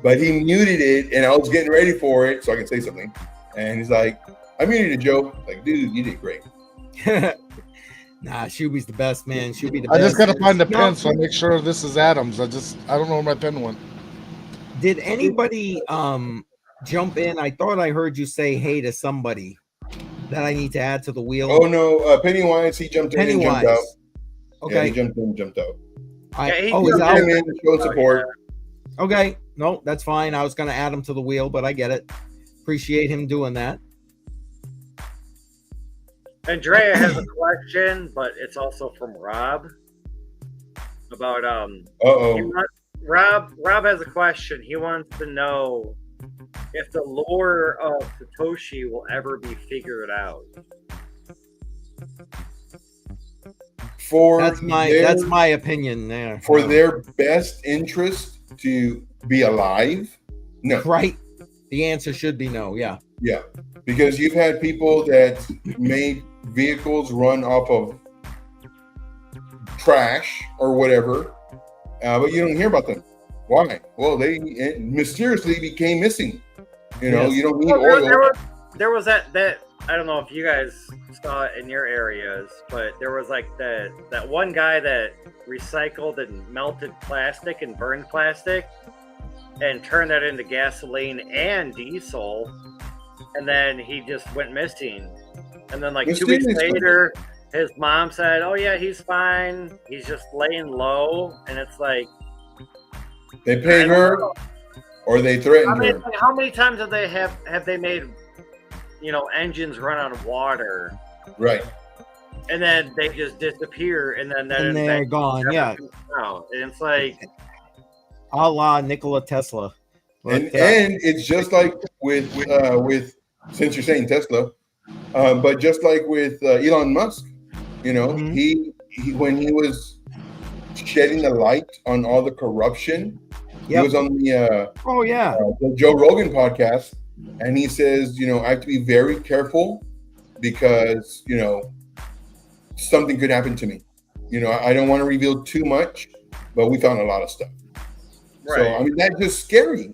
But he muted it, and I was getting ready for it so I can say something. And he's like, I muted it, Joe. Like, dude, you did great. Nah, Shuby's the best, man. Shuby the I best. just gotta find the No, pen, so I make sure this is Adams. I don't know where my pen went. Did anybody jump in? I thought I heard you say hey to somebody that I need to add to the wheel. Oh no, Pennywise, he jumped in and jumped out. Okay. Yeah, he jumped in and jumped out. He's out. Him in, showing support. Okay, no, that's fine. I was going to add him to the wheel, but I get it. Appreciate him doing that. Andrea has a question, but it's also from Rob about Rob has a question. He wants to know if the lore of Satoshi will ever be figured out. That's my opinion there. For their best interest to be alive, no. Right. The answer should be no. Yeah. Yeah, because you've had people that made vehicles run off of trash or whatever, but you don't hear about them. Why? Well, they mysteriously became missing. You know, you don't need oil. There was that I don't know if you guys saw it in your areas, but there was like that one guy that recycled and melted plastic and burned plastic and turned that into gasoline and diesel, and then he just went missing. And then like 2 weeks later, his mom said, "Oh yeah, he's fine. He's just laying low." And it's like they paid her, or they threatened her. How many times have they made, engines run on water? Right. And then they just disappear, and then they're gone. Yeah. And it's like a la Nikola Tesla. And it's just like with since you're saying Tesla, but just like with Elon Musk, he when he was shedding the light on all the corruption, he was on the the Joe Rogan podcast, and he says, I have to be very careful because something could happen to me. I don't want to reveal too much, but we found a lot of stuff. Right. So I mean, that's just scary.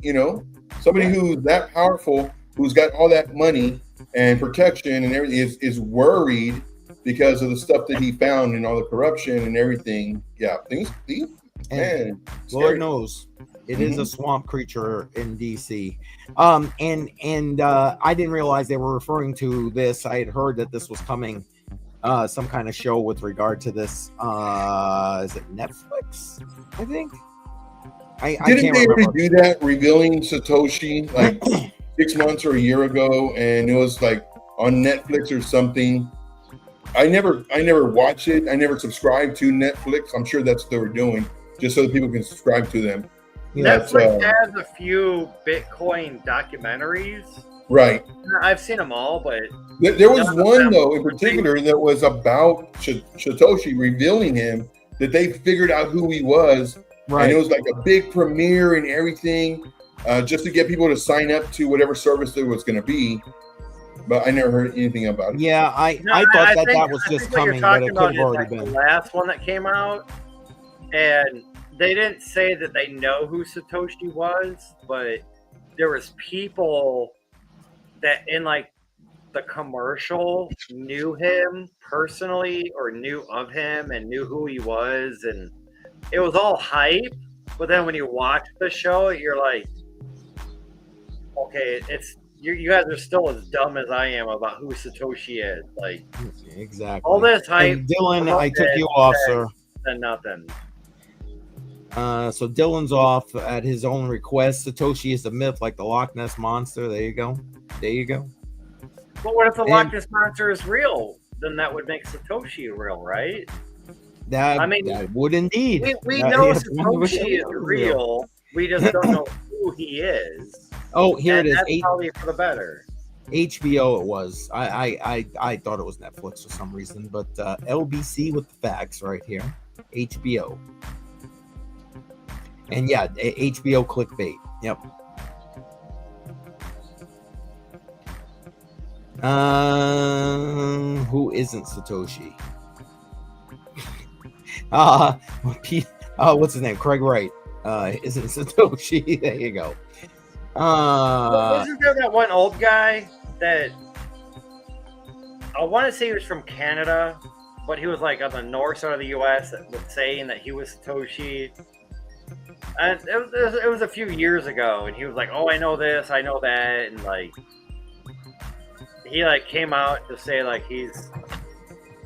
Somebody who's that powerful, who's got all that money and protection and everything, is worried because of the stuff that he found and all the corruption and everything. Yeah, things. Man, Lord knows it is a swamp creature in DC. And I didn't realize they were referring to this. I had heard that this was coming, some kind of show with regard to this. Is it Netflix? I think. Didn't they already do that, revealing Satoshi like 6 months or a year ago, and it was like on Netflix or something? I never watched it. I never subscribed to Netflix. I'm sure that's what they were doing, just so that people can subscribe to them. Netflix has a few Bitcoin documentaries. Right. I've seen them all, but there was one though in particular that was about Satoshi, revealing him, that they figured out who he was. Right. And it was like a big premiere and everything, just to get people to sign up to whatever service there was going to be. But I never heard anything about it. Yeah, I thought that was just coming, but it could have already been. The last one that came out, and they didn't say that they know who Satoshi was, but there was people that in like the commercial knew him personally or knew of him and knew who he was, and it was all hype. But then when you watch the show, you're like, okay, you guys are still as dumb as I am about who Satoshi is. Like, exactly. All this hype. And Dylan, I took you off, sir. And nothing. So Dylan's off at his own request. Satoshi is a myth, like the Loch Ness monster. There you go. But what if the Loch Ness monster is real? Then that would make Satoshi real, right? That would indeed. We know Satoshi is real. We just don't know who he is. Oh, here it is. That's probably for the better. HBO it was. I thought it was Netflix for some reason, but LBC with the facts right here. HBO. And yeah, HBO clickbait. Yep. Who isn't Satoshi? what's his name? Craig Wright. Isn't Satoshi? There you go. Wasn't there that one old guy that I want to say he was from Canada, but he was like on the north side of the U.S. that was saying that he was Satoshi. And it was a few years ago, and he was like, "Oh, I know this, I know that," and like he like came out to say like he's,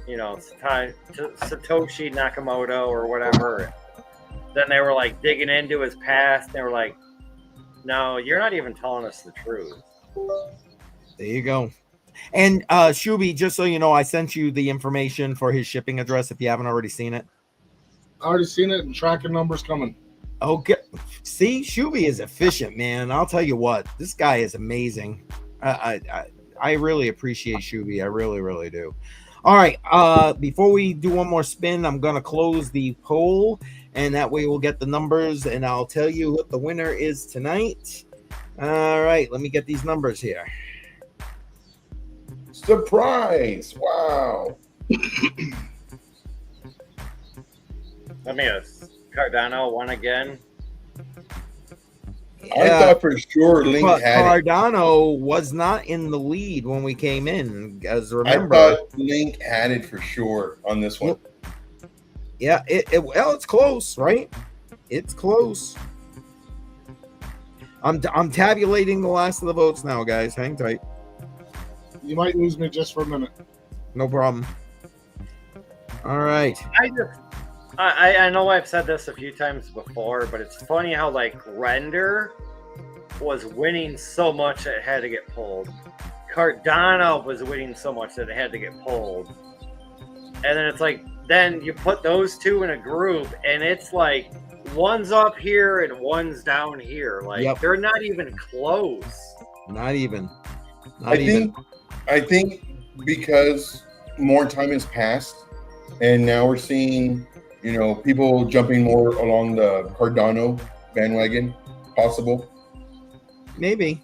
you know, Satoshi Nakamoto or whatever. Then they were like digging into his past. And they were like, "No, you're not even telling us the truth." There you go. And Shuby, just so you know, I sent you the information for his shipping address if you haven't already seen it. I already seen it, and tracking numbers coming. Okay. See, Shuby is efficient, man. I'll tell you what, this guy is amazing. I really appreciate Shuby. I really, really do. All right. Before we do one more spin, I'm gonna close the poll, and that way we'll get the numbers, and I'll tell you what the winner is tonight. All right, let me get these numbers here. Surprise! Wow. Let me guess. Cardano won again. I thought for sure Link but had it. Cardano was not in the lead when we came in. As remember, I thought Link had it for sure on this one. Yeah, well, it's close, right? It's close. I'm tabulating the last of the votes now, guys. Hang tight. You might lose me just for a minute. No problem. All right. I know I've said this a few times before, but it's funny how like Render was winning so much that it had to get pulled. Cardano was winning so much that it had to get pulled. And then it's like, then you put those two in a group and it's like one's up here and one's down here. Like they're not even close. Not even. I think because more time has passed and now we're seeing, you know, people jumping more along the Cardano bandwagon, possible. Maybe.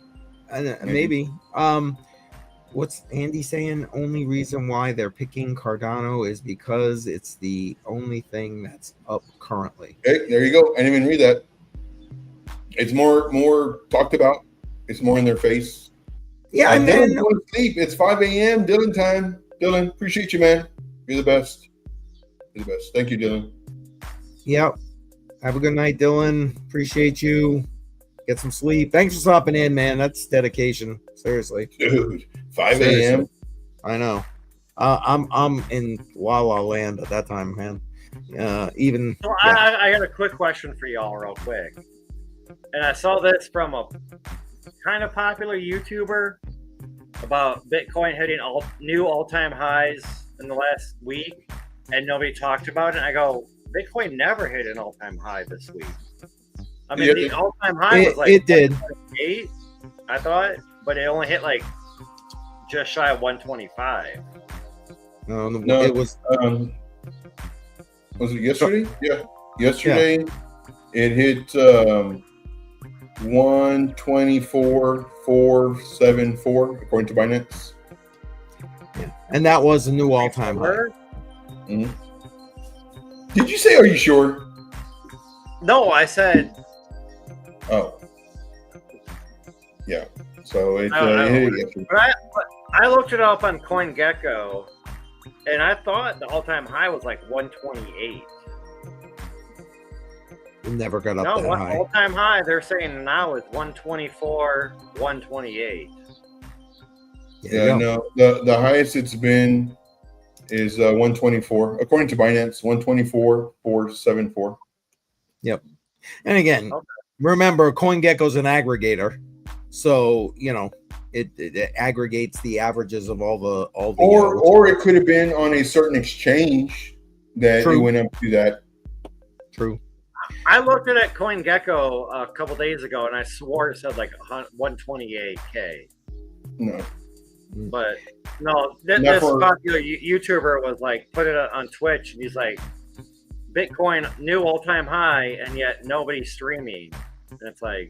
Maybe. What's Andy saying? Only reason why they're picking Cardano is because it's the only thing that's up currently. Hey, there you go. I didn't even read that. It's more talked about. It's more in their face. Yeah, and then go to sleep. It's 5 a.m. Dylan time. Dylan, appreciate you, man. You're the best. You're the best. Thank you, Dylan. Yep. Have a good night, Dylan. Appreciate you. Get some sleep. Thanks for stopping in, man. That's dedication. Seriously. Dude, 5 a.m. I know. I'm in La La Land at that time, man. So I got a quick question for y'all real quick. And I saw this from a kind of popular YouTuber about Bitcoin hitting new all-time highs in the last week, and nobody talked about it. And I go, Bitcoin never hit an all-time high this week. I mean, the all-time high was like it did 8, I thought, but it only hit like just shy of 125. No, it was. Was it yesterday? Yeah, yesterday it hit 124,474 according to Binance. Yeah. And that was a new all-time high. Mm-hmm. Did you say? Are you sure? No, I said. Oh, yeah. So it. But I looked it up on CoinGecko, and I thought the all-time high was like 128. It never got up that high. All-time high. They're saying now is 124, 128. Yeah, no. The highest it's been is 124 according to Binance. 124,474. Yep. And again, remember, CoinGecko's an aggregator, so you know it aggregates the averages of all the. Or it could have been on a certain exchange that it went up to that. True. I looked at CoinGecko a couple days ago, and I swore it said like 128K. No. But no, this popular YouTuber was like put it on Twitch, and he's like, Bitcoin new all-time high, and yet nobody's streaming. And it's like,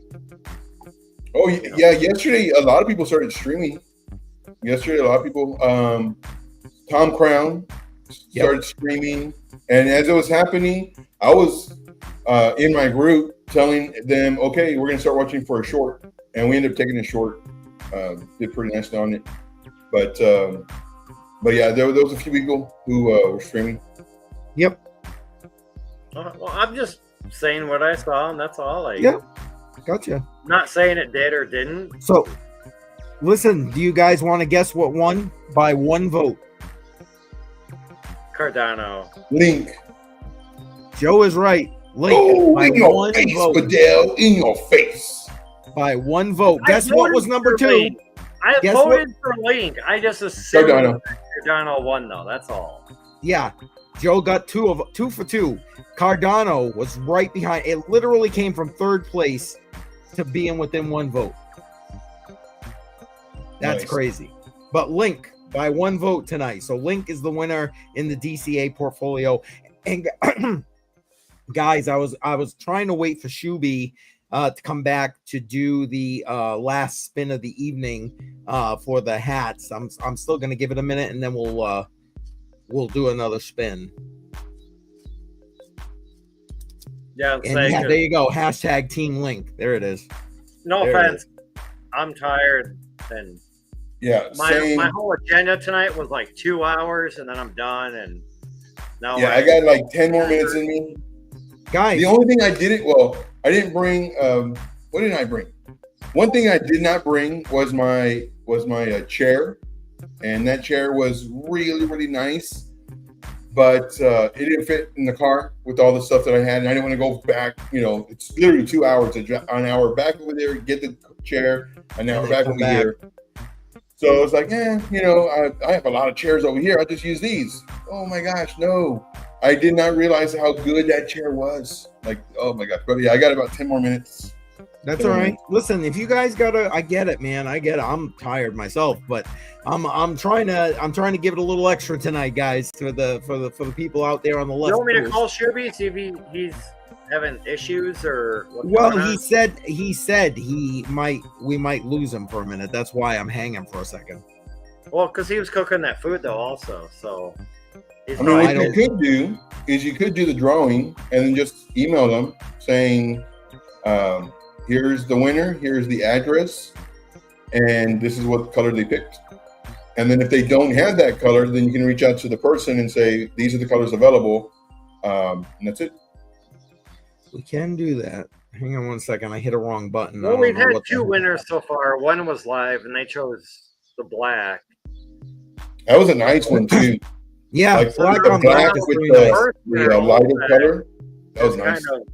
oh yeah, yesterday a lot of people started streaming. Yesterday, a lot of people. Tom Crown started streaming, and as it was happening, I was in my group telling them, okay, we're gonna start watching for a short, and we ended up taking a short. Did pretty nicely on it, but yeah, there was a few people who were streaming. Yep. Well, I'm just saying what I saw, and that's all. Yeah. Gotcha. Not saying it did or didn't. So, listen, do you guys want to guess what won by one vote? Cardano. Link. Joe is right. Link by in your one face, vote. Fidel, in your face. By one vote. I Guess what voted was number for 2? Link. I Guess voted for Link. I just assumed Cardano. Cardano won, though. That's all. Yeah. Joe got 2 for 2. Cardano was right behind. It literally came from 3rd place to being within 1 vote. That's Nice. crazy. But Link by 1 vote tonight. So Link is the winner in the DCA portfolio. And guys, I was trying to wait for Shuby to come back to do the last spin of the evening for the hats. I'm still gonna give it a minute, and then we'll do another spin. Yeah, And yeah, there you go. Hashtag Team Link. There it is. no there it offense. I'm tired, and Yeah, same. my whole agenda tonight was like 2 hours, and then I'm done. And now Yeah, I got like 10 more minutes in me. Guys, The only thing I didn't bring. What did I bring? One thing I did not bring was my chair, and that chair was really, really nice, but it didn't fit in the car with all the stuff that I had, and I didn't want to go back. You know, it's literally 2 hours, an hour back over there, get the chair, an hour back over here. So I was like, I have a lot of chairs over here. I'll just use these. Oh my gosh, no. I did not realize how good that chair was. Like, oh my gosh. But yeah, I got about 10 more minutes. that's all right. Listen, if you guys I get it, man. I get it. I'm tired myself, but I'm trying to give it a little extra tonight, guys, for the people out there on the left. You want me to coast. call Shuby, see if he's having issues or what's Well, going on? he said we might lose him for a minute. That's why I'm hanging for a second. Well, because he was cooking that food though, also. So he's I mean, probably- what you could do is you could do the drawing and then just email them saying, here's the winner, here's the address, and this is what color they picked. And then if they don't have that color, then you can reach out to the person and say, these are the colors available. And that's it. We can do that. Hang on one second. I hit a wrong button. I well, don't we've know had what the 2 heck- winners so far. One was live, and they chose the black. That was a nice one too. Yeah, Like black the on black black is with pretty the, nice. the lighter color. That was It's nice. kind of,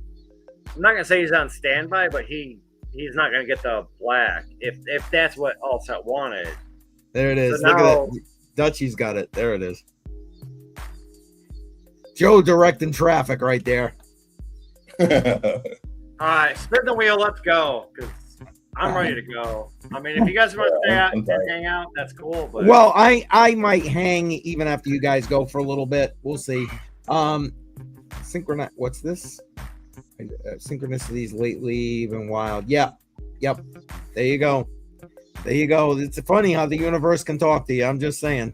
I'm not gonna say he's on standby, but he's not gonna get the black if that's what Allset wanted. There it is. So Look now- at that. Dutchie's got it. There it is. Joe directing traffic right there. All right, spin the wheel. Let's go, because I'm ready to go. I mean, if you guys want to stay out and hang out, that's cool. But Well, I might hang even after you guys go for a little bit. We'll see. What's this? Synchronicities lately been wild. Yep. There you go. It's funny how the universe can talk to you. I'm just saying.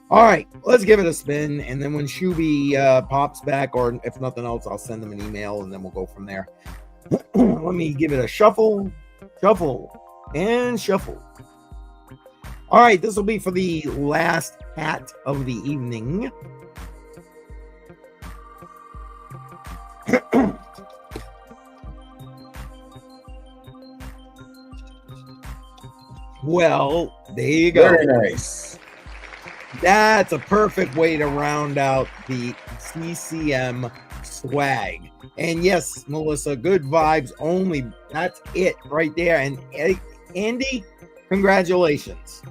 All right, let's give it a spin, and then when Shuby pops back, or if nothing else, I'll send him an email, and then we'll go from there. Let me give it a shuffle, and shuffle. All right, this will be for the last hat of the evening. Well, there you go. Very nice. That's a perfect way to round out the CCM swag. And yes, Melissa, good vibes only. That's it right there. And Andy, congratulations.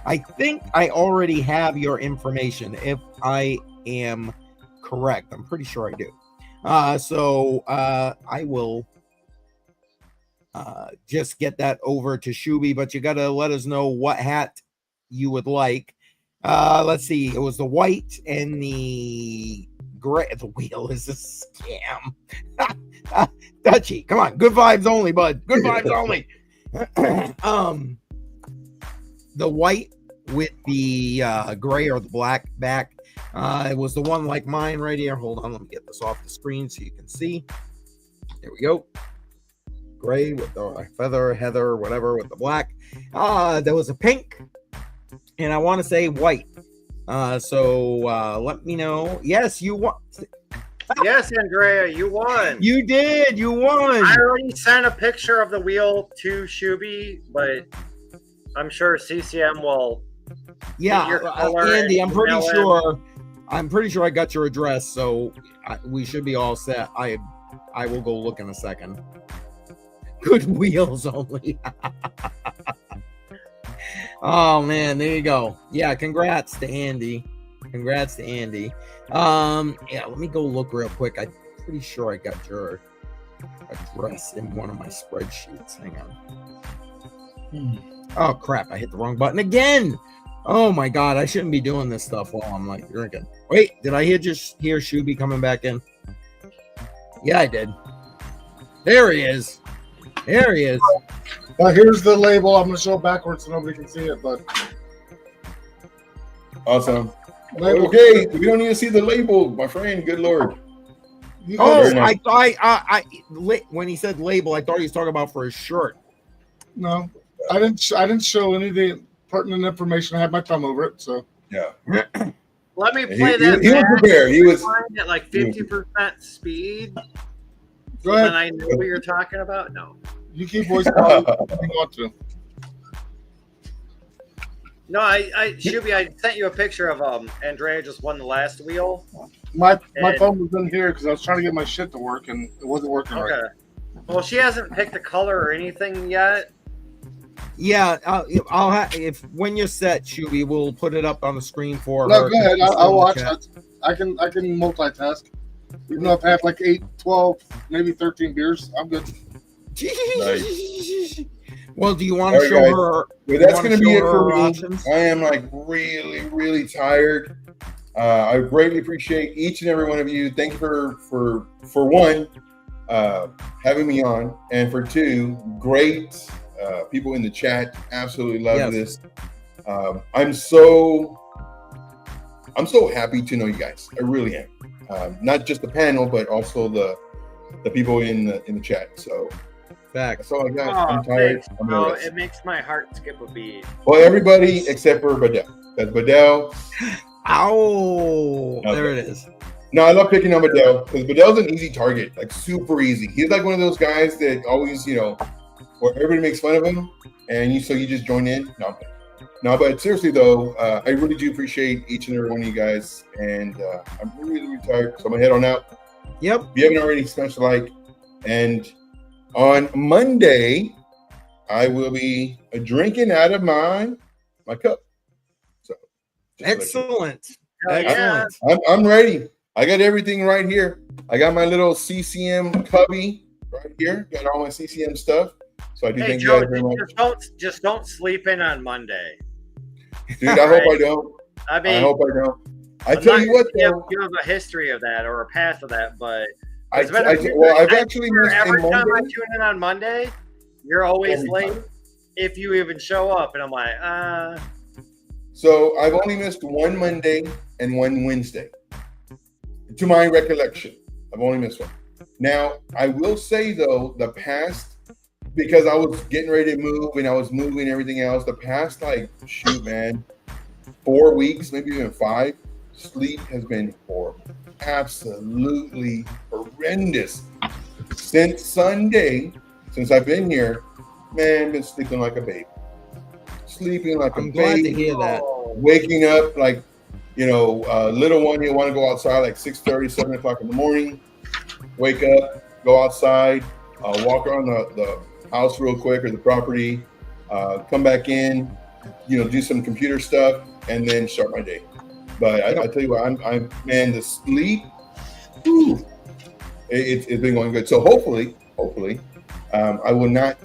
I think I already have your information if I am correct. I'm pretty sure I do. So I will just get that over to Shuby, but you got to let us know what hat you would like. Let's see. It was the white and the gray. The wheel is a scam. Dutchie, come on. Good vibes only, bud. Good vibes only. The white with the gray or the black back. It was the one like mine right here. Hold on, let me get this off the screen so you can see. There we go. Gray with the feather, heather, whatever, with the black. There was a pink, and I want to say white. So let me know. Yes, you won. Yes, Andrea, you won. You did. You won. I already sent a picture of the wheel to Shuby, but I'm sure CCM will. Yeah, your color Andy, and I'm pretty email sure. I'm pretty sure I got your address, so we should be all set. I will go look in a second. Good wheels only. Oh man, there you go. Yeah, congrats to Andy. Congrats to Andy. Yeah, let me go look real quick. I'm pretty sure I got your address in one of my spreadsheets. Hang on. Oh crap, I hit the wrong button again. Oh my god, I shouldn't be doing this stuff while I'm like drinking. Wait, did I hear Shuby coming back in? Yeah, I did. There he is. There he is. Here's the label. I'm going to show it backwards so nobody can see it. But Awesome. label. Okay, we don't need to see the label, my friend. Good Lord. You Oh, Very nice. I when he said label, I thought he was talking about for his shirt. No, I didn't show any of the pertinent information. I had my thumb over it. So Yeah. Let me He play that was back prepared. He was. at like 50% speed. go Then ahead. I know what you're talking about. No. You keep voicing if you want to. No, Shuby, I sent you a picture of Andrea just won the last wheel. My And- phone was in here because I was trying to get my shit to work and it wasn't working Okay. right. Well, she hasn't picked a color or anything yet. Yeah, I'll have if when you're set, Shuby, we'll put it up on the screen for No, her. go ahead. She's still I'll in the watch chat. that. I can multitask. Even though I've had like 8, 12, maybe 13 beers, I'm good. Well, do you want to All right, show guys. her? Well, you that's wanna going to be show it her for her me. options? I am like really, really tired. I greatly appreciate each and every one of you. Thank you for one, having me on, and for two, great people in the chat. Absolutely love Yes. this. I'm so happy to know you guys. I really am. Not just the panel, but also the people in the chat. So Facts. that's all I got. Oh, I'm tired. thanks, I'm bro. gonna rest. It makes my heart skip a beat. Well, everybody except for Badell. That's Badell. Ow! Okay. There it is. No, I love picking on Badell because Badell's an easy target, like super easy. He's like one of those guys that always, where everybody makes fun of him, and you just join in. No, but seriously though, I really do appreciate each and every one of you guys, and I'm really, really tired, so I'm gonna head on out. Yep. If you haven't already, smash the like, and on Monday, I will be drinking out of my cup. So, just to let you know. Excellent. Hell yeah. Excellent. I'm ready. I got everything right here. I got my little CCM cubby right here. Got all my CCM stuff. So I do Hey, thank Joe, you guys very much. just don't sleep in on Monday. Dude, I hope I don't. I mean, I hope I don't. I I'm tell not you what, gonna though. give a history of that or a path of that, but I've I actually swear missed a every time I Monday. tune in on Monday, you're always Every late time. if you even show up, and I'm like, So I've only missed one Monday and one Wednesday. To my recollection, I've only missed one. Now, I will say, though, the past, because I was getting ready to move and I was moving everything else, the past, 4 weeks, maybe even 5, sleep has been horrible. Absolutely horrendous. Since Sunday, since I've been here, man, been sleeping like a baby. Sleeping like I'm a glad to baby. hear that. Waking up like, little one, you want to go outside like 6:30, 7 o'clock in the morning. Wake up, go outside, walk around the house real quick or the property, come back in, do some computer stuff, and then start my day. But I tell you what, I'm man, the sleep, whew, it's been going good. So hopefully, I will not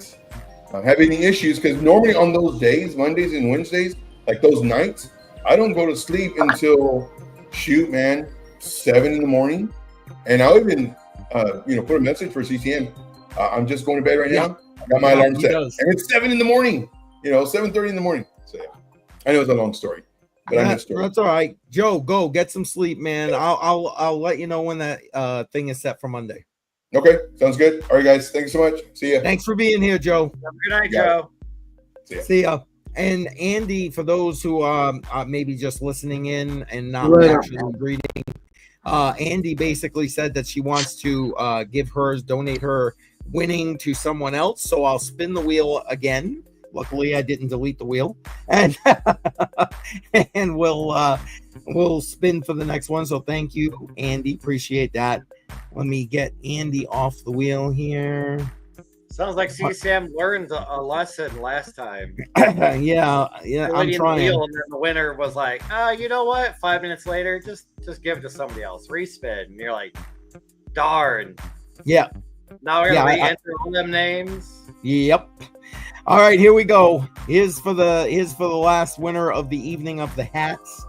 have any issues, because normally on those days, Mondays and Wednesdays, like those nights, I don't go to sleep until 7 in the morning, and I'll even put a message for CCM. I'm just going to bed right now. I got my alarm he set, does. and it's 7 in the morning. 7:30 in the morning. So yeah, I know it's a long story, but I missed her. That's all right. Joe, go get some sleep, man. I'll let you know when that thing is set for Monday. Okay, sounds good. All right, guys. Thanks so much. See ya. Thanks for being here, Joe. Good night, Yeah. Joe. See ya. And Andy, for those who are maybe just listening in and not Later. actually reading, Andy basically said that she wants to donate her winning to someone else. So I'll spin the wheel again. Luckily, I didn't delete the wheel, and and we'll spin for the next one. So thank you, Andy. Appreciate that. Let me get Andy off the wheel here. Sounds like CCM learned a lesson last time. yeah, I'm The trying. wheel, and then the winner was like, you know what? 5 minutes later, just give it to somebody else. Respin. And you're like, darn. Yeah. Now we're gonna Yeah, re-enter all them names. Yep. All right, here we go. Here's for the last winner of the evening of the hats.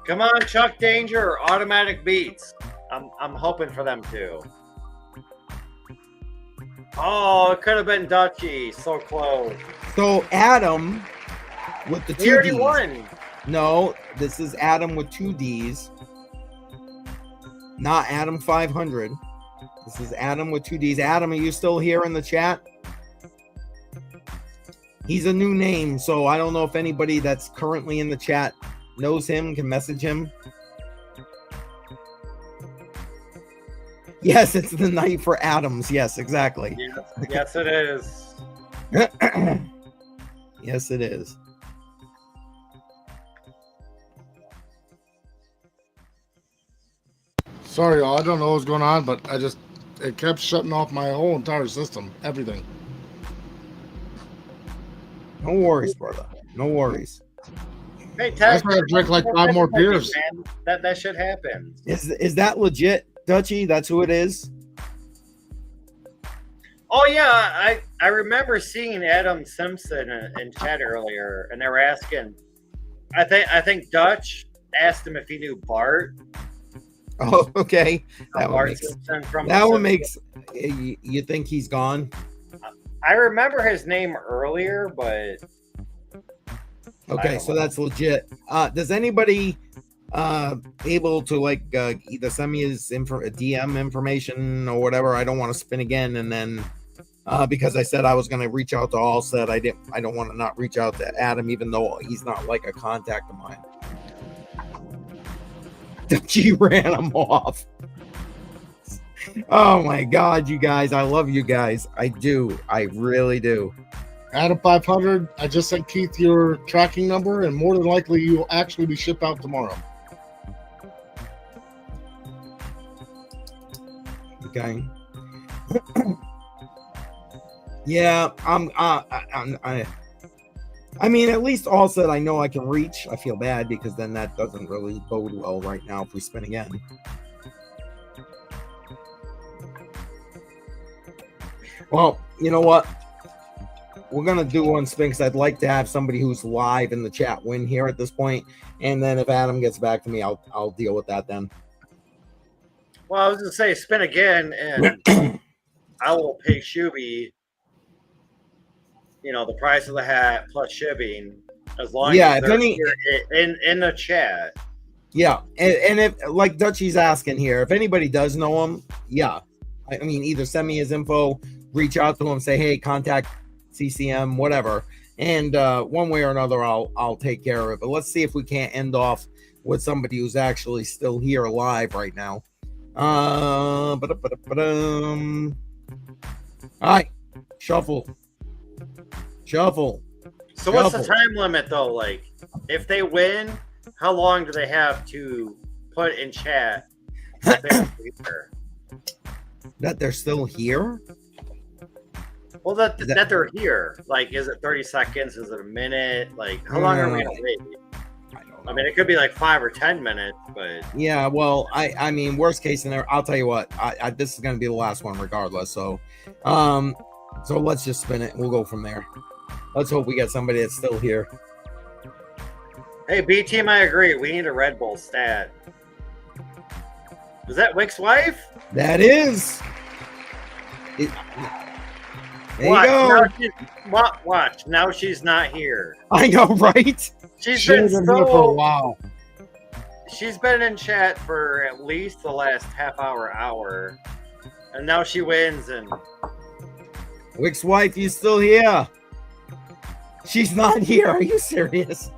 Come on, Chuck Danger or Automatic Beats. I'm hoping for them too. Oh, it could have been Dutchy. So close. So Adam with the He two already Ds. won. No, this is Adam with 2 Ds. Not Adam 500. This is Adam with 2 Ds. Adam, are you still here in the chat? He's a new name, so I don't know if anybody that's currently in the chat knows him, can message him. Yes, it's the night for Adams. Yes, exactly. Yes, it is. Yes, it is. Sorry, y'all. I don't know what's going on, but it kept shutting off my whole entire system, everything. No worries, brother. No worries. Hey, Ted, That's why I drank like 5 more beers. Man. That shit happens. Is that legit, Dutchy? That's who it is? Oh yeah, I remember seeing Adam Simpson in chat earlier, and they were asking. I think Dutch asked him if he knew Bart. Oh, okay. Bart Simpson from that The one Simpsons. makes you think he's gone. I remember his name earlier, but Okay, so that's legit. Does anybody able to like either send me his DM information or whatever? I don't want to spin again, and then because I said I was going to reach out to Allset, I don't want to not reach out to Adam, even though he's not like a contact of mine. She ran him off. Oh my God, you guys! I love you guys. I do. I really do. Adam 500, I just sent Keith your tracking number, and more than likely you will actually be shipped out tomorrow. Okay. Yeah, I mean, at least all said I know I can reach. I feel bad because then that doesn't really bode well right now if we spin again. Well, you know what? We're gonna do one spin because I'd like to have somebody who's live in the chat win here at this point, and then if Adam gets back to me, I'll deal with that then. well, I was gonna say spin again, and I will pay Shuby. The price of the hat plus shipping, as long as if any in the chat. Yeah, and if like Dutchy's asking here, if anybody does know him, yeah, I mean either send me his info, reach out to him, say hey, contact CCM, whatever, and one way or another, I'll take care of it. But let's see if we can't end off with somebody who's actually still here live right now. All right, shuffle. So what's the time limit though? Like, if they win, how long do they have to put in chat that they're still here? Well, that they're here. Like, is it 30 seconds? Is it a minute? Like, how long are we gonna wait? I mean, it could be like 5 or 10 minutes, but yeah. Well, I mean, worst case scenario. I'll tell you what. This is going to be the last one, regardless. So, so let's just spin it. We'll go from there. Let's hope we get somebody that's still here. hey, B team, I agree. We need a Red Bull stat. Is that Wick's wife? That is. There you go. Watch. Now she's not here. I know, right? She's been here for a while. She's been in chat for at least the last half hour, and now she wins. And Wick's wife, you still here? She's not here. Are you serious?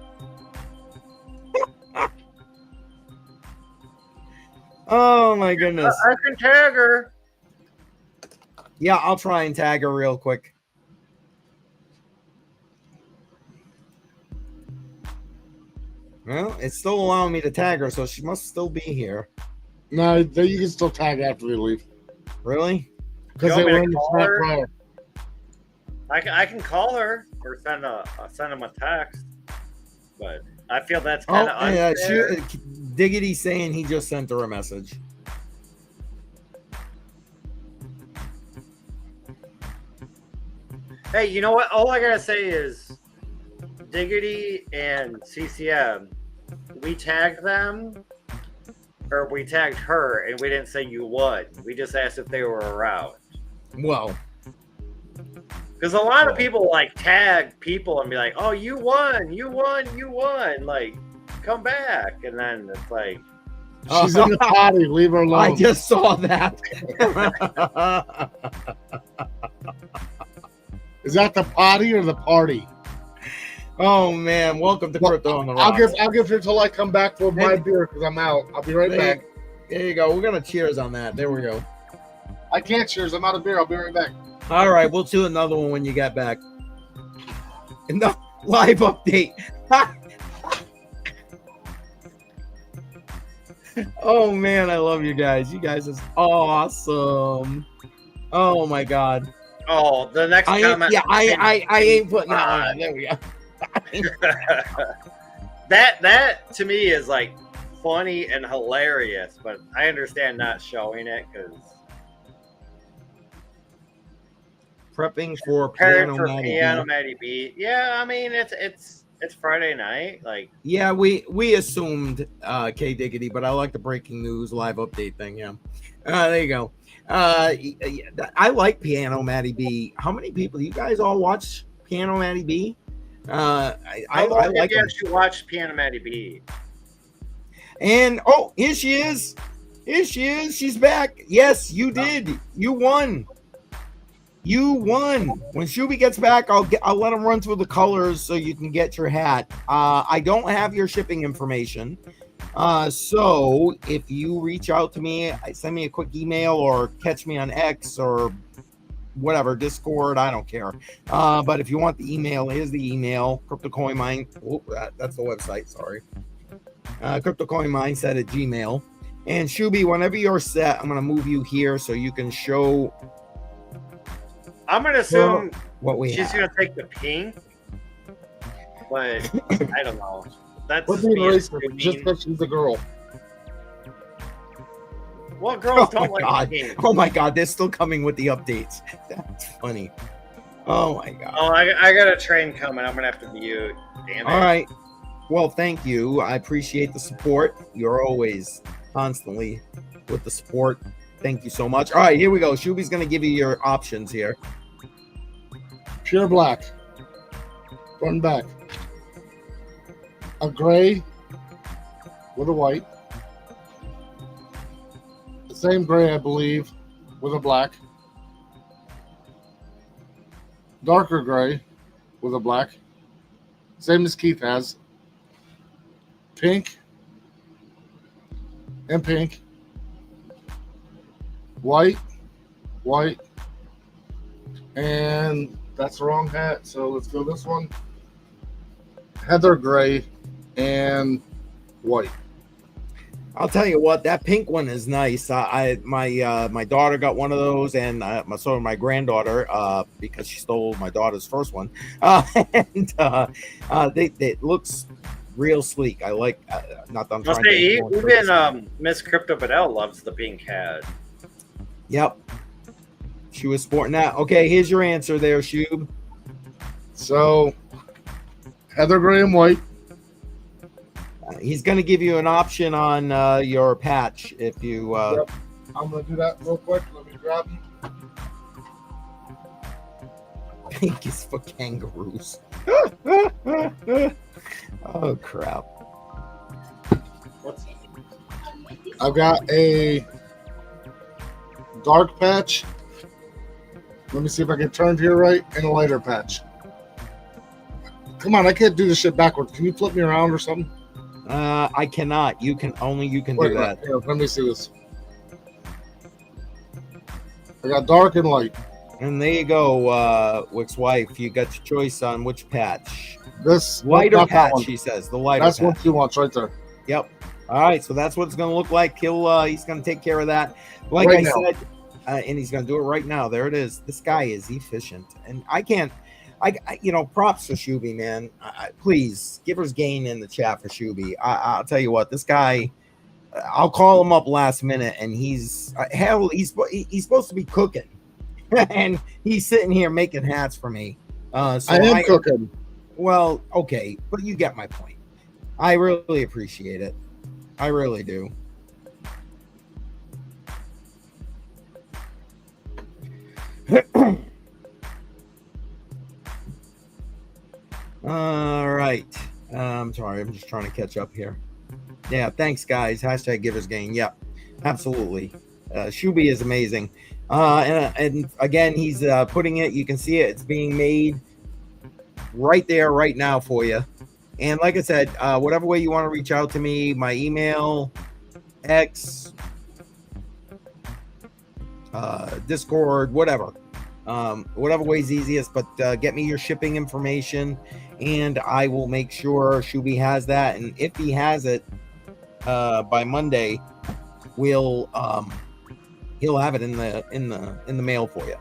Oh my goodness. I can tag her. Yeah, I'll try and tag her real quick. Well, it's still allowing me to tag her, so she must still be here. No, you can still tag after they leave. Really? Because they were in the chat prior. I can call her or send them a text, but I feel that's kind of unfair. Diggity saying he just sent her a message. Hey, you know what? All I gotta say is Diggity and CCM, we tagged them, or we tagged her, and we didn't say you won. We just asked if they were around. Well, because a lot of people like tag people and be like, "Oh, you won, you won, you won!" Like, come back, and then it's like, she's in the potty. Leave her alone. I just saw that. Is that the potty or the party? Oh man, welcome to Crypto on the Rocks. I'll give her till I come back for my beer because I'm out. I'll be right back. There you go. We're gonna cheers on that. There we go. I can't cheers. I'm out of beer. I'll be right back. All right, we'll do another one when you get back. No live update. Oh man, I love you guys. You guys is awesome. Oh my god. oh, the next comment. I ain't putting that one on. There we go. that to me is like funny and hilarious, but I understand not showing it because prepping for Piano Piano Matty B. Yeah, I mean it's Friday night. Like, yeah, we assumed K Diggity, but I like the breaking news live update thing. Yeah, there you go. I like Piano Matty B. How many people? You guys all watch Piano Matty B? I like you actually watched Piano Matty B. And here she is. Here she is. She's back. Yes, you did. You won. You won. When Shuby gets back, I'll let him run through the colors so you can get your hat. I don't have your shipping information. So if you reach out to me, send me a quick email or catch me on X or whatever, Discord, I don't care. But if you want the email, here's the email, CryptoCoinMine. Oh, that's the website, sorry. CryptoCoinMindset at Gmail. And Shuby, whenever you're set, I'm going to move you here so you can show. I'm going to assume what she's going to take the pink, but I don't know. That's just because she's a girl. Well, girls don't like the pink. Oh my god, they're still coming with the updates. That's funny. Oh my god. Oh, I got a train coming. I'm going to have to mute. Damn it. All right. Well, thank you. I appreciate the support. You're always constantly with the support. Thank you so much. All right, here we go. Shuby's going to give you your options here. Pure black. Front and back. A gray with a white. The same gray, I believe, with a black. Darker gray with a black. Same as Keith has. Pink. And pink. White. White. And that's the wrong hat, so let's go this one. Heather gray and white. I'll tell you what, that pink one is nice. My daughter got one of those, and so did my granddaughter because she stole my daughter's first one. It looks real sleek. I like. Not that I'm trying to. Even Miss Crypto Badell loves the pink hat. Yep, she was sporting that. Okay, here's your answer there, Shub. So, Heather gray and white. He's going to give you an option on your patch if you. Yep. I'm going to do that real quick. Let me grab them. Pink is for kangaroos. Oh crap. What's I've got a dark patch. Let me see if I can turn here right, and a lighter patch. Come on, I can't do this shit backwards. Can you flip me around or something? I cannot. You can do Wait, that. here, let me see this. I got dark and light. And there you go, Wick's wife. You got your choice on which patch. This Lighter not that patch, one. she says. The lighter That's patch. what she wants right there. Yep. All right, so that's what it's going to look like. He's going to take care of that. Like Right I now. said, and he's going to do it right now. There it is. This guy is efficient, and I props for Shuby, man. Please give us gain in the chat for Shuby. I'll tell you what, this guy. I'll call him up last minute, and he's supposed to be cooking, and he's sitting here making hats for me. So I am cooking. Well, okay, but you get my point. I really appreciate it. I really do. All right. I'm sorry. I'm just trying to catch up here. Yeah. Thanks, guys. Hashtag Givers Gain. Yep. Absolutely. Shuby is amazing. And again, he's putting it. You can see it. It's being made right there, right now for you. And like I said, whatever way you want to reach out to me, my email, X, Discord, whatever way's easiest, but get me your shipping information and I will make sure Shuby has that. And if he has it by Monday, he'll have it in the mail for you.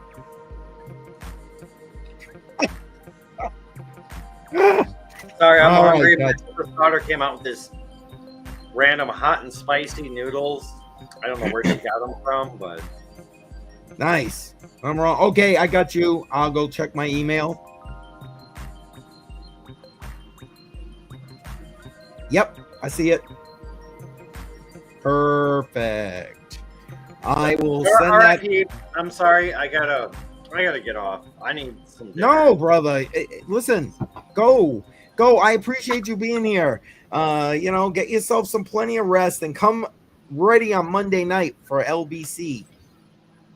Sorry, I'm All hungry. right, My first daughter came out with this random hot and spicy noodles. I don't know where she got them from, but Nice. I'm wrong. Okay, I got you. I'll go check my email. Yep, I see it. Perfect. I will send that. RIP, I'm sorry. I gotta get off. I need some dinner. No, brother. Listen, go. I appreciate you being here. Get yourself plenty of rest and come ready on Monday night for LBC.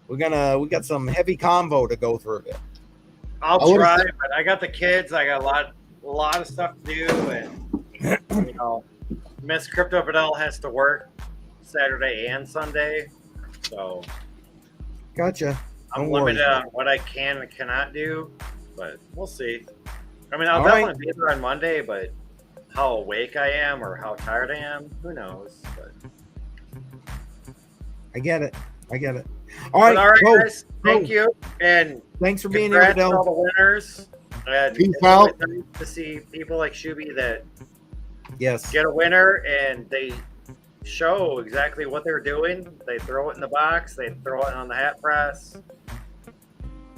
We got some heavy convo to go through. I'll try, but I got the kids. I got a lot of stuff to do, and Miss Crypto Fidel has to work Saturday and Sunday, so Gotcha. I'm limited on what I can and cannot do, but we'll see. I mean, I'll All definitely be there on Monday, but how awake I am or how tired I am, who knows? But I get it. All right, guys. Thank you, and thanks for being here, congrats to Fidel. all the winners. And Peace it's out. always nice to see people like Shuby that Yes. get a winner and they show exactly what they're doing. They throw it in the box. They throw it on the hat press.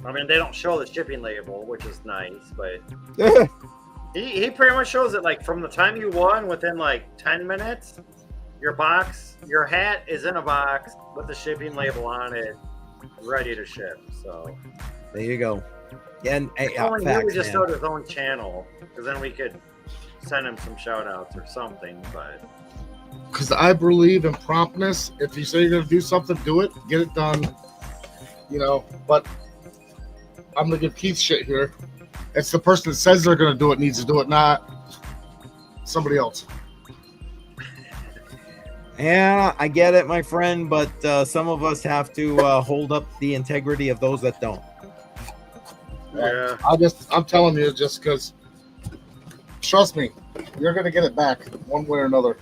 I mean, they don't show the shipping label, which is nice, but he pretty much shows it like from the time you won within like 10 minutes. Your hat is in a box with the shipping label on it, ready to ship. So There you go. And he would just start his own channel, because then we could send him some shout outs or something. But Because I believe in promptness. If you say you're going to do something, do it. Get it done. But I'm going to give Keith shit here. It's the person that says they're going to do it needs to do it, not somebody else. Yeah, I get it, my friend, but some of us have to hold up the integrity of those that don't. yeah, I'm telling you, just because, trust me, you're going to get it back one way or another.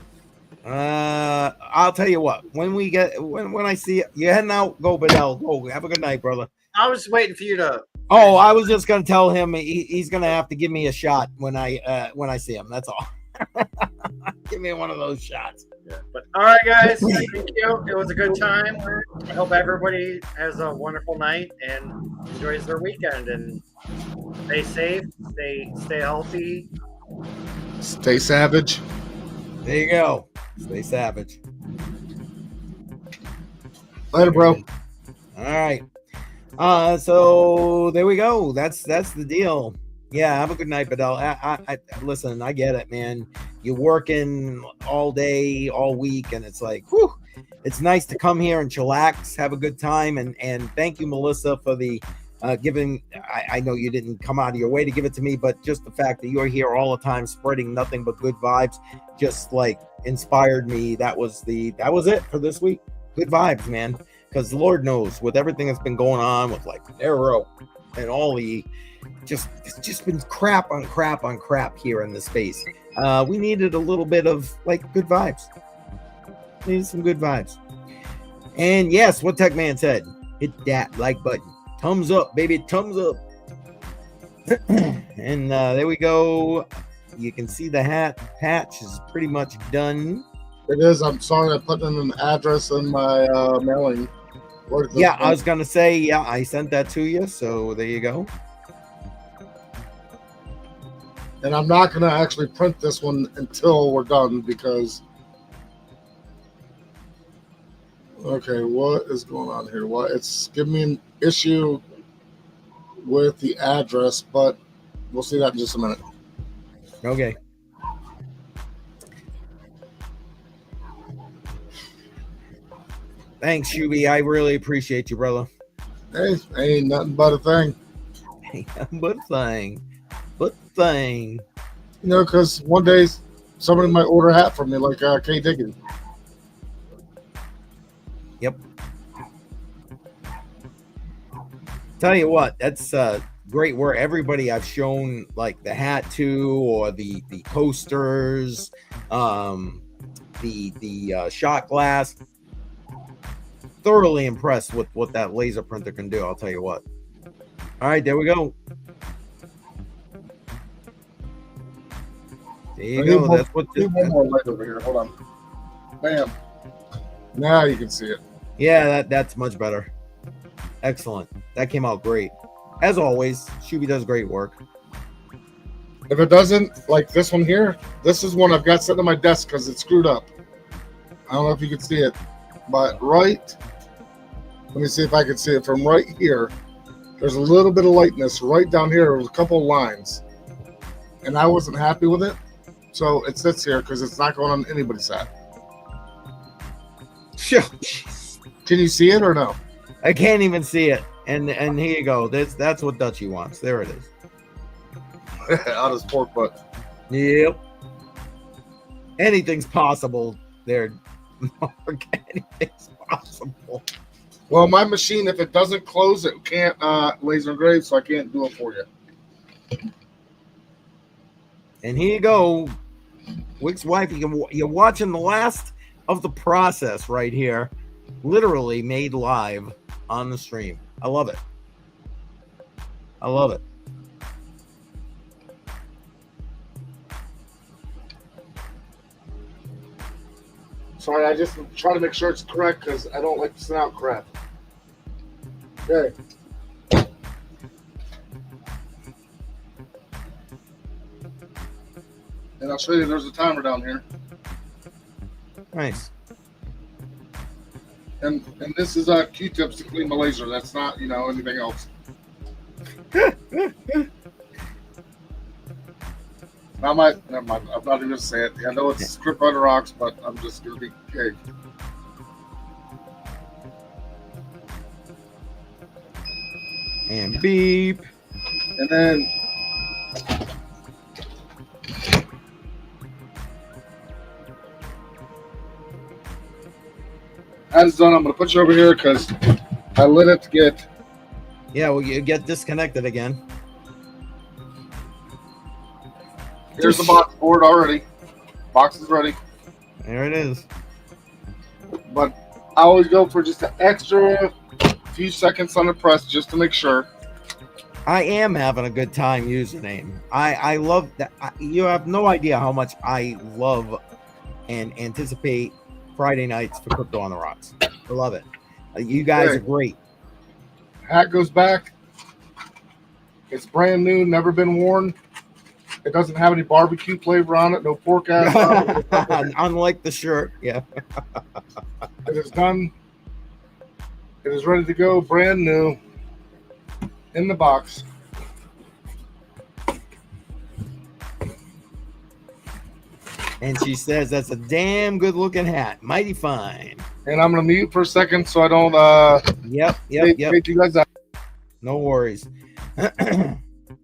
I'll tell you what. When I see you heading out, go Bedell. Go. Have a good night, brother. I was waiting for you to. Oh, I was just gonna tell him he's gonna have to give me a shot when I see him. That's all. Give me one of those shots. Yeah. But all right, guys, thank you. It was a good time. I hope everybody has a wonderful night and enjoys their weekend. And stay safe, stay healthy. Stay savage. There you go. Stay savage. Later, bro. All right. So there we go. That's the deal. Yeah, have a good night, Bedell. I listen, I get it, man. You're working all day, all week, and it's like, whew, it's nice to come here and chillax, have a good time, and thank you, Melissa, for the giving. I know you didn't come out of your way to give it to me, but just the fact that you're here all the time, spreading nothing but good vibes, just like inspired me. That was it for this week. Good vibes, man. Because Lord knows, with everything that's been going on with like Arrow and all the it's just been crap on crap on crap here in the space. We needed a little bit of like good vibes. Needed some good vibes. And yes, what Tech Man said, hit that like button. Thumbs up, baby, thumbs up. And there we go. You can see the hat patch is pretty much done. It is. I'm sorry, I put in an address in my mailing. Yeah, I was gonna say, yeah, I sent that to you, so there you go. And I'm not gonna actually print this one until we're done because. Okay, what is going on here? What it's giving me an issue with the address, but we'll see that in just a minute. Okay. Thanks, Shuby. I really appreciate you, brother. Hey, ain't nothing but a thing. Ain't nothing but a thing. But thing. You know, because one day somebody might order a hat from me, like Kay Diggins. Yep. Tell you what, that's great work. Everybody I've shown like the hat to, or the coasters, the shot glass. Thoroughly impressed with what that laser printer can do. I'll tell you what. All right, there we go. There you go. That's what. One more light over here. Hold on. Bam. Now you can see it. Yeah, that's much better. Excellent. That came out great. As always, Shuby does great work. If it doesn't, like this one here, this is one I've got sitting on my desk because it's screwed up. I don't know if you can see it, but let me see if I can see it from right here. There's a little bit of lightness right down here. There was a couple of lines, and I wasn't happy with it. So it sits here because it's not going on anybody's hat. Sure. Can you see it or no? I can't even see it. And here you go. That's what Dutchie wants. There it is. Out his pork butt. Yep. Anything's possible there, Mark. Anything's possible. Well, my machine, if it doesn't close, it can't laser engrave, so I can't do it for you. And here you go. Wick's wife, you're watching the last of the process right here. Literally made live on the stream. I love it. I love it. Sorry, I just try to make sure it's correct because I don't like to send out crap. Okay. And I'll show you there's a timer down here. Nice. And this is Q-tips to clean my laser. That's not, anything else. Never mind. I'm not even going to say it. I know it's script on the rocks, but I'm just going to be okay. And beep. And then that is done. I'm going to put you over here because I let it get. Yeah, well, you get disconnected again. Here's the box board already. Box is ready. There it is. But I always go for just an extra few seconds on the press just to make sure. I am having a good time username. I love that. You have no idea how much I love and anticipate Friday nights for Crypto on the Rocks. I love it. You guys are great. Hat goes back. It's brand new, never been worn. It doesn't have any barbecue flavor on it, no pork ass. Unlike the shirt, yeah. It is done. It is ready to go, brand new. in the box. And she says that's a damn good looking hat. Mighty fine. And I'm gonna mute for a second so I don't Yep. take you guys out. No worries.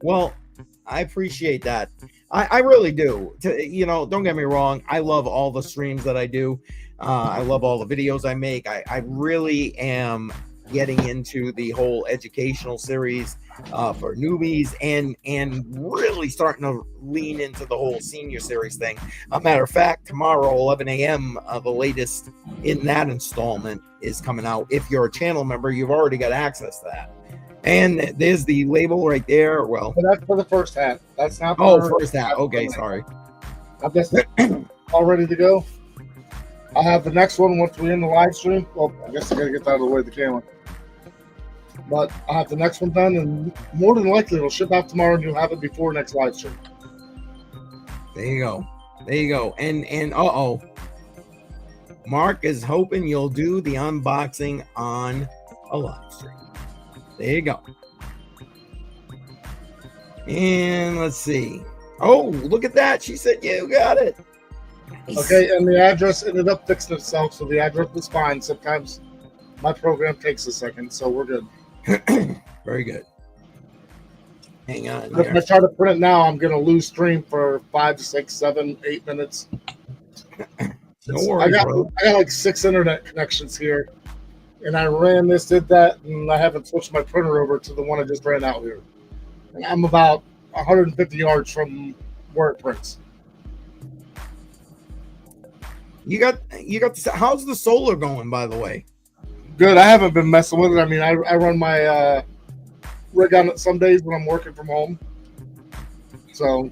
Well, I appreciate that. I really do. Don't get me wrong. I love all the streams that I do. I love all the videos I make. I really am getting into the whole educational series for newbies and really starting to lean into the whole senior series thing. A matter of fact, tomorrow, 11 a.m., the latest in that installment is coming out. If you're a channel member, you've already got access to that. And there's the label right there. Well, But that's for the first hat. That's not first hat. Okay, sorry. I'm just all ready to go. I'll have the next one once we end the live stream. Well, I guess I gotta get that out of the way of the camera. But I'll have the next one done, and more than likely it'll ship out tomorrow, and you'll have it before next live stream. There you go. And Mark is hoping you'll do the unboxing on a live stream. There you go. And let's see. Oh, look at that. She said you got it. Nice. Okay, and the address ended up fixing itself, so the address was fine. Sometimes my program takes a second, so we're good. Very good. Hang on. If I try to print it now, I'm going to lose stream for 5, 6, 7, 8 minutes. No worries, I bro. got like 6 internet connections here, and I ran this, did that, and I haven't switched my printer over to the one I just ran out here. And I'm about 150 yards from where it prints. You got how's the solar going, by the way? Good. I haven't been messing with it. I mean, I run my rig on it some days when I'm working from home. So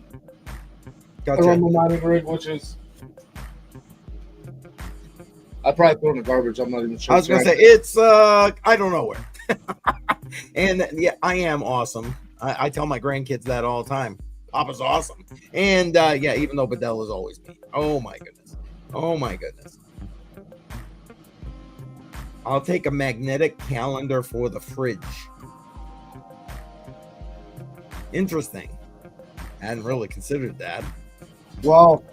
Gotcha. I run my mining rig, which is I probably throw it in the garbage. I'm not even sure. I was gonna say it's I don't know where. And yeah, I am awesome. I tell my grandkids that all the time. Papa's awesome. And yeah, even though Bedell is always me. Oh my goodness. I'll take a magnetic calendar for the fridge. Interesting. I hadn't really considered that. Well,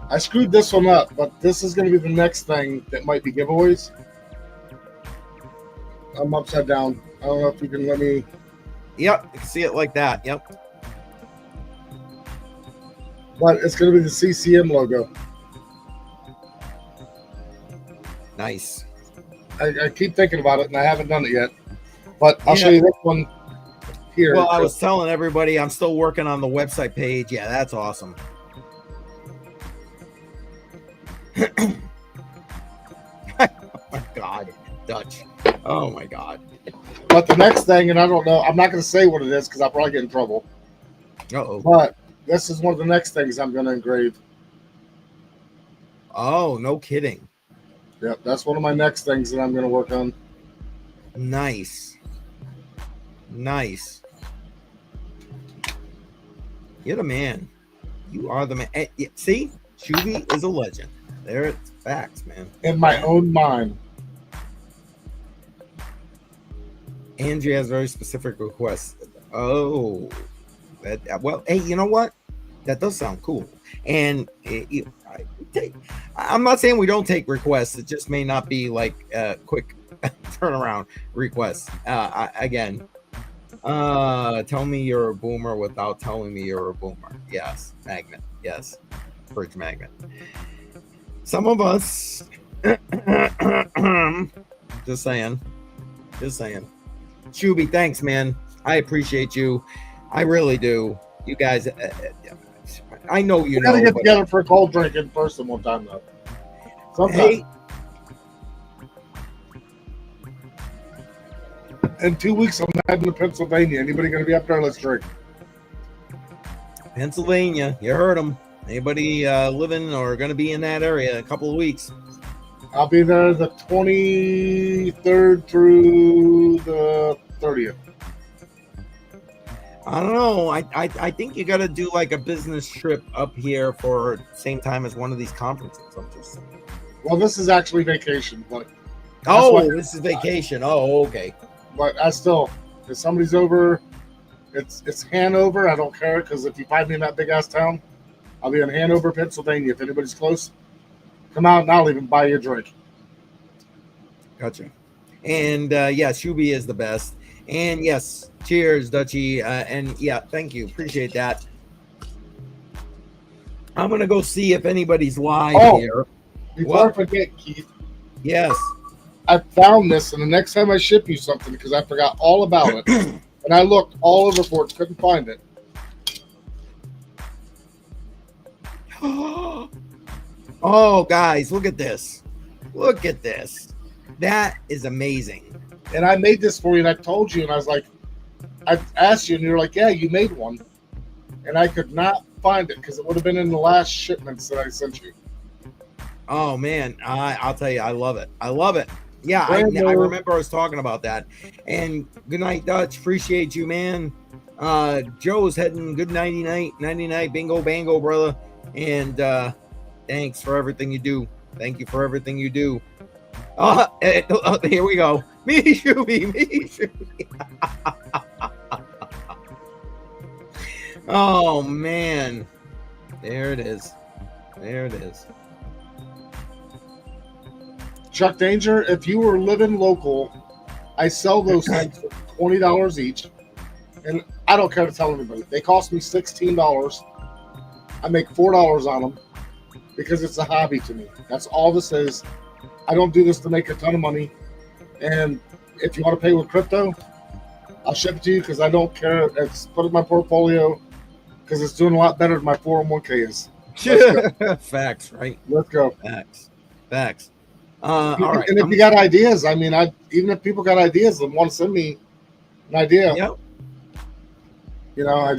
I screwed this one up, but this is going to be the next thing that might be giveaways. I'm upside down. I don't know if you can let me. Yep, you can see it like that. Yep. But it's going to be the CCM logo. Nice. I keep thinking about it, and I haven't done it yet. But I'll show you this one here. Well, I was telling everybody I'm still working on the website page. Yeah, that's awesome. Oh my God, Dutch. Oh my God. But the next thing, and I don't know, I'm not going to say what it is because I'll probably get in trouble. Uh-oh. But this is one of the next things I'm going to engrave. Oh, no kidding. Yep, that's one of my next things that I'm going to work on. Nice. You're the man. You are the man. See, Shuby is a legend. There, it's facts, man. In my own mind. Angie has very specific requests. Oh, well, hey, you know what? That does sound cool. And I'm not saying we don't take requests. It just may not be like quick turnaround requests. Again, tell me you're a boomer without telling me you're a boomer. Yes, magnet. Yes, fridge magnet. Some of us. Just saying. Shuby, thanks, man. I appreciate you. I really do. You guys, I know you We gotta know. get together for a cold drink in person one time, though. Sometime. Hey, In 2 weeks, I'm heading to Pennsylvania. Anybody gonna be up there? Let's drink. Pennsylvania, you heard them. Anybody living or going to be in that area in a couple of weeks? I'll be there the 23rd through the 30th. I don't know. I think you got to do like a business trip up here for the same time as one of these conferences. I'm just saying. Well, this is actually vacation, but Oh, this is vacation. Oh, okay. I still If somebody's over, it's Hanover. I don't care because if you find me in that big ass town, I'll be in Hanover, Pennsylvania. If anybody's close, come out and I'll even buy you a drink. Gotcha. And yes, Shuby is the best. And yes, cheers, Dutchy. And yeah, thank you. Appreciate that. I'm gonna go see if anybody's live here. Before I forget, Keith. Yes. I found this, and the next time I ship you something, because I forgot all about it, and I looked all over for it, couldn't find it. Oh, guys, look at this. Look at this. That is amazing. And I made this for you, and I told you, and I was like, I asked you, and you're like, yeah, you made one. And I could not find it because it would have been in the last shipments that I sent you. Oh, man. I'll tell you, I love it. I love it. Yeah, I remember I was talking about that. And good night, Dutch. Appreciate you, man. Joe's heading good nighty night, bingo, bango, brother. And thanks for everything you do. Thank you for everything you do. Here we go. Me, Shuby. Oh, man. There it is. Chuck Danger, if you were living local, I sell those things for $20 each. And I don't care to tell anybody. They cost me $16. I make $4 on them because it's a hobby to me. That's all this is. I don't do this to make a ton of money. And if you want to pay with crypto, I'll ship it to you because I don't care. It's put in my portfolio because it's doing a lot better than my 401k is. Facts, right? Let's go. Facts. All right. And if you got ideas, I mean, even if people got ideas and want to send me an idea, yep. You know,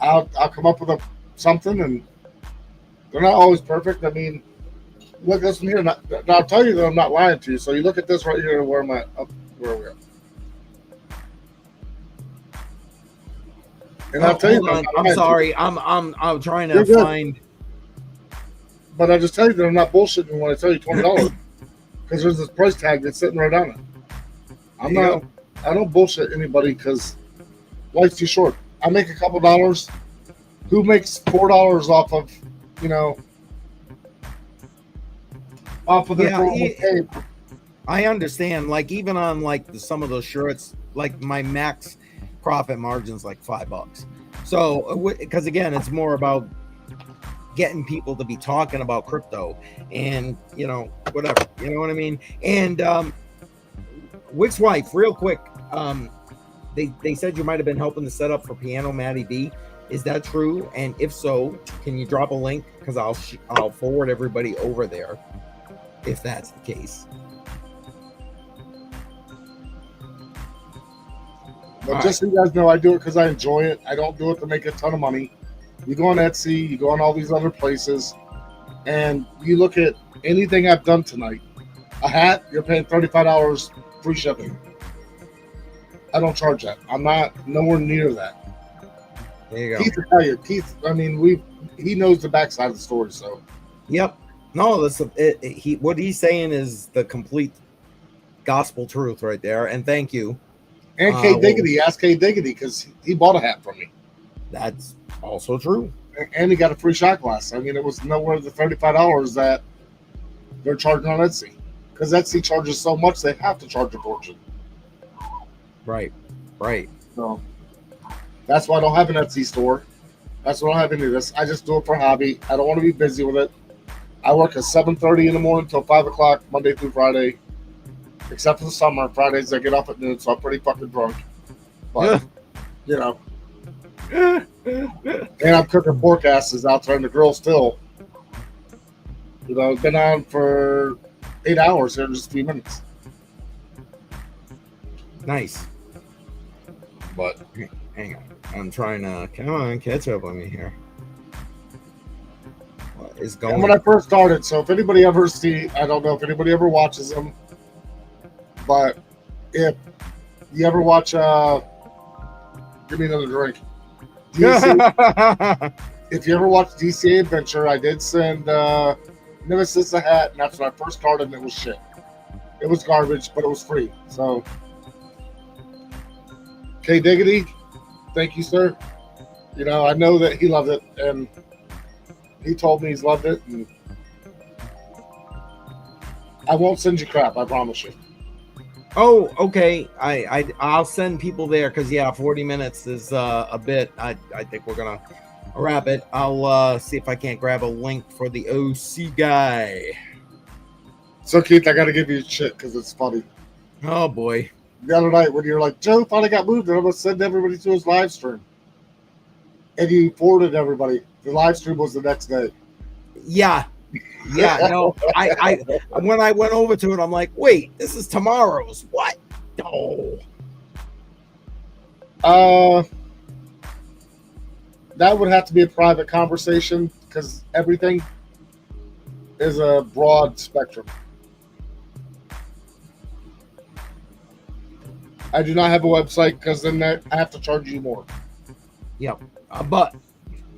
I'll come up with something, and they're not always perfect. I mean, look at this one here. I'll tell you that I'm not lying to you. So you look at this right here, where am I? Where are we at? And I'll tell you, I'm sorry. I'm trying to find. But I just tell you that I'm not bullshitting when I tell you $20 because there's this price tag that's sitting right on it. I don't bullshit anybody because life's too short. I make a couple dollars. Who makes $4 off of, off of their 401k? I understand. Like even on like some of those shirts, like my max profit margin's like $5. So because again, it's more about getting people to be talking about crypto and whatever, you know what I mean? And Wick's wife, real quick, they said you might have been helping to set up for Piano Matty B. Is that true? And if so, can you drop a link? Because I'll forward everybody over there if that's the case. But just so you guys know, I do it because I enjoy it. I don't do it to make a ton of money. You go on Etsy, you go on all these other places, and you look at anything I've done tonight. A hat, you're paying $35 free shipping. I don't charge that. I'm not nowhere near that. There you go. Keith will tell you. Keith, I mean, he knows the backside of the story, so. Yep. No, what he's saying is the complete gospel truth right there, and thank you. And K Diggity, ask K Diggity, because he bought a hat from me. That's also true. And he got a free shot glass. I mean, it was nowhere the $35 that they're charging on Etsy. Because Etsy charges so much, they have to charge a fortune. Right. So that's why I don't have an Etsy store. That's why I don't have any of this. I just do it for hobby. I don't want to be busy with it. I work at 7:30 in the morning until 5 o'clock, Monday through Friday. Except for the summer. Fridays I get off at noon, so I'm pretty fucking drunk. But, and I'm cooking pork asses out there on the grill still. It's been on for 8 hours here in just a few minutes. Nice. But hang on. I'm trying to come on, catch up on me here. What is going on? When I first started, so if anybody ever I don't know if anybody ever watches them, but if you ever watch give me another drink. If you ever watch DCA Adventure, I did send Nemesis a hat, and that's when I first started, and it was shit. It was garbage, but it was free. So K Diggity, thank you, sir. You know, I know that he loved it, and he told me he's loved it, and I won't send you crap, I promise you. Oh, okay. I'll send people there because 40 minutes is a bit. I think we're gonna wrap it. I'll see if I can't grab a link for the OC guy. So Keith, I got to give you shit because it's funny. Oh boy. The other night when you're like, Joe finally got moved, and I'm gonna send everybody to his live stream, and you forwarded everybody. The live stream was the next day. Yeah. No, I when I went over to it, I'm like, wait, this is tomorrow's. What? No. That would have to be a private conversation because everything is a broad spectrum. I do not have a website because then I have to charge you more. Yep. But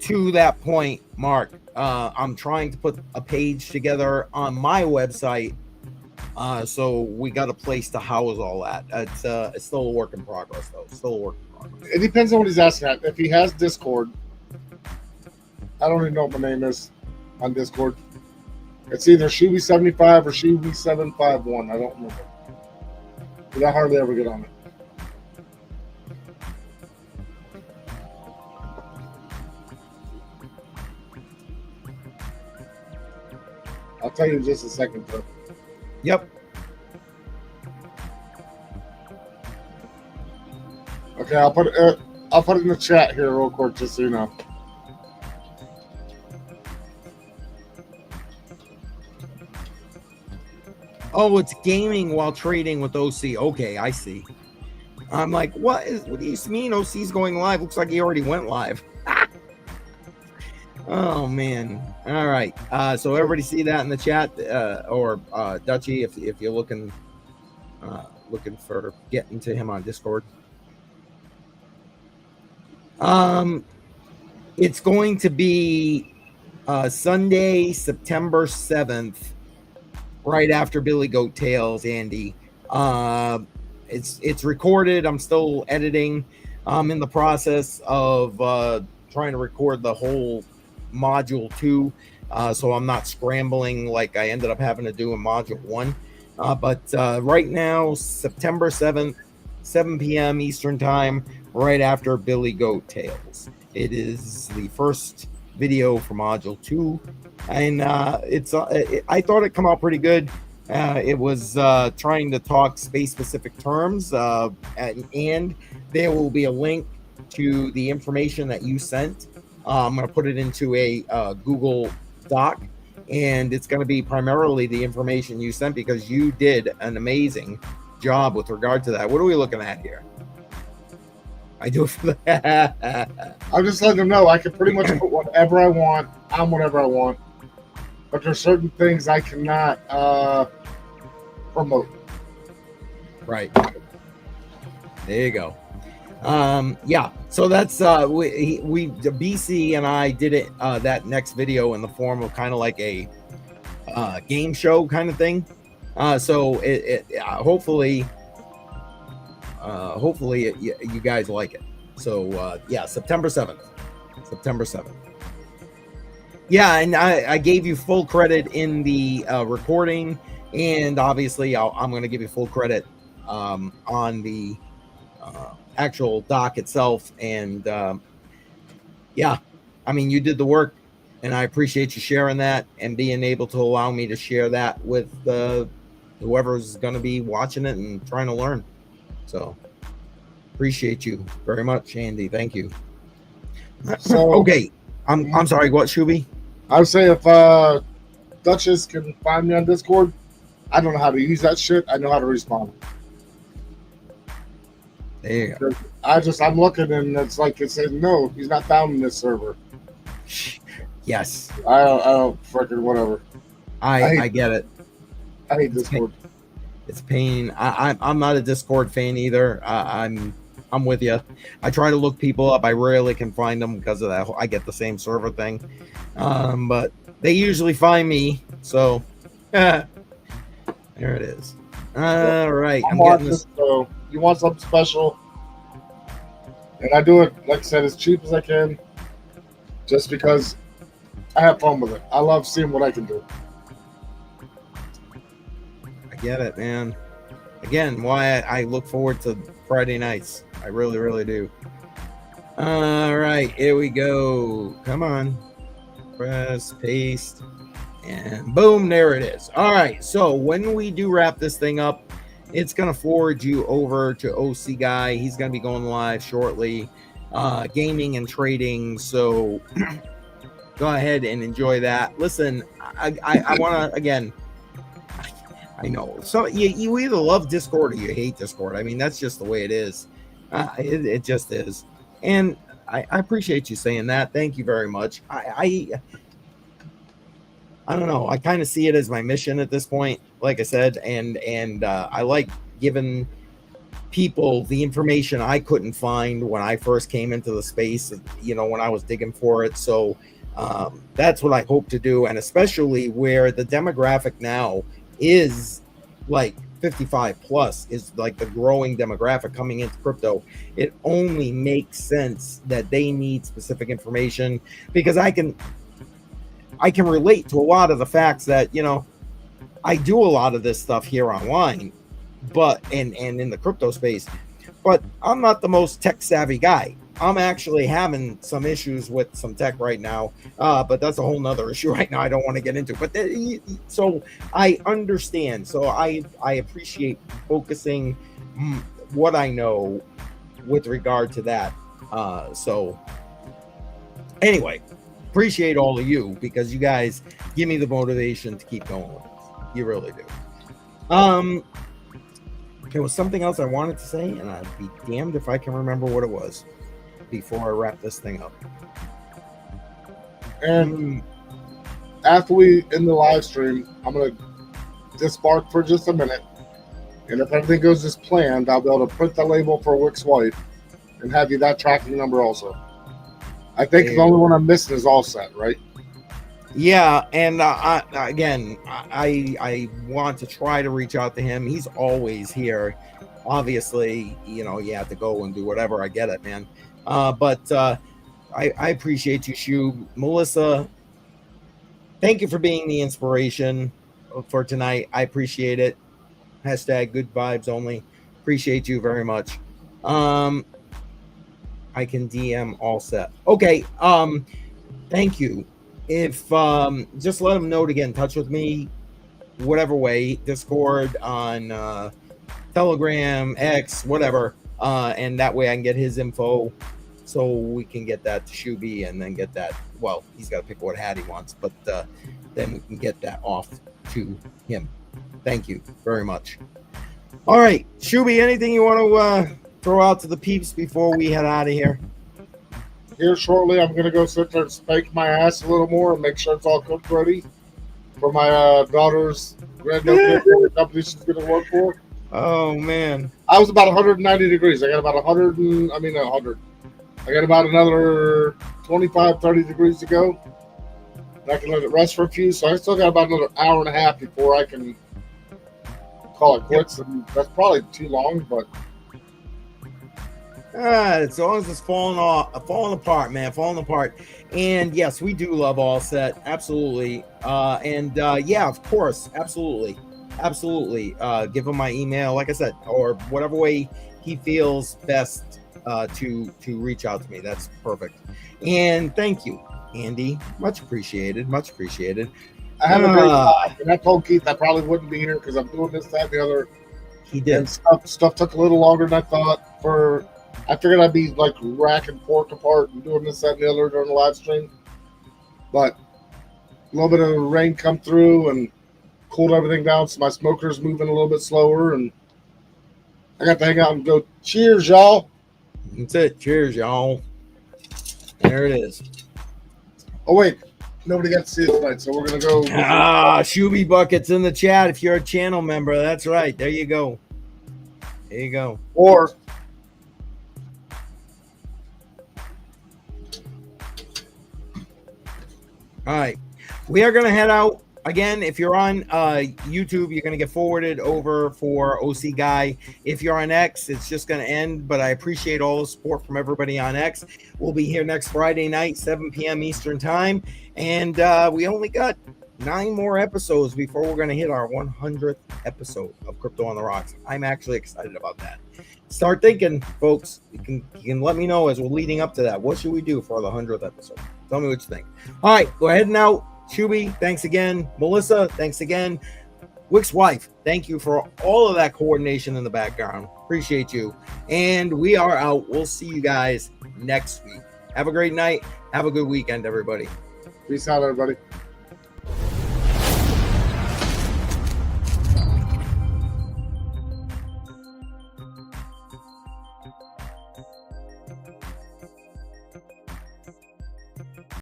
to that point, Mark, I'm trying to put a page together on my website, so we got a place to house all that. It's still a work in progress, though. Still a work in progress. It depends on what he's asking at. If he has Discord, I don't even know what my name is on Discord. It's either Shuby75 or Shuby751. I don't remember. But I hardly ever get on it. I'll tell you in just a second, though. Yep. Okay, I'll put it in the chat here real quick, just so you know. Oh, it's gaming while trading with OC. Okay, I see. I'm like, what do you mean OC's going live? Looks like he already went live. Oh man. All right. So everybody see that in the chat, or Dutchie, if you're looking for getting to him on Discord. It's going to be Sunday, September 7th, right after Billy Goat Tales, Andy. It's recorded. I'm still editing. I'm in the process of trying to record the whole module 2, so I'm not scrambling like I ended up having to do in module 1. But right now, September 7th, 7 p.m. Eastern time, right after Billy Goat Tales. It is the first video for module 2, and I thought it come out pretty good. It was trying to talk space-specific terms, and there will be a link to the information that you sent. I'm going to put it into a Google Doc, and it's going to be primarily the information you sent because you did an amazing job with regard to that. What are we looking at here? I do it for that. I'm just letting them know I can pretty much put whatever I want on whatever I want, but there's certain things I cannot promote. Right. There you go. Yeah, so that's we BC and I did it that next video in the form of kind of like a game show kind of thing. So it hopefully you guys like it. So yeah, September 7th. Yeah, and I gave you full credit in the recording, and obviously I'm going to give you full credit on the actual doc itself. And yeah, I mean, you did the work, and I appreciate you sharing that and being able to allow me to share that with whoever's going to be watching it and trying to learn. So appreciate you very much, Andy. Thank you. So okay, I'm sorry, what, Shuby? I would say if Duchess can find me on Discord, I don't know how to use that shit. I know how to respond. There you go. I'm looking, and it's like it says no, he's not found in this server. Yes. I don't freaking whatever. I get it. I hate Discord. It's pain. I'm not a Discord fan either. I'm with you. I try to look people up. I rarely can find them because of that. I get the same server thing, but they usually find me. So there it is. All right. I'm getting this. So you want something special? And I do it, like I said, as cheap as I can, just because I have fun with it. I love seeing what I can do. I get it, man. Again, why I look forward to Friday nights. I really, really do. All right, here we go. Come on. Press, paste, and boom, there it is. All right, so when we do wrap this thing up, it's going to forward you over to OC Guy. He's going to be going live shortly, gaming and trading. So go ahead and enjoy that. Listen, I want to, again, I know. So you either love Discord or you hate Discord. I mean, that's just the way it is. It just is. And I appreciate you saying that. Thank you very much. I don't know. I kind of see it as my mission at this point, like I said, and I like giving people the information I couldn't find when I first came into the space, you know, when I was digging for it. So that's what I hope to do. And especially where the demographic now is like 55 plus is like the growing demographic coming into crypto. It only makes sense that they need specific information, because I can relate to a lot of the facts that, you know, I do a lot of this stuff here online, but and in the crypto space, but I'm not the most tech savvy guy. I'm actually having some issues with some tech right now, but that's a whole nother issue right now I don't want to get into. But so I understand. So I appreciate focusing what I know with regard to that. So anyway, appreciate all of you, because you guys give me the motivation to keep going with this. You really do. There was something else I wanted to say, and I'd be damned if I can remember what it was before I wrap this thing up. And after we end the live stream, I'm going to disbark for just a minute. And if everything goes as planned, I'll be able to print the label for Wick's wife and have you that tracking number also. I think the only one I'm missing is all set, right? Yeah, and I want to try to reach out to him. He's always here. Obviously, you know, you have to go and do whatever. I get it, man. But I appreciate you, Shub. Melissa, thank you for being the inspiration for tonight. I appreciate it. Hashtag good vibes only. Appreciate you very much. I can DM all set. Okay. Thank you. If just let him know to get in touch with me, whatever way, Discord, on Telegram, X, whatever, and that way I can get his info, so we can get that to Shuby, and then get that. Well, he's got to pick what hat he wants, but then we can get that off to him. Thank you very much. All right, Shuby, anything you want to throw out to the peeps before we head out of here? Here shortly, I'm going to go sit there and spank my ass a little more and make sure it's all cooked ready for my daughter's grand opening company she's going to work for. Oh, man. I was about 190 degrees. I got about 100. I got about another 25, 30 degrees to go. And I can let it rest for a few. So I still got about another hour and a half before I can call it quits. And that's probably too long, but as long as it's falling apart, man, falling apart. And yes, we do love All Set, absolutely. Yeah, of course, absolutely. Give him my email, like I said, or whatever way he feels best to reach out to me. That's perfect. And thank you, Andy. Much appreciated. I have a great time. And I told Keith I probably wouldn't be here because I'm doing this, that, and the other. He did. And stuff took a little longer than I thought. I figured I'd be like racking pork apart and doing this, that, and the other during the live stream. But a little bit of rain come through and cooled everything down, so my smoker's moving a little bit slower, and I got to hang out and go, cheers, y'all. That's it. Cheers, y'all. There it is. Oh, wait. Nobody got to see it tonight, so we're going to go. Shuby Bucket's in the chat if you're a channel member. That's right. There you go. Or all right, we are going to head out. Again, if you're on YouTube, you're going to get forwarded over for OC Guy. If you're on X, it's just going to end. But I appreciate all the support from everybody on X. We'll be here next Friday night, 7 p.m. Eastern time. And we only got 9 more episodes before we're going to hit our 100th episode of Crypto on the Rocks. I'm actually excited about that. Start thinking, folks. You can let me know as we're leading up to that. What should we do for the 100th episode? Tell me what you think. All right, go ahead and out. Shuby, thanks again. Melissa, thanks again. Wick's wife, thank you for all of that coordination in the background. Appreciate you. And we are out. We'll see you guys next week. Have a great night. Have a good weekend, everybody. Peace out, everybody.